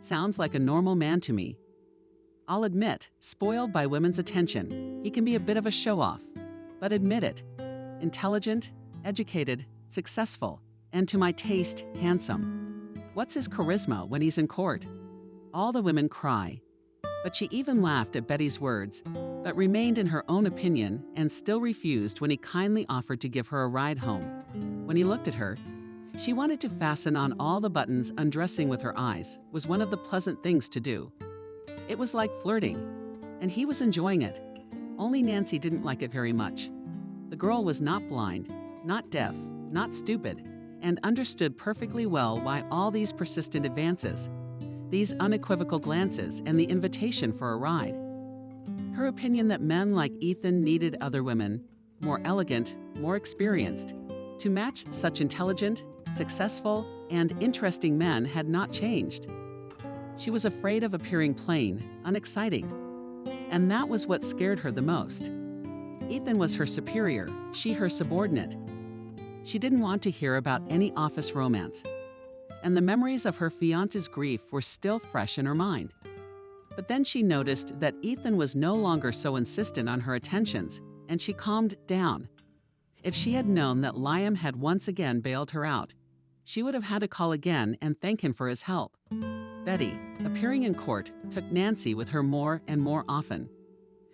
"Sounds like a normal man to me. I'll admit, spoiled by women's attention, he can be a bit of a show-off. But admit it. Intelligent, educated, successful, and to my taste, handsome. What's his charisma when he's in court?" All the women cry. But she even laughed at Betty's words, but remained in her own opinion and still refused when he kindly offered to give her a ride home. When he looked at her, she wanted to fasten on all the buttons. Undressing with her eyes was one of the pleasant things to do. It was like flirting, and he was enjoying it. Only Nancy didn't like it very much. The girl was not blind, not deaf, not stupid, and understood perfectly well why all these persistent advances, these unequivocal glances, and the invitation for a ride. Her opinion that men like Ethan needed other women, more elegant, more experienced, to match such intelligent, successful, and interesting men had not changed. She was afraid of appearing plain, unexciting. And that was what scared her the most. Ethan was her superior, she her subordinate. She didn't want to hear about any office romance. And the memories of her fiancé's grief were still fresh in her mind. But then she noticed that Ethan was no longer so insistent on her attentions, and she calmed down. If she had known that Liam had once again bailed her out, she would have had to call again and thank him for his help. Betty, appearing in court, took Nancy with her more and more often.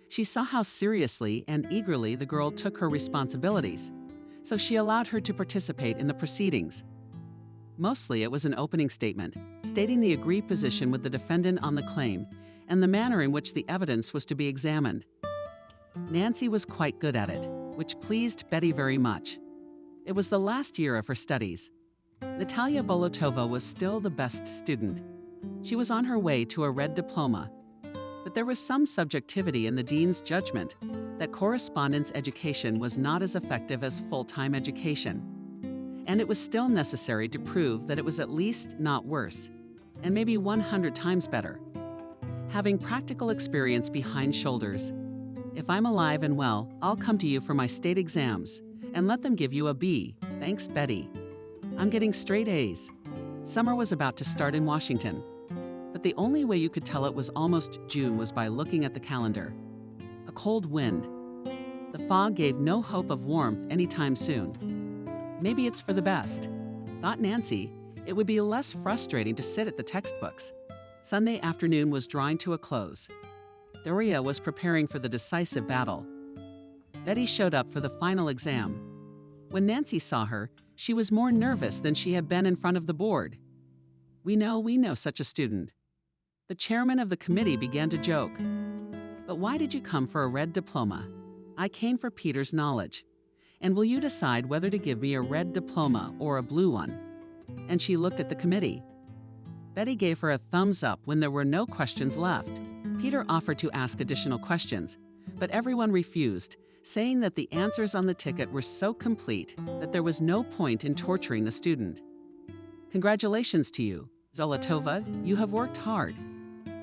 She saw how seriously and eagerly the girl took her responsibilities, so she allowed her to participate in the proceedings. Mostly it was an opening statement, stating the agreed position with the defendant on the claim and the manner in which the evidence was to be examined. Nancy was quite good at it, which pleased Betty very much. It was the last year of her studies. Natalia Bolotova was still the best student. She was on her way to a red diploma, but there was some subjectivity in the dean's judgment that correspondence education was not as effective as full-time education. And it was still necessary to prove that it was at least not worse, and maybe 100 times better. Having practical experience behind shoulders, if I'm alive and well, I'll come to you for my state exams and let them give you a B. Thanks, Betty. I'm getting straight A's. Summer was about to start in Washington, but the only way you could tell it was almost June was by looking at the calendar. A cold wind. The fog gave no hope of warmth anytime soon. Maybe it's for the best. Thought Nancy, it would be less frustrating to sit at the textbooks. Sunday afternoon was drawing to a close. Doria was preparing for the decisive battle. Betty showed up for the final exam. When Nancy saw her, she was more nervous than she had been in front of the board. We know such a student. The chairman of the committee began to joke. But why did you come for a red diploma? I came for Peter's knowledge. And will you decide whether to give me a red diploma or a blue one? And she looked at the committee. Betty gave her a thumbs up when there were no questions left. Peter offered to ask additional questions, but everyone refused, saying that the answers on the ticket were so complete that there was no point in torturing the student. Congratulations to you, Zolotova, you have worked hard.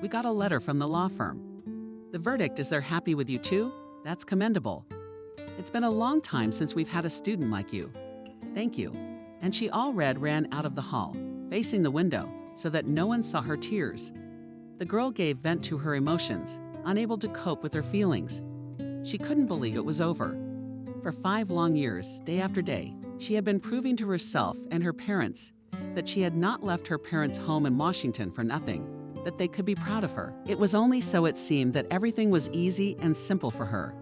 We got a letter from the law firm. The verdict is they're happy with you too? That's commendable. It's been a long time since we've had a student like you. Thank you. And she all ran out of the hall, facing the window, so that no one saw her tears. The girl gave vent to her emotions, unable to cope with her feelings. She couldn't believe it was over. For 5 long years, day after day, she had been proving to herself and her parents that she had not left her parents' home in Washington for nothing, that they could be proud of her. It was only so it seemed that everything was easy and simple for her.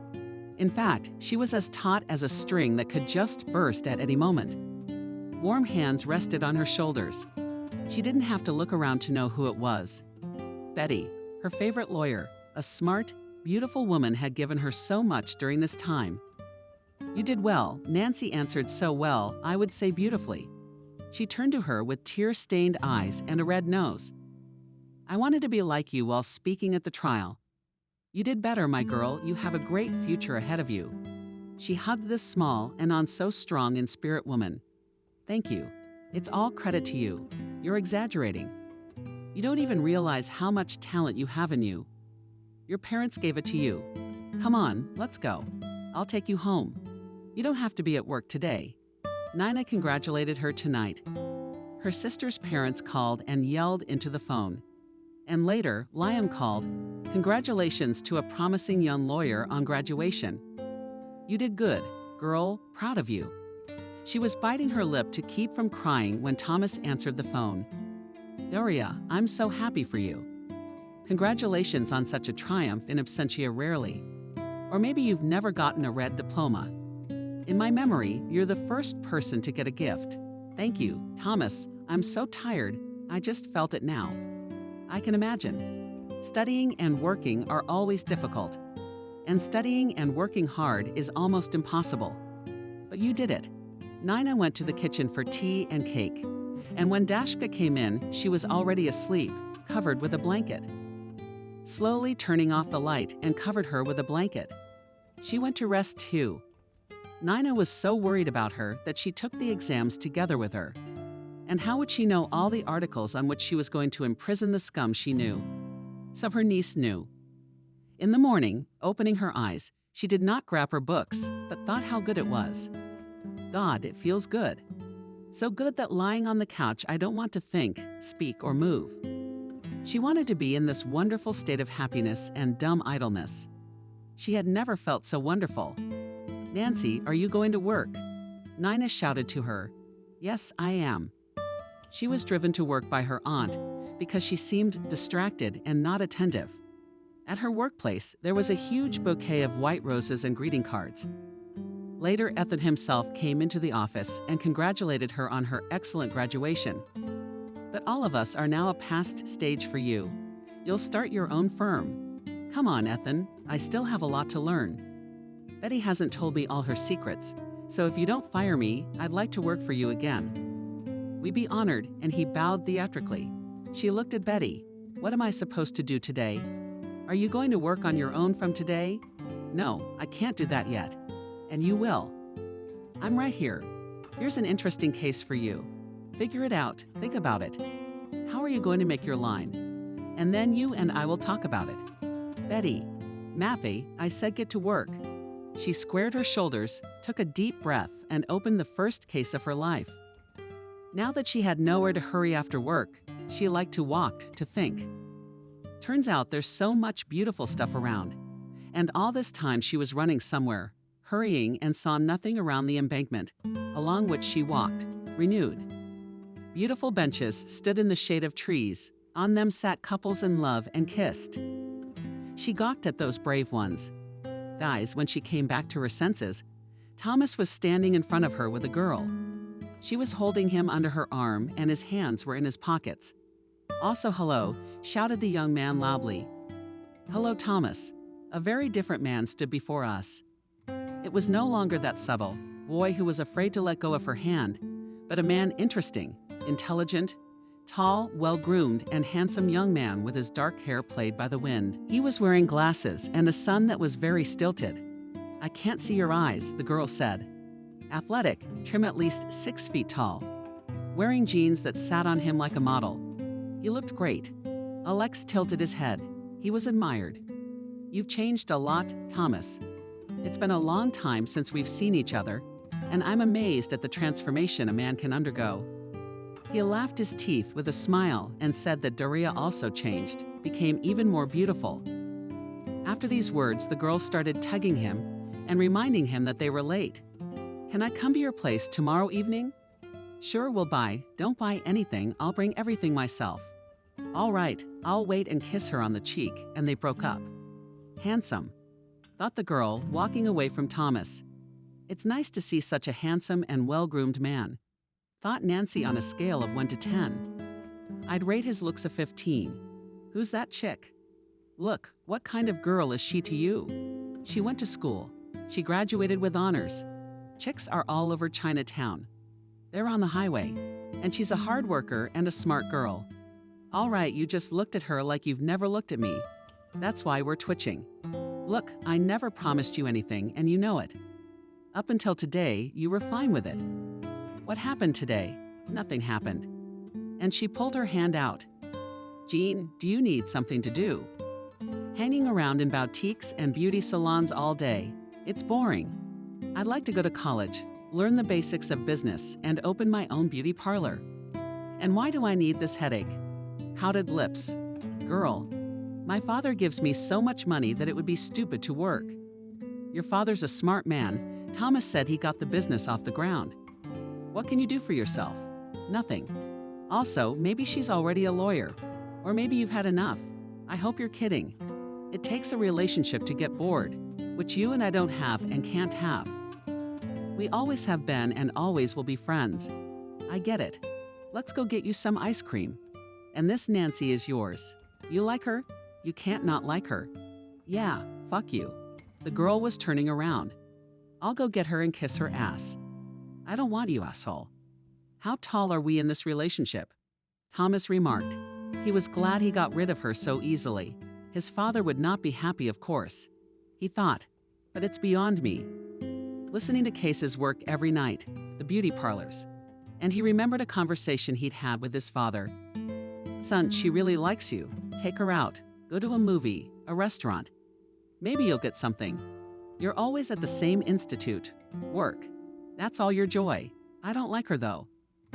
In fact, she was as taut as a string that could just burst at any moment. Warm hands rested on her shoulders. She didn't have to look around to know who it was. Betty, her favorite lawyer, a smart, beautiful woman, had given her so much during this time. You did well, Nancy answered so well, I would say beautifully. She turned to her with tear-stained eyes and a red nose. "I wanted to be like you while speaking at the trial. You did better, my girl. You have a great future ahead of you." She hugged this small and so strong in spirit woman. "Thank you. It's all credit to you. You're exaggerating. You don't even realize how much talent you have in you. Your parents gave it to you. Come on, let's go. I'll take you home. You don't have to be at work today." Nina congratulated her tonight. Her sister's parents called and yelled into the phone. And later, Liam called, "Congratulations to a promising young lawyer on graduation. You did good, girl, proud of you." She was biting her lip to keep from crying when Thomas answered the phone. "Doria, I'm so happy for you. Congratulations on such a triumph in absentia rarely. Or maybe you've never gotten a red diploma. In my memory, you're the first person to get a gift. Thank you, Thomas. I'm so tired, I just felt it now. I can imagine. Studying and working are always difficult. And studying and working hard is almost impossible. But you did it." Nina went to the kitchen for tea and cake. And when Dashka came in, she was already asleep, covered with a blanket. Slowly turning off the light and covered her with a blanket. She went to rest too. Nina was so worried about her that she took the exams together with her. And how would she know all the articles on which she was going to imprison the scum she knew? So her niece knew. In the morning, opening her eyes, she did not grab her books, but thought how good it was. God, it feels good. So good that lying on the couch I don't want to think, speak, or move. She wanted to be in this wonderful state of happiness and dumb idleness. She had never felt so wonderful. "Nancy, are you going to work?" Nina shouted to her. "Yes, I am." She was driven to work by her aunt because she seemed distracted and not attentive. At her workplace, there was a huge bouquet of white roses and greeting cards. Later, Ethan himself came into the office and congratulated her on her excellent graduation. "But all of us are now a past stage for you. You'll start your own firm. Come on, Ethan, I still have a lot to learn. Betty hasn't told me all her secrets, so if you don't fire me, I'd like to work for you again." "We'd be honored," and he bowed theatrically. She looked at Betty. "What am I supposed to do today? Are you going to work on your own from today?" "No, I can't do that yet." "And you will." "I'm right here. Here's an interesting case for you. Figure it out, think about it. How are you going to make your line? And then you and I will talk about it." "Betty, Maffei, I said get to work." She squared her shoulders, took a deep breath, and opened the first case of her life. Now that she had nowhere to hurry after work, she liked to walk, to think. Turns out there's so much beautiful stuff around. And all this time she was running somewhere, hurrying, and saw nothing around the embankment, along which she walked, renewed. Beautiful benches stood in the shade of trees. On them sat couples in love and kissed. She gawked at those brave ones. Guys, when she came back to her senses, Thomas was standing in front of her with a girl. She was holding him under her arm and his hands were in his pockets. "Also hello," shouted the young man loudly. "Hello, Thomas." A very different man stood before us. It was no longer that subtle boy who was afraid to let go of her hand, but a man interesting, intelligent, tall, well-groomed, and handsome young man with his dark hair played by the wind. He was wearing glasses and a sun that was very stilted. "I can't see your eyes," the girl said. Athletic, trim at least 6 feet tall. Wearing jeans that sat on him like a model. He looked great. Alex tilted his head. He was admired. "You've changed a lot, Thomas. It's been a long time since we've seen each other, and I'm amazed at the transformation a man can undergo." He laughed his teeth with a smile and said that Doria also changed, became even more beautiful. After these words, the girl started tugging him and reminding him that they were late. "Can I come to your place tomorrow evening?" "Sure, we'll buy. Don't buy anything, I'll bring everything myself." "All right, I'll wait," and kiss her on the cheek, and they broke up. Handsome, thought the girl, walking away from Thomas. It's nice to see such a handsome and well-groomed man. Thought Nancy on a scale of 1 to 10. I'd rate his looks a 15. Who's that chick? Look, what kind of girl is she to you? She went to school. She graduated with honors. Chicks are all over Chinatown. They're on the highway. And she's a hard worker and a smart girl. All right, you just looked at her like you've never looked at me. That's why we're twitching. Look, I never promised you anything, and you know it. Up until today, you were fine with it. What happened today? Nothing happened. And she pulled her hand out. Jean, do you need something to do? Hanging around in boutiques and beauty salons all day, it's boring. I'd like to go to college, learn the basics of business, and open my own beauty parlor. And why do I need this headache? Pouted lips. Girl, my father gives me so much money that it would be stupid to work. Your father's a smart man. Thomas said he got the business off the ground. What can you do for yourself? Nothing. Also, maybe she's already a lawyer. Or maybe you've had enough. I hope you're kidding. It takes a relationship to get bored, which you and I don't have and can't have. We always have been and always will be friends. I get it. Let's go get you some ice cream. And this Nancy is yours. You like her? You can't not like her. Yeah, fuck you. The girl was turning around. I'll go get her and kiss her ass. I don't want you, asshole. How tall are we in this relationship? Thomas remarked. He was glad he got rid of her so easily. His father would not be happy, of course. He thought, but it's beyond me. Listening to cases work every night, the beauty parlors. And he remembered a conversation he'd had with his father. Son, she really likes you. Take her out. Go to a movie, a restaurant. Maybe you'll get something. You're always at the same institute. Work. That's all your joy. I don't like her though.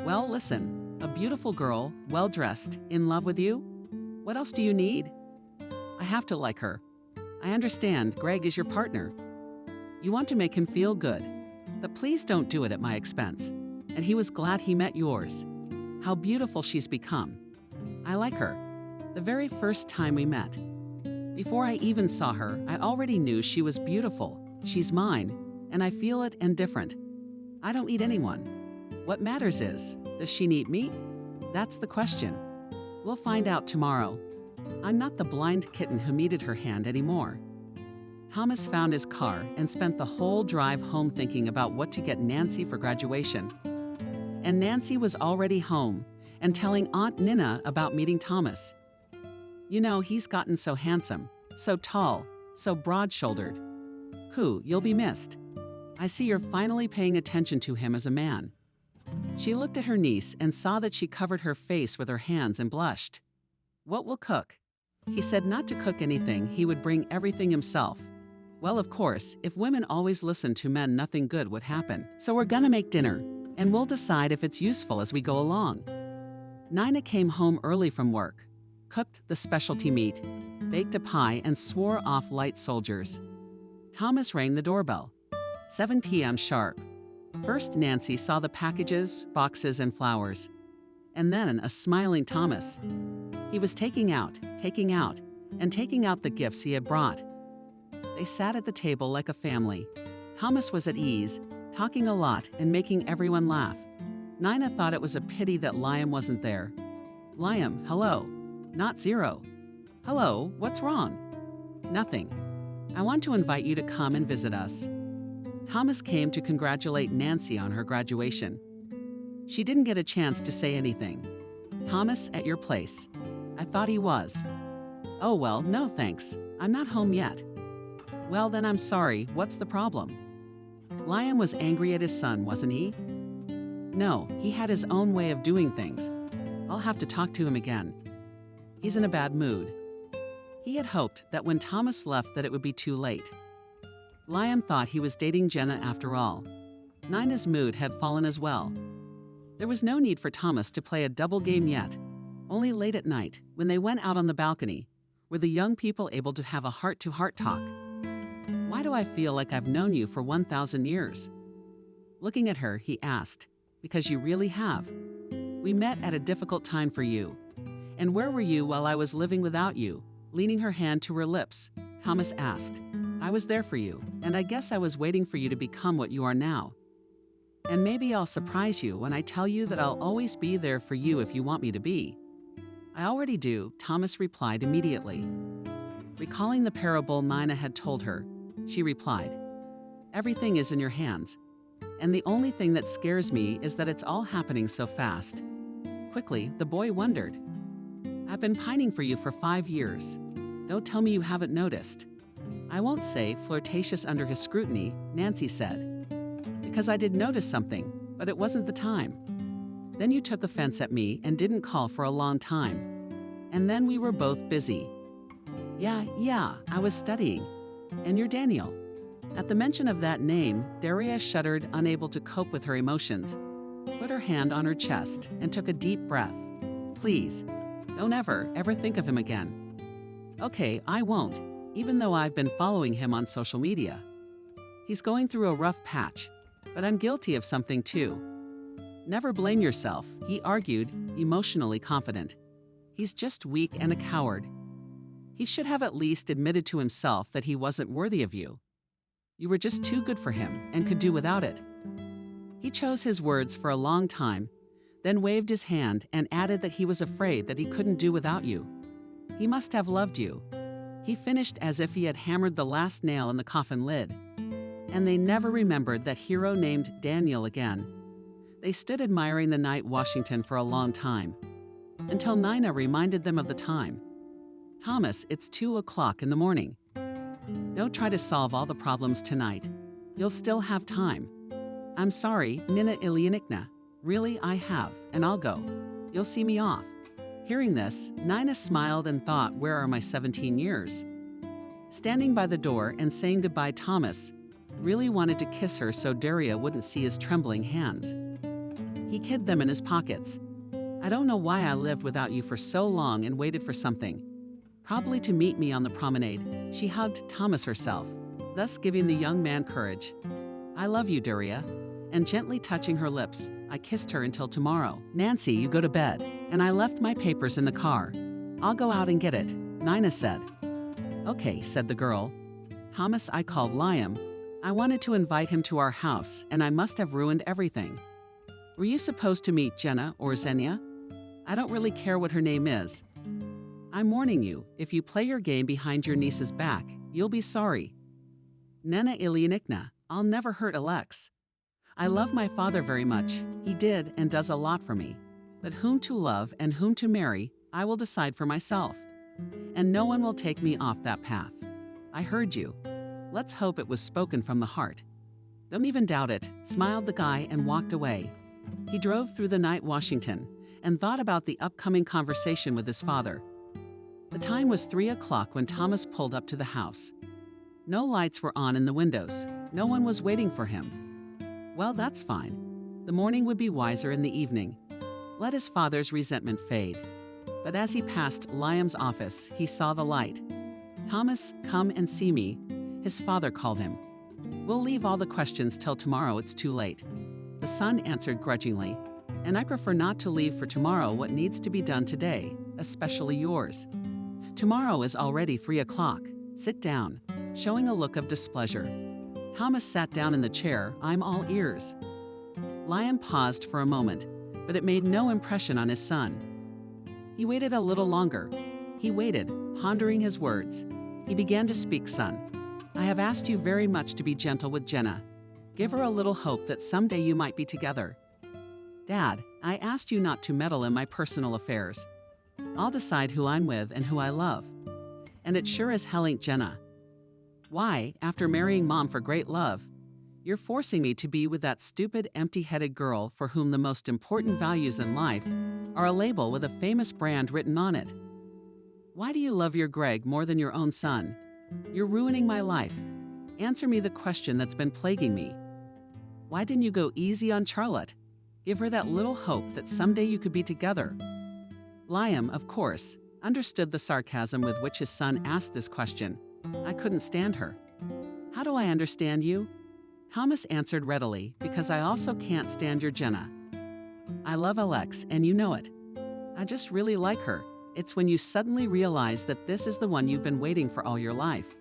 Well, listen. A beautiful girl, well-dressed, in love with you? What else do you need? I have to like her. I understand Greg is your partner. You want to make him feel good. But please don't do it at my expense. And he was glad he met yours. How beautiful she's become. I like her. The very first time we met. Before I even saw her, I already knew she was beautiful. She's mine, and I feel it and different. I don't need anyone. What matters is, does she need me? That's the question. We'll find out tomorrow. I'm not the blind kitten who needed her hand anymore. Thomas found his car and spent the whole drive home thinking about what to get Nancy for graduation. And Nancy was already home and telling Aunt Nina about meeting Thomas. You know, he's gotten so handsome, so tall, so broad-shouldered. You'll be missed. I see you're finally paying attention to him as a man. She looked at her niece and saw that she covered her face with her hands and blushed. What will cook? He said not to cook anything, he would bring everything himself. Well, of course, if women always listened to men, nothing good would happen. So we're gonna make dinner, and we'll decide if it's useful as we go along. Nina came home early from work, cooked the specialty meat, baked a pie, and swore off light soldiers. Thomas rang the doorbell. 7 p.m. sharp. First, Nancy saw the packages, boxes, and flowers. And then a smiling Thomas. He was taking out the gifts he had brought. They sat at the table like a family. Thomas was at ease, talking a lot and making everyone laugh. Nina thought it was a pity that Liam wasn't there. Liam, hello. Not Zero. Hello, what's wrong? Nothing. I want to invite you to come and visit us. Thomas came to congratulate Nancy on her graduation. She didn't get a chance to say anything. Thomas, at your place. I thought he was. Oh well, no thanks. I'm not home yet. Well then I'm sorry, what's the problem? Liam was angry at his son, wasn't he? No, he had his own way of doing things. I'll have to talk to him again. He's in a bad mood. He had hoped that when Thomas left that it would be too late. Liam thought he was dating Jenna after all. Nina's mood had fallen as well. There was no need for Thomas to play a double game yet. Only late at night, when they went out on the balcony, were the young people able to have a heart-to-heart talk. Why do I feel like I've known you for 1,000 years? Looking at her, he asked, because you really have. We met at a difficult time for you. And where were you while I was living without you? Leaning her hand to her lips, Thomas asked. I was there for you, and I guess I was waiting for you to become what you are now. And maybe I'll surprise you when I tell you that I'll always be there for you if you want me to be. I already do, Thomas replied immediately. Recalling the parable Nina had told her, she replied, Everything is in your hands. and the only thing that scares me is that it's all happening so fast. Quickly, the boy wondered. I've been pining for you for 5 years. Don't tell me you haven't noticed. I won't say flirtatious under his scrutiny, Nancy said. Because I did notice something, but it wasn't the time. Then you took offense at me and didn't call for a long time. And then we were both busy. Yeah, I was studying. And you're Daniel. At the mention of that name, Daria shuddered, unable to cope with her emotions, put her hand on her chest, and took a deep breath. Please, don't ever think of him again. Okay, I won't, even though I've been following him on social media. He's going through a rough patch, but I'm guilty of something too. Never blame yourself, he argued, emotionally confident. He's just weak and a coward. He should have at least admitted to himself that he wasn't worthy of you. You were just too good for him and could do without it. He chose his words for a long time, then waved his hand and added that he was afraid that he couldn't do without you. He must have loved you. He finished as if he had hammered the last nail in the coffin lid. And they never remembered that hero named Daniel again. They stood admiring the night Washington for a long time, until Nina reminded them of the time. Thomas, it's 2:00 in the morning. Don't try to solve all the problems tonight. You'll still have time. I'm sorry, Nina Ilyinikna. Really, I have, and I'll go. You'll see me off. Hearing this, Nina smiled and thought, where are my 17 years? Standing by the door and saying goodbye, Thomas really wanted to kiss her so Daria wouldn't see his trembling hands. He hid them in his pockets. I don't know why I lived without you for so long and waited for something. Probably to meet me on the promenade. She hugged Thomas herself, thus giving the young man courage. I love you, Daria. And gently touching her lips, I kissed her until tomorrow. Nancy, you go to bed. And I left my papers in the car. I'll go out and get it, Nina said. Okay, said the girl. Thomas, I called Liam. I wanted to invite him to our house, and I must have ruined everything. Were you supposed to meet Jenna or Xenia? I don't really care what her name is. I'm warning you, if you play your game behind your niece's back, you'll be sorry. Nina Ilyinikna, I'll never hurt Alex. I love my father very much. He did and does a lot for me. But whom to love and whom to marry, I will decide for myself. And no one will take me off that path. I heard you. Let's hope it was spoken from the heart. Don't even doubt it, smiled the guy and walked away. He drove through the night Washington and thought about the upcoming conversation with his father. The time was 3:00 when Thomas pulled up to the house. No lights were on in the windows. No one was waiting for him. Well, that's fine. The morning would be wiser in the evening. Let his father's resentment fade. But as he passed Liam's office, he saw the light. Thomas, come and see me, his father called him. We'll leave all the questions till tomorrow, it's too late. The son answered grudgingly, and I prefer not to leave for tomorrow what needs to be done today, especially yours. Tomorrow is already 3:00. Sit down, showing a look of displeasure. Thomas sat down in the chair, I'm all ears. Liam paused for a moment, but it made no impression on his son. He waited a little longer. He waited, pondering his words. He began to speak, son. I have asked you very much to be gentle with Jenna. Give her a little hope that someday you might be together. Dad, I asked you not to meddle in my personal affairs. I'll decide who I'm with and who I love. And it sure as hell ain't Jenna. Why, after marrying Mom for great love, you're forcing me to be with that stupid, empty-headed girl for whom the most important values in life are a label with a famous brand written on it. Why do you love your Greg more than your own son? You're ruining my life. Answer me the question that's been plaguing me. Why didn't you go easy on Charlotte? Give her that little hope that someday you could be together. Liam, of course, understood the sarcasm with which his son asked this question. I couldn't stand her. How do I understand you? Thomas answered readily, because I also can't stand your Jenna. I love Alex, and you know it. I just really like her. It's when you suddenly realize that this is the one you've been waiting for all your life.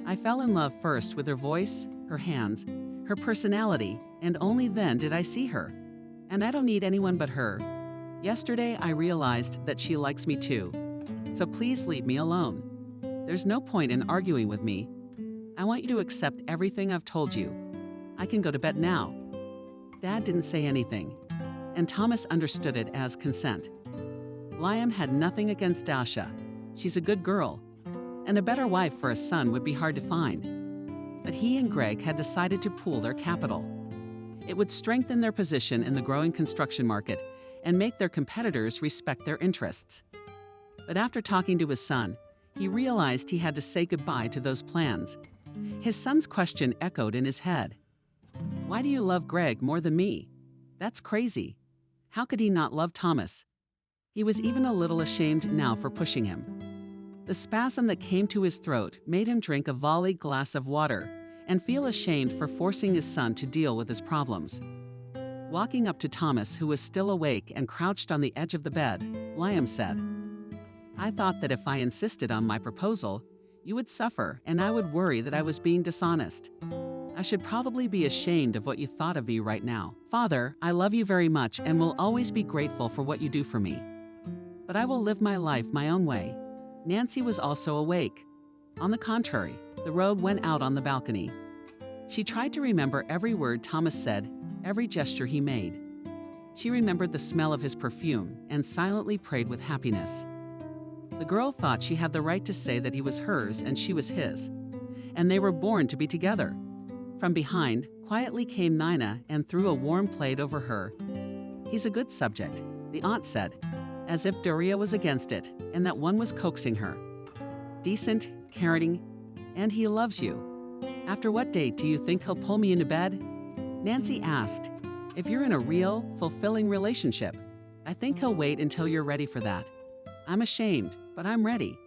I fell in love first with her voice, her hands, her personality, and only then did I see her. And I don't need anyone but her. Yesterday, I realized that she likes me too. So please leave me alone. There's no point in arguing with me. I want you to accept everything I've told you. I can go to bed now. Dad didn't say anything, and Thomas understood it as consent. Liam had nothing against Dasha. She's a good girl, and a better wife for a son would be hard to find. But he and Greg had decided to pool their capital. It would strengthen their position in the growing construction market and make their competitors respect their interests. But after talking to his son, he realized he had to say goodbye to those plans. His son's question echoed in his head. Why do you love Greg more than me? That's crazy. How could he not love Thomas? He was even a little ashamed now for pushing him. The spasm that came to his throat made him drink a volleyed glass of water and feel ashamed for forcing his son to deal with his problems. Walking up to Thomas, who was still awake and crouched on the edge of the bed, Liam said, I thought that if I insisted on my proposal, you would suffer and I would worry that I was being dishonest. I should probably be ashamed of what you thought of me right now. Father, I love you very much and will always be grateful for what you do for me. But I will live my life my own way. Nancy was also awake. On the contrary, the road went out on the balcony. She tried to remember every word Thomas said, every gesture he made. She remembered the smell of his perfume and silently prayed with happiness. The girl thought she had the right to say that he was hers and she was his, and they were born to be together. From behind, quietly came Nina and threw a warm plaid over her. He's a good subject, the aunt said, as if Doria was against it and that one was coaxing her. Decent, caring, and he loves you. After what date do you think he'll pull me into bed? Nancy asked. If you're in a real, fulfilling relationship, I think he'll wait until you're ready for that. I'm ashamed, but I'm ready.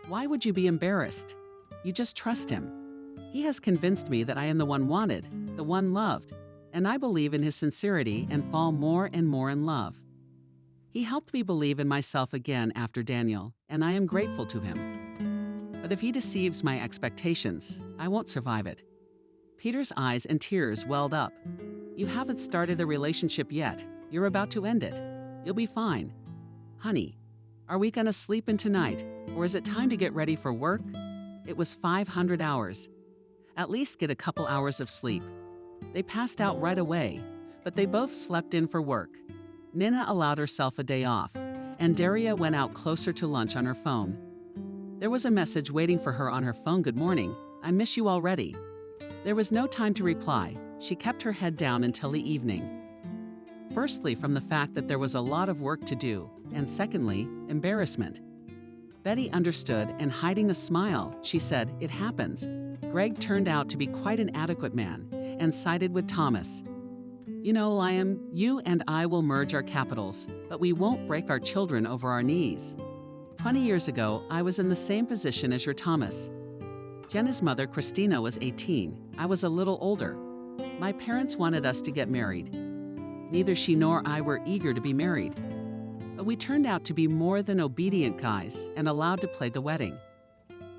Why would you be embarrassed? You just trust him. He has convinced me that I am the one wanted, the one loved, and I believe in his sincerity and fall more and more in love. He helped me believe in myself again after Daniel, and I am grateful to him. But if he deceives my expectations, I won't survive it. Peter's eyes and tears welled up. You haven't started a relationship yet. You're about to end it. You'll be fine. Honey, are we gonna sleep in tonight, or is it time to get ready for work? It was 500 hours. At least get a couple hours of sleep. They passed out right away, but they both slept in for work. Nina allowed herself a day off, and Daria went out closer to lunch on her phone. There was a message waiting for her on her phone. Good morning. I miss you already. There was no time to reply. She kept her head down until the evening. Firstly, from the fact that there was a lot of work to do, and secondly, embarrassment. Betty understood, and hiding a smile, she said, It happens. Greg turned out to be quite an adequate man, and sided with Thomas. You know, Liam, you and I will merge our capitals, but we won't break our children over our knees. 20 years ago, I was in the same position as your Thomas. Jenna's mother, Christina, was 18. I was a little older. My parents wanted us to get married. Neither she nor I were eager to be married. But we turned out to be more than obedient guys and allowed to play the wedding.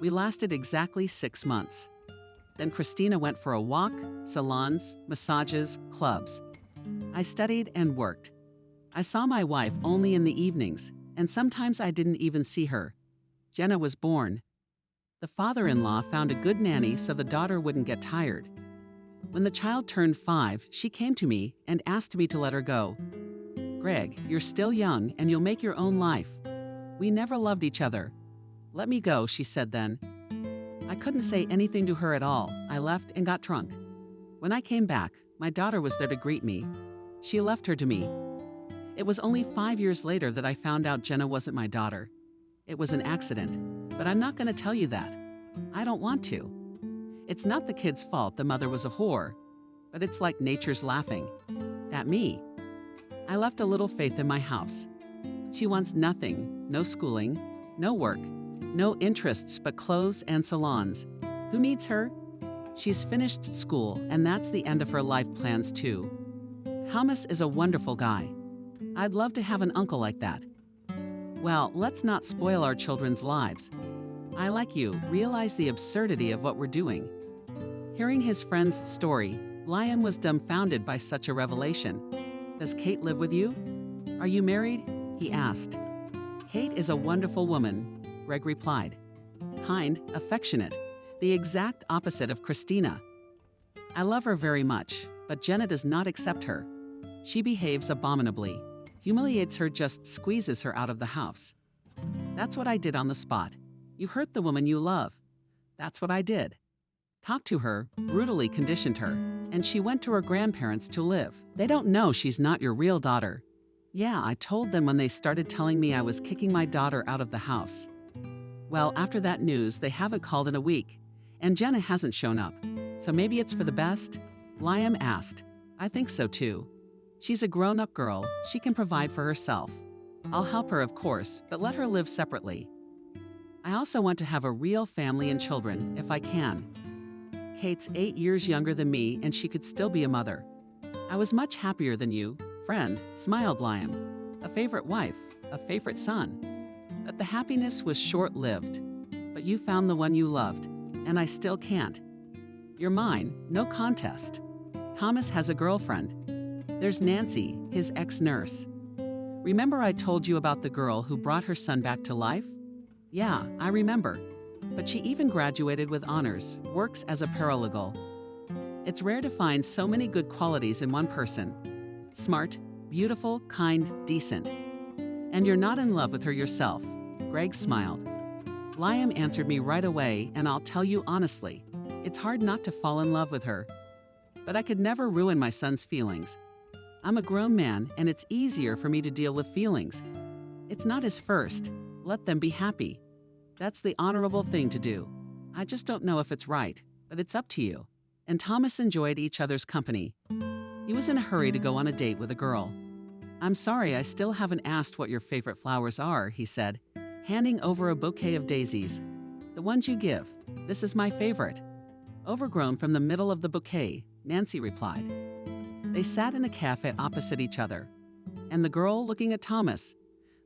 We lasted exactly 6 months. Then Christina went for a walk, salons, massages, clubs. I studied and worked. I saw my wife only in the evenings, and sometimes I didn't even see her. Jenna was born. The father-in-law found a good nanny so the daughter wouldn't get tired. When the child turned 5, she came to me and asked me to let her go. Greg, you're still young and you'll make your own life. We never loved each other. Let me go, she said then. I couldn't say anything to her at all. I left and got drunk. When I came back, my daughter was there to greet me. She left her to me. It was only 5 years later that I found out Jenna wasn't my daughter. It was an accident, but I'm not going to tell you that. I don't want to. It's not the kid's fault the mother was a whore, but it's like nature's laughing at me. I left a little faith in my house. She wants nothing, no schooling, no work, no interests but clothes and salons. Who needs her? She's finished school, and that's the end of her life plans too. Thomas is a wonderful guy. I'd love to have an uncle like that. Well, let's not spoil our children's lives. I, like you, realize the absurdity of what we're doing. Hearing his friend's story, Liam was dumbfounded by such a revelation. Does Kate live with you? Are you married? He asked. Kate is a wonderful woman, Greg replied. Kind, affectionate, the exact opposite of Christina. I love her very much. but Jenna does not accept her. She behaves abominably, humiliates her, just squeezes her out of the house. That's what I did on the spot. You hurt the woman you love. That's what I did. Talked to her, brutally conditioned her, and she went to her grandparents to live. They don't know she's not your real daughter. Yeah, I told them when they started telling me I was kicking my daughter out of the house. Well, after that news, they haven't called in a week, and Jenna hasn't shown up. So maybe it's for the best? Liam asked. I think so too. She's a grown-up girl. She can provide for herself. I'll help her, of course, but let her live separately. I also want to have a real family and children, if I can. Kate's 8 years younger than me, and she could still be a mother. I was much happier than you, friend, smiled Liam. A favorite wife, a favorite son. But the happiness was short-lived. But you found the one you loved, and I still can't. You're mine, no contest. Thomas has a girlfriend. There's Nancy, his ex-nurse. Remember I told you about the girl who brought her son back to life? Yeah, I remember. But she even graduated with honors, works as a paralegal. It's rare to find so many good qualities in one person. Smart, beautiful, kind, decent. And you're not in love with her yourself. Greg smiled. Liam answered me right away, and I'll tell you honestly, it's hard not to fall in love with her. But I could never ruin my son's feelings. I'm a grown man, and it's easier for me to deal with feelings. It's not his first. Let them be happy. That's the honorable thing to do. I just don't know if it's right, but it's up to you. And Thomas enjoyed each other's company. He was in a hurry to go on a date with a girl. I'm sorry, I still haven't asked what your favorite flowers are, he said, handing over a bouquet of daisies. The ones you give. This is my favorite. Overgrown from the middle of the bouquet, Nancy replied. They sat in a cafe opposite each other, and the girl, looking at Thomas,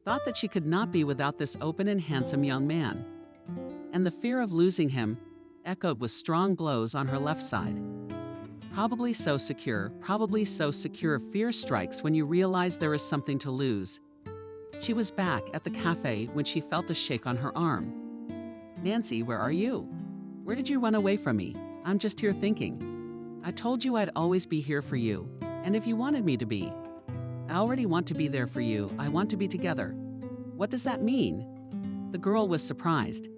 thought that she could not be without this open and handsome young man. And the fear of losing him echoed with strong blows on her left side. Probably so secure, fear strikes when you realize there is something to lose. She was back at the cafe when she felt a shake on her arm. Nancy, where are you? Where did you run away from me? I'm just here thinking. I told you I'd always be here for you, and if you wanted me to be. I already want to be there for you. I want to be together. What does that mean? The girl was surprised.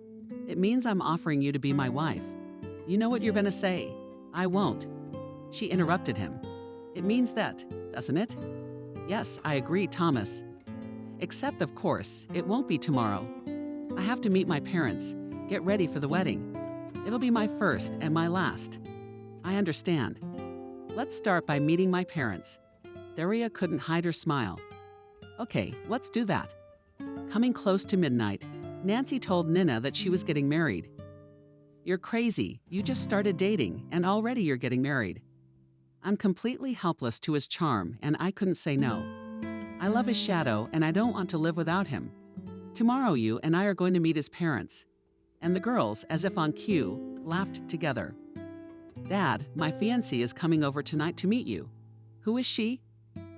It means I'm offering you to be my wife. You know what you're going to say. I won't. She interrupted him. It means that, doesn't it? Yes, I agree, Thomas. Except, of course, it won't be tomorrow. I have to meet my parents, get ready for the wedding. It'll be my first and my last. I understand. Let's start by meeting my parents. Daria couldn't hide her smile. Okay, let's do that. Coming close to midnight, Nancy told Nina that she was getting married. You're crazy. You just started dating, and already you're getting married. I'm completely helpless to his charm, and I couldn't say no. I love his shadow, and I don't want to live without him. Tomorrow you and I are going to meet his parents. And the girls, as if on cue, laughed together. Dad, my fiancée is coming over tonight to meet you. Who is she?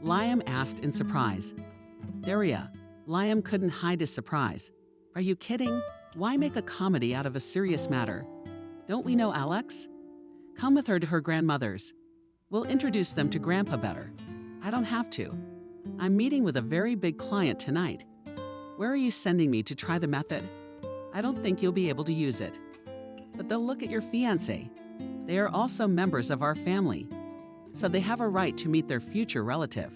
Liam asked in surprise. Daria. Liam couldn't hide his surprise. Are you kidding? Why make a comedy out of a serious matter? Don't we know Alex? Come with her to her grandmother's. We'll introduce them to Grandpa better. I don't have to. I'm meeting with a very big client tonight. Where are you sending me to try the method? I don't think you'll be able to use it. But they'll look at your fiancé. They are also members of our family, so they have a right to meet their future relative.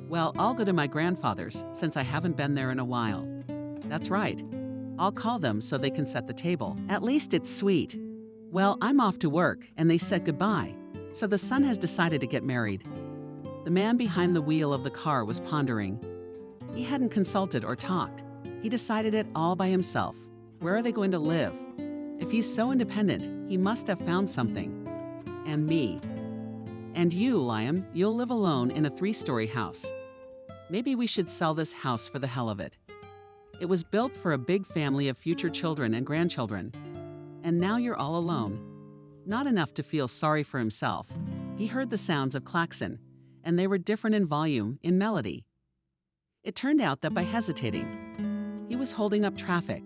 Well, I'll go to my grandfather's since I haven't been there in a while. That's right. I'll call them so they can set the table. At least it's sweet. Well, I'm off to work, and they said goodbye, so the son has decided to get married. The man behind the wheel of the car was pondering. He hadn't consulted or talked. He decided it all by himself. Where are they going to live? If he's so independent, he must have found something. And me. And you, Liam, you'll live alone in a 3-story house. Maybe we should sell this house for the hell of it. It was built for a big family of future children and grandchildren. And now you're all alone. Not enough to feel sorry for himself. He heard the sounds of klaxon, and they were different in volume, in melody. It turned out that by hesitating, he was holding up traffic.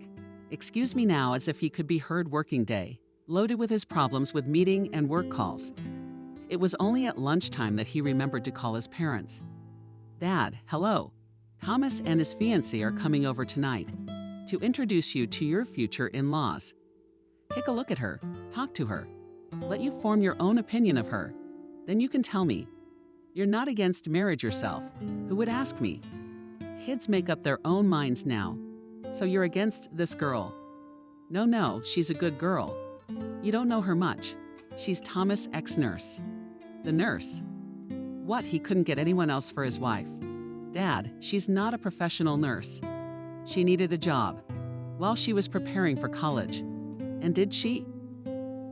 Excuse me now, as if he could be heard working day, loaded with his problems with meeting and work calls. It was only at lunchtime that he remembered to call his parents. "Dad, hello. Thomas and his fiancée are coming over tonight to introduce you to your future in-laws. Take a look at her, talk to her, let you form your own opinion of her. Then you can tell me. You're not against marriage yourself. Who would ask me? Kids make up their own minds now. So you're against this girl?" No, she's a good girl. You don't know her much. She's Thomas' ex-nurse." "The nurse? What, he couldn't get anyone else for his wife?" "Dad, she's not a professional nurse. She needed a job while she was preparing for college." "And did she?"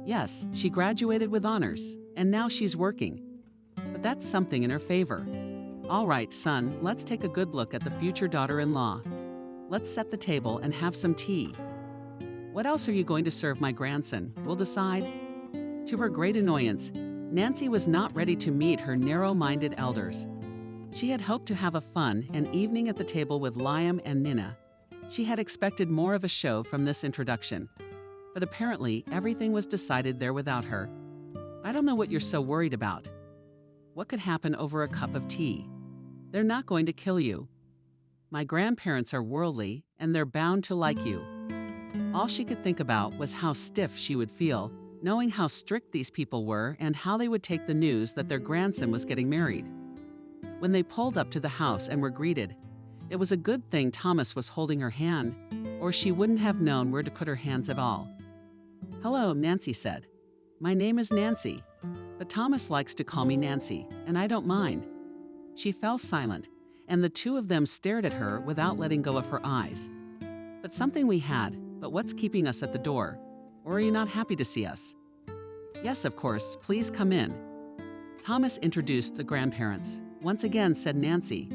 "Yes, she graduated with honors, and now she's working. But that's something in her favor." "All right, son, let's take a good look at the future daughter-in-law. Let's set the table and have some tea. What else are you going to serve my grandson? We'll decide." To her great annoyance, Nancy was not ready to meet her narrow-minded elders. She had hoped to have a fun an evening at the table with Liam and Nina. She had expected more of a show from this introduction. But apparently, everything was decided there without her. "I don't know what you're so worried about. What could happen over a cup of tea? They're not going to kill you. My grandparents are worldly, and they're bound to like you." All she could think about was how stiff she would feel, knowing how strict these people were and how they would take the news that their grandson was getting married. When they pulled up to the house and were greeted, it was a good thing Thomas was holding her hand, or she wouldn't have known where to put her hands at all. "Hello," Nancy said. "My name is Nancy, but Thomas likes to call me Nancy, and I don't mind." She fell silent, and the two of them stared at her without letting go of her eyes. "But something we had, but what's keeping us at the door? Or are you not happy to see us?" "Yes, of course, please come in." Thomas introduced the grandparents. Once again, said Nancy,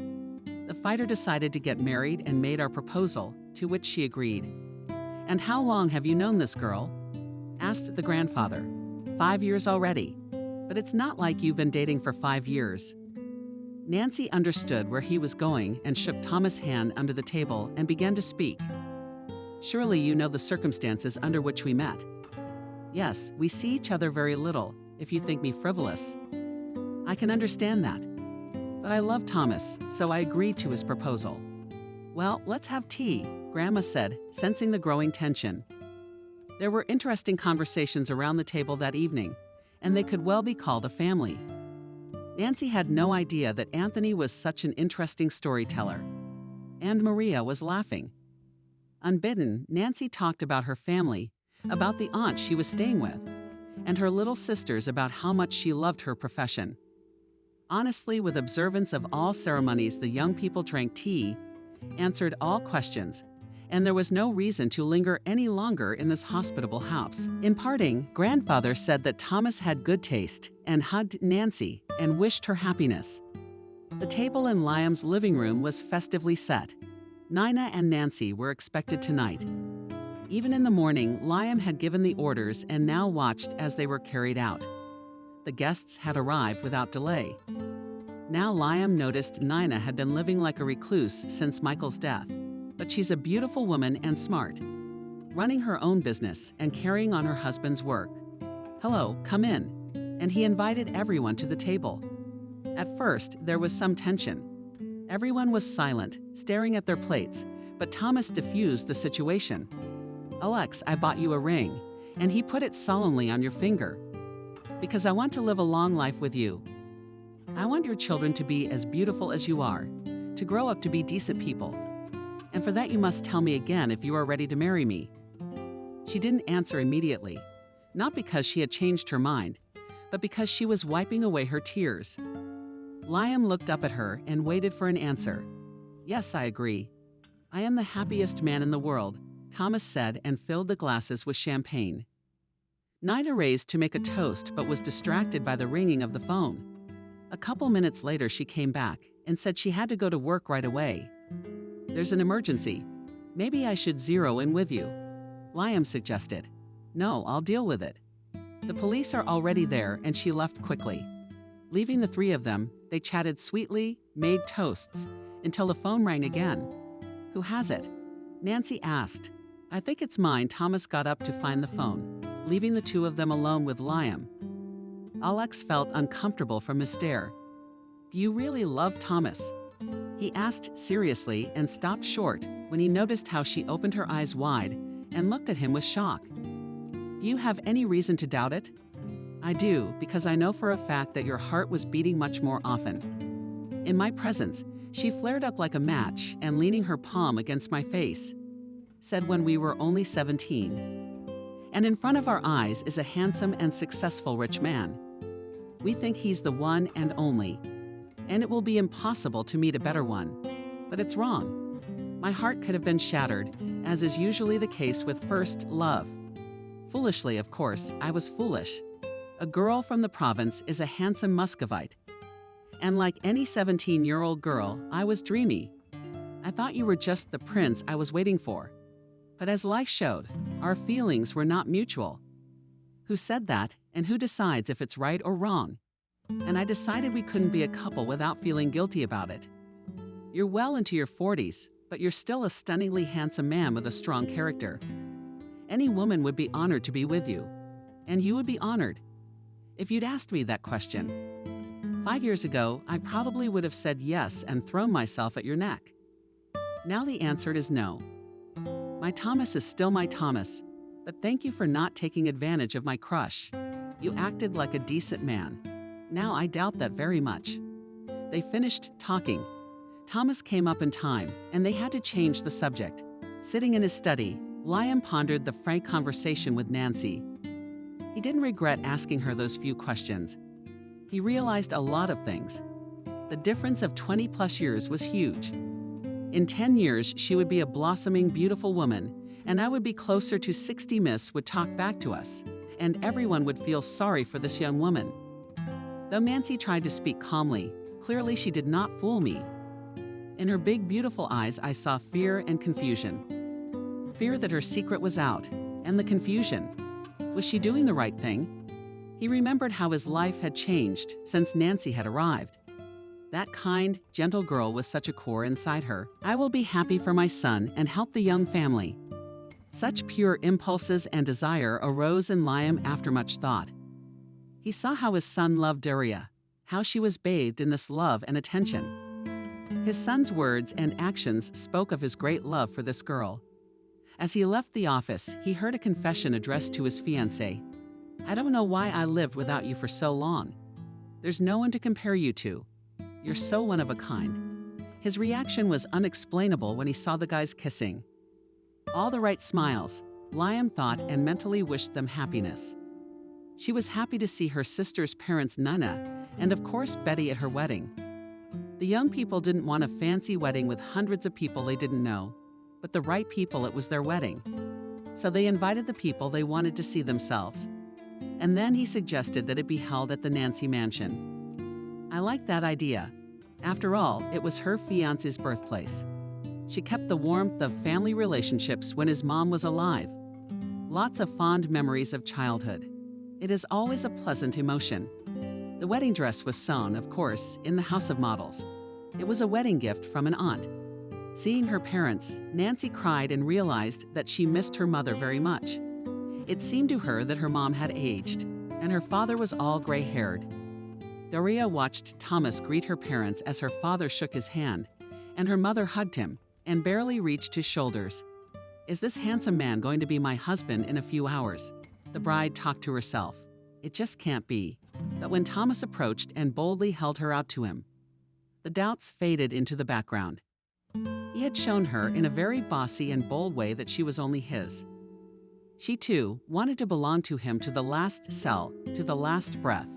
"The fighter decided to get married and made our proposal, to which she agreed." "And how long have you known this girl?" asked the grandfather. 5 years already. But it's not like you've been dating for 5 years." Nancy understood where he was going and shook Thomas' hand under the table and began to speak. "Surely you know the circumstances under which we met." "Yes, we see each other very little, if you think me frivolous." "I can understand that. But I love Thomas, so I agreed to his proposal." "Well, let's have tea," Grandma said, sensing the growing tension. There were interesting conversations around the table that evening, and they could well be called a family. Nancy had no idea that Anthony was such an interesting storyteller. And Maria was laughing. Unbidden, Nancy talked about her family, about the aunt she was staying with, and her little sisters about how much she loved her profession. Honestly, with observance of all ceremonies, the young people drank tea, answered all questions, and there was no reason to linger any longer in this hospitable house. In parting, Grandfather said that Thomas had good taste and hugged Nancy and wished her happiness. The table in Liam's living room was festively set. Nina and Nancy were expected tonight. Even in the morning, Liam had given the orders and now watched as they were carried out. The guests had arrived without delay. Now Liam noticed Nina had been living like a recluse since Michael's death. But she's a beautiful woman and smart, running her own business and carrying on her husband's work. "Hello, come in." And he invited everyone to the table. At first, there was some tension. Everyone was silent, staring at their plates, but Thomas diffused the situation. "Alex, I bought you a ring," and he put it solemnly on your finger. "Because I want to live a long life with you. I want your children to be as beautiful as you are, to grow up to be decent people. And for that you must tell me again if you are ready to marry me." She didn't answer immediately, not because she had changed her mind, but because she was wiping away her tears. Liam looked up at her and waited for an answer. "Yes, I agree. I am the happiest man in the world," Thomas said and filled the glasses with champagne. Nina raised to make a toast but was distracted by the ringing of the phone. A couple minutes later she came back and said she had to go to work right away. "There's an emergency. Maybe I should zero in with you," Liam suggested. "No, I'll deal with it." The police are already there, and she left quickly. Leaving the three of them, they chatted sweetly, made toasts, until the phone rang again. "Who has it?" Nancy asked. "I think it's mine." Thomas got up to find the phone, leaving the two of them alone with Liam. Alex felt uncomfortable from his stare. "Do you really love Thomas?" He asked seriously and stopped short when he noticed how she opened her eyes wide and looked at him with shock. "Do you have any reason to doubt it?" "I do, because I know for a fact that your heart was beating much more often." In my presence, she flared up like a match and leaning her palm against my face, said when we were only 17. "And in front of our eyes is a handsome and successful rich man. We think he's the one and only, and it will be impossible to meet a better one. But it's wrong. My heart could have been shattered, as is usually the case with first love. Foolishly, of course, I was foolish. A girl from the province is a handsome Muscovite. And like any 17-year-old girl, I was dreamy. I thought you were just the prince I was waiting for. But as life showed, our feelings were not mutual. Who said that, and who decides if it's right or wrong? And I decided we couldn't be a couple without feeling guilty about it. You're well into your 40s, but you're still a stunningly handsome man with a strong character. Any woman would be honored to be with you, and you would be honored. If you'd asked me that question 5 years ago, I probably would have said yes and thrown myself at your neck. Now the answer is no. My Thomas is still my Thomas, but thank you for not taking advantage of my crush. You acted like a decent man. Now I doubt that very much." They finished talking. Thomas came up in time, and they had to change the subject. Sitting in his study, Liam pondered the frank conversation with Nancy. He didn't regret asking her those few questions. He realized a lot of things. The difference of 20-plus years was huge. In 10 years, she would be a blossoming, beautiful woman, and I would be closer to 60. Miss would talk back to us, and everyone would feel sorry for this young woman. Though Nancy tried to speak calmly, clearly she did not fool me. In her big, beautiful eyes, I saw fear and confusion. Fear that her secret was out, and the confusion. Was she doing the right thing? He remembered how his life had changed since Nancy had arrived. That kind, gentle girl with such a core inside her. I will be happy for my son and help the young family. Such pure impulses and desire arose in Liam after much thought. He saw how his son loved Daria, how she was bathed in this love and attention. His son's words and actions spoke of his great love for this girl. As he left the office, he heard a confession addressed to his fiancée. "I don't know why I lived without you for so long. There's no one to compare you to. You're so one of a kind." His reaction was unexplainable when he saw the guys kissing. All the right smiles, Liam thought, and mentally wished them happiness. She was happy to see her sister's parents, Nana, and of course Betty, at her wedding. The young people didn't want a fancy wedding with hundreds of people they didn't know, but the right people. It was their wedding. So they invited the people they wanted to see themselves. And then he suggested that it be held at the Nancy mansion. I liked that idea. After all, it was her fiancé's birthplace. She kept the warmth of family relationships when his mom was alive. Lots of fond memories of childhood. It is always a pleasant emotion. The wedding dress was sewn, of course, in the House of Models. It was a wedding gift from an aunt. Seeing her parents, Nancy cried and realized that she missed her mother very much. It seemed to her that her mom had aged, and her father was all gray-haired. Daria watched Thomas greet her parents as her father shook his hand, and her mother hugged him and barely reached his shoulders. Is this handsome man going to be my husband in a few hours? The bride talked to herself. It just can't be. But when Thomas approached and boldly held her out to him, the doubts faded into the background. He had shown her in a very bossy and bold way that she was only his. She, too, wanted to belong to him to the last cell, to the last breath.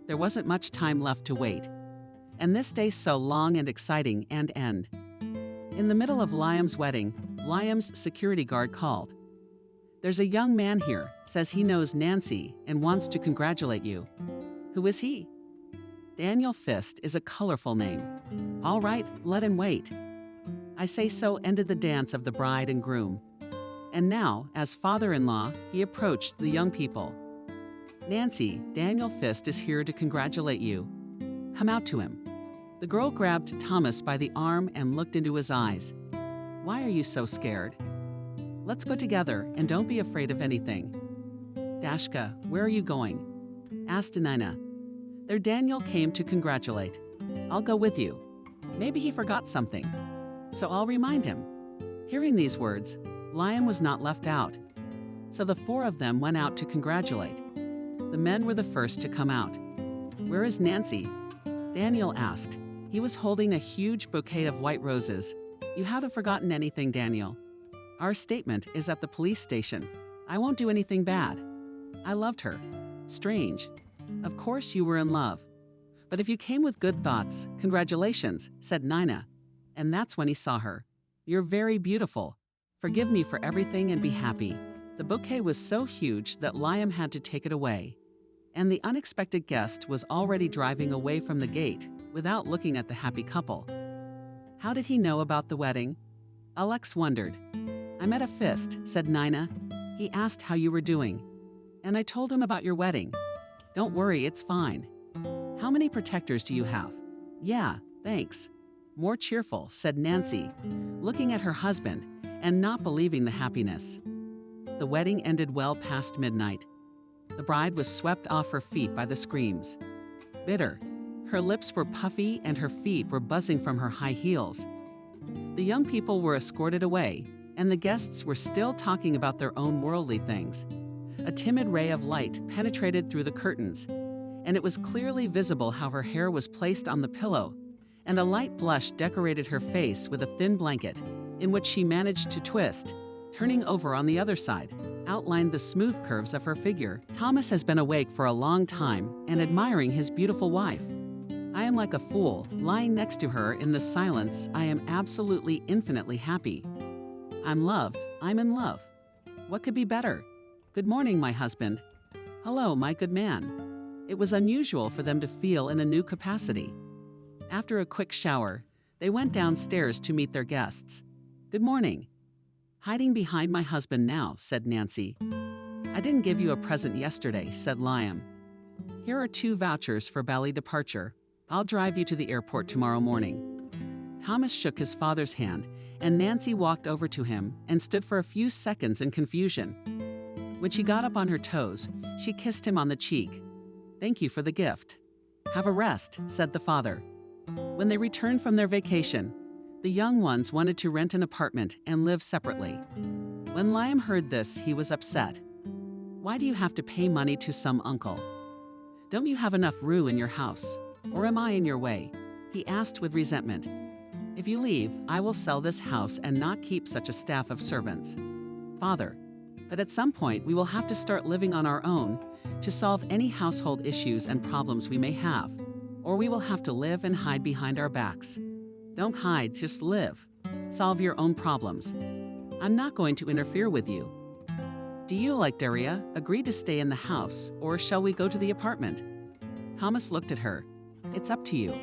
There wasn't much time left to wait. And this day so long and exciting and end. In the middle of Liam's wedding, Liam's security guard called. There's a young man here, says he knows Nancy and wants to congratulate you. Who is he? Daniel Fist is a colorful name. All right, let him wait. I say so ended the dance of the bride and groom. And now, as father-in-law, he approached the young people. Nancy, Daniel Fist is here to congratulate you. Come out to him. The girl grabbed Thomas by the arm and looked into his eyes. Why are you so scared? Let's go together and don't be afraid of anything. Dashka, where are you going? Asked Nina. Their Daniel came to congratulate. I'll go with you. Maybe he forgot something, so I'll remind him. Hearing these words, Liam was not left out. So the four of them went out to congratulate. The men were the first to come out. Where is Nancy? Daniel asked. He was holding a huge bouquet of white roses. You haven't forgotten anything, Daniel. Our statement is at the police station. I won't do anything bad. I loved her. Strange. Of course you were in love. But if you came with good thoughts, congratulations, said Nina. And that's when he saw her. You're very beautiful. Forgive me for everything and be happy. The bouquet was so huge that Liam had to take it away. And the unexpected guest was already driving away from the gate without looking at the happy couple. How did he know about the wedding? Alex wondered. I met a fist, said Nina. He asked how you were doing. And I told him about your wedding. Don't worry, it's fine. How many protectors do you have? Yeah, thanks. More cheerful, said Nancy, looking at her husband and not believing the happiness. The wedding ended well past midnight. The bride was swept off her feet by the screams. Bitter. Her lips were puffy and her feet were buzzing from her high heels. The young people were escorted away, and the guests were still talking about their own worldly things. A timid ray of light penetrated through the curtains, and it was clearly visible how her hair was placed on the pillow, and a light blush decorated her face with a thin blanket, in which she managed to twist, turning over on the other side, outlined the smooth curves of her figure. Thomas has been awake for a long time and admiring his beautiful wife. I am like a fool, lying next to her in the silence. I am absolutely infinitely happy. I'm loved. I'm in love. What could be better? Good morning, my husband. Hello, my good man. It was unusual for them to feel in a new capacity. After a quick shower, they went downstairs to meet their guests. Good morning. Hiding behind my husband now, said Nancy. I didn't give you a present yesterday, said Liam. Here are 2 vouchers for Bali departure. I'll drive you to the airport tomorrow morning. Thomas shook his father's hand, and Nancy walked over to him and stood for a few seconds in confusion. When she got up on her toes, she kissed him on the cheek. Thank you for the gift. Have a rest, said the father. When they returned from their vacation, the young ones wanted to rent an apartment and live separately. When Liam heard this, he was upset. Why do you have to pay money to some uncle? Don't you have enough room in your house? Or am I in your way? He asked with resentment. If you leave, I will sell this house and not keep such a staff of servants. Father, but at some point we will have to start living on our own to solve any household issues and problems we may have, or we will have to live and hide behind our backs. Don't hide, just live. Solve your own problems. I'm not going to interfere with you. Do you, like Daria, agree to stay in the house, or shall we go to the apartment? Thomas looked at her. It's up to you.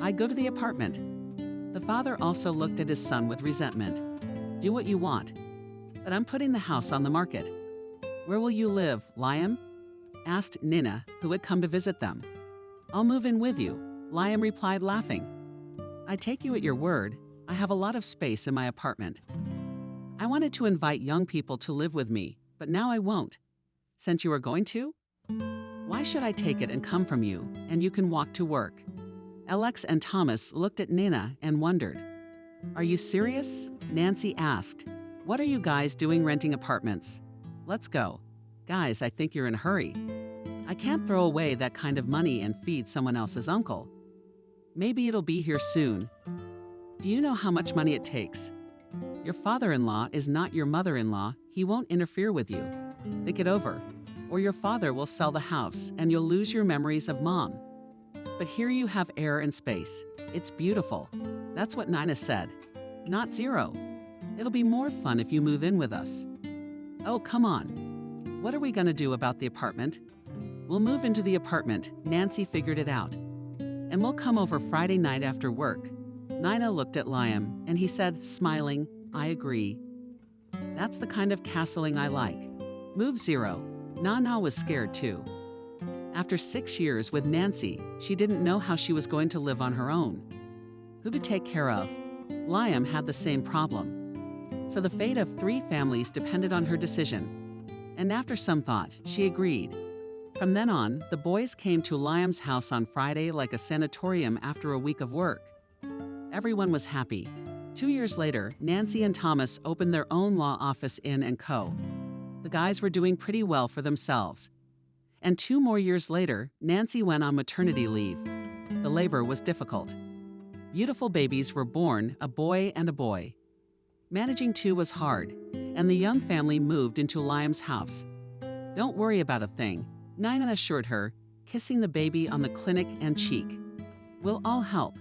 I go to the apartment. The father also looked at his son with resentment. Do what you want. But I'm putting the house on the market. Where will you live, Liam? Asked Nina, who had come to visit them. I'll move in with you, Liam replied, laughing. I take you at your word. I have a lot of space in my apartment. I wanted to invite young people to live with me, but now I won't. Since you are going to? Why should I take it and come from you, and you can walk to work? Alex and Thomas looked at Nina and wondered. Are you serious? Nancy asked. What are you guys doing renting apartments? Let's go. Guys, I think you're in a hurry. I can't throw away that kind of money and feed someone else's uncle. Maybe it'll be here soon. Do you know how much money it takes? Your father-in-law is not your mother-in-law. He won't interfere with you. Think it over, or your father will sell the house and you'll lose your memories of mom. But here you have air and space. It's beautiful. That's what Nina said. Not zero. It'll be more fun if you move in with us. Oh, come on. What are we going to do about the apartment? We'll move into the apartment. Nancy figured it out. And we'll come over Friday night after work. Nina looked at Liam, and he said, smiling, I agree. That's the kind of castling I like. Move zero. Nana was scared too. After 6 years with Nancy, she didn't know how she was going to live on her own. Who to take care of? Liam had the same problem. So the fate of 3 families depended on her decision. And after some thought, she agreed. From then on, the boys came to Liam's house on Friday like a sanatorium after a week of work. Everyone was happy. 2 years later, Nancy and Thomas opened their own law office in & Co. The guys were doing pretty well for themselves. And 2 more years later, Nancy went on maternity leave. The labor was difficult. Beautiful babies were born, a boy and a boy. Managing 2 was hard, and the young family moved into Liam's house. "Don't worry about a thing," Nina assured her, kissing the baby on the clinic and cheek. "We'll all help."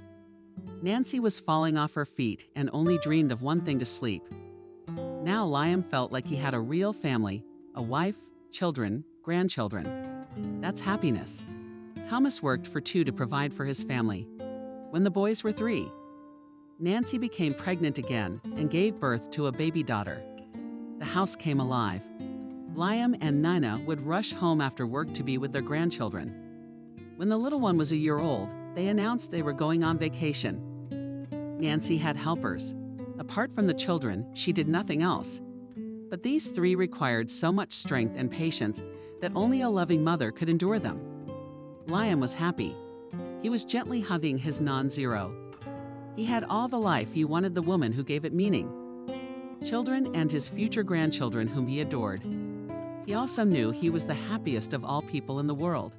Nancy was falling off her feet and only dreamed of one thing: to sleep. Now Liam felt like he had a real family, a wife, children, grandchildren. That's happiness. Thomas worked for 2 to provide for his family. When the boys were 3, Nancy became pregnant again and gave birth to a baby daughter. The house came alive. Liam and Nina would rush home after work to be with their grandchildren. When the little one was a year old, they announced they were going on vacation. Nancy had helpers. Apart from the children, she did nothing else. But these 3 required so much strength and patience that only a loving mother could endure them. Liam was happy. He was gently hugging his non-zero. He had all the life he wanted, the woman who gave it meaning. Children and his future grandchildren whom he adored. He also knew he was the happiest of all people in the world.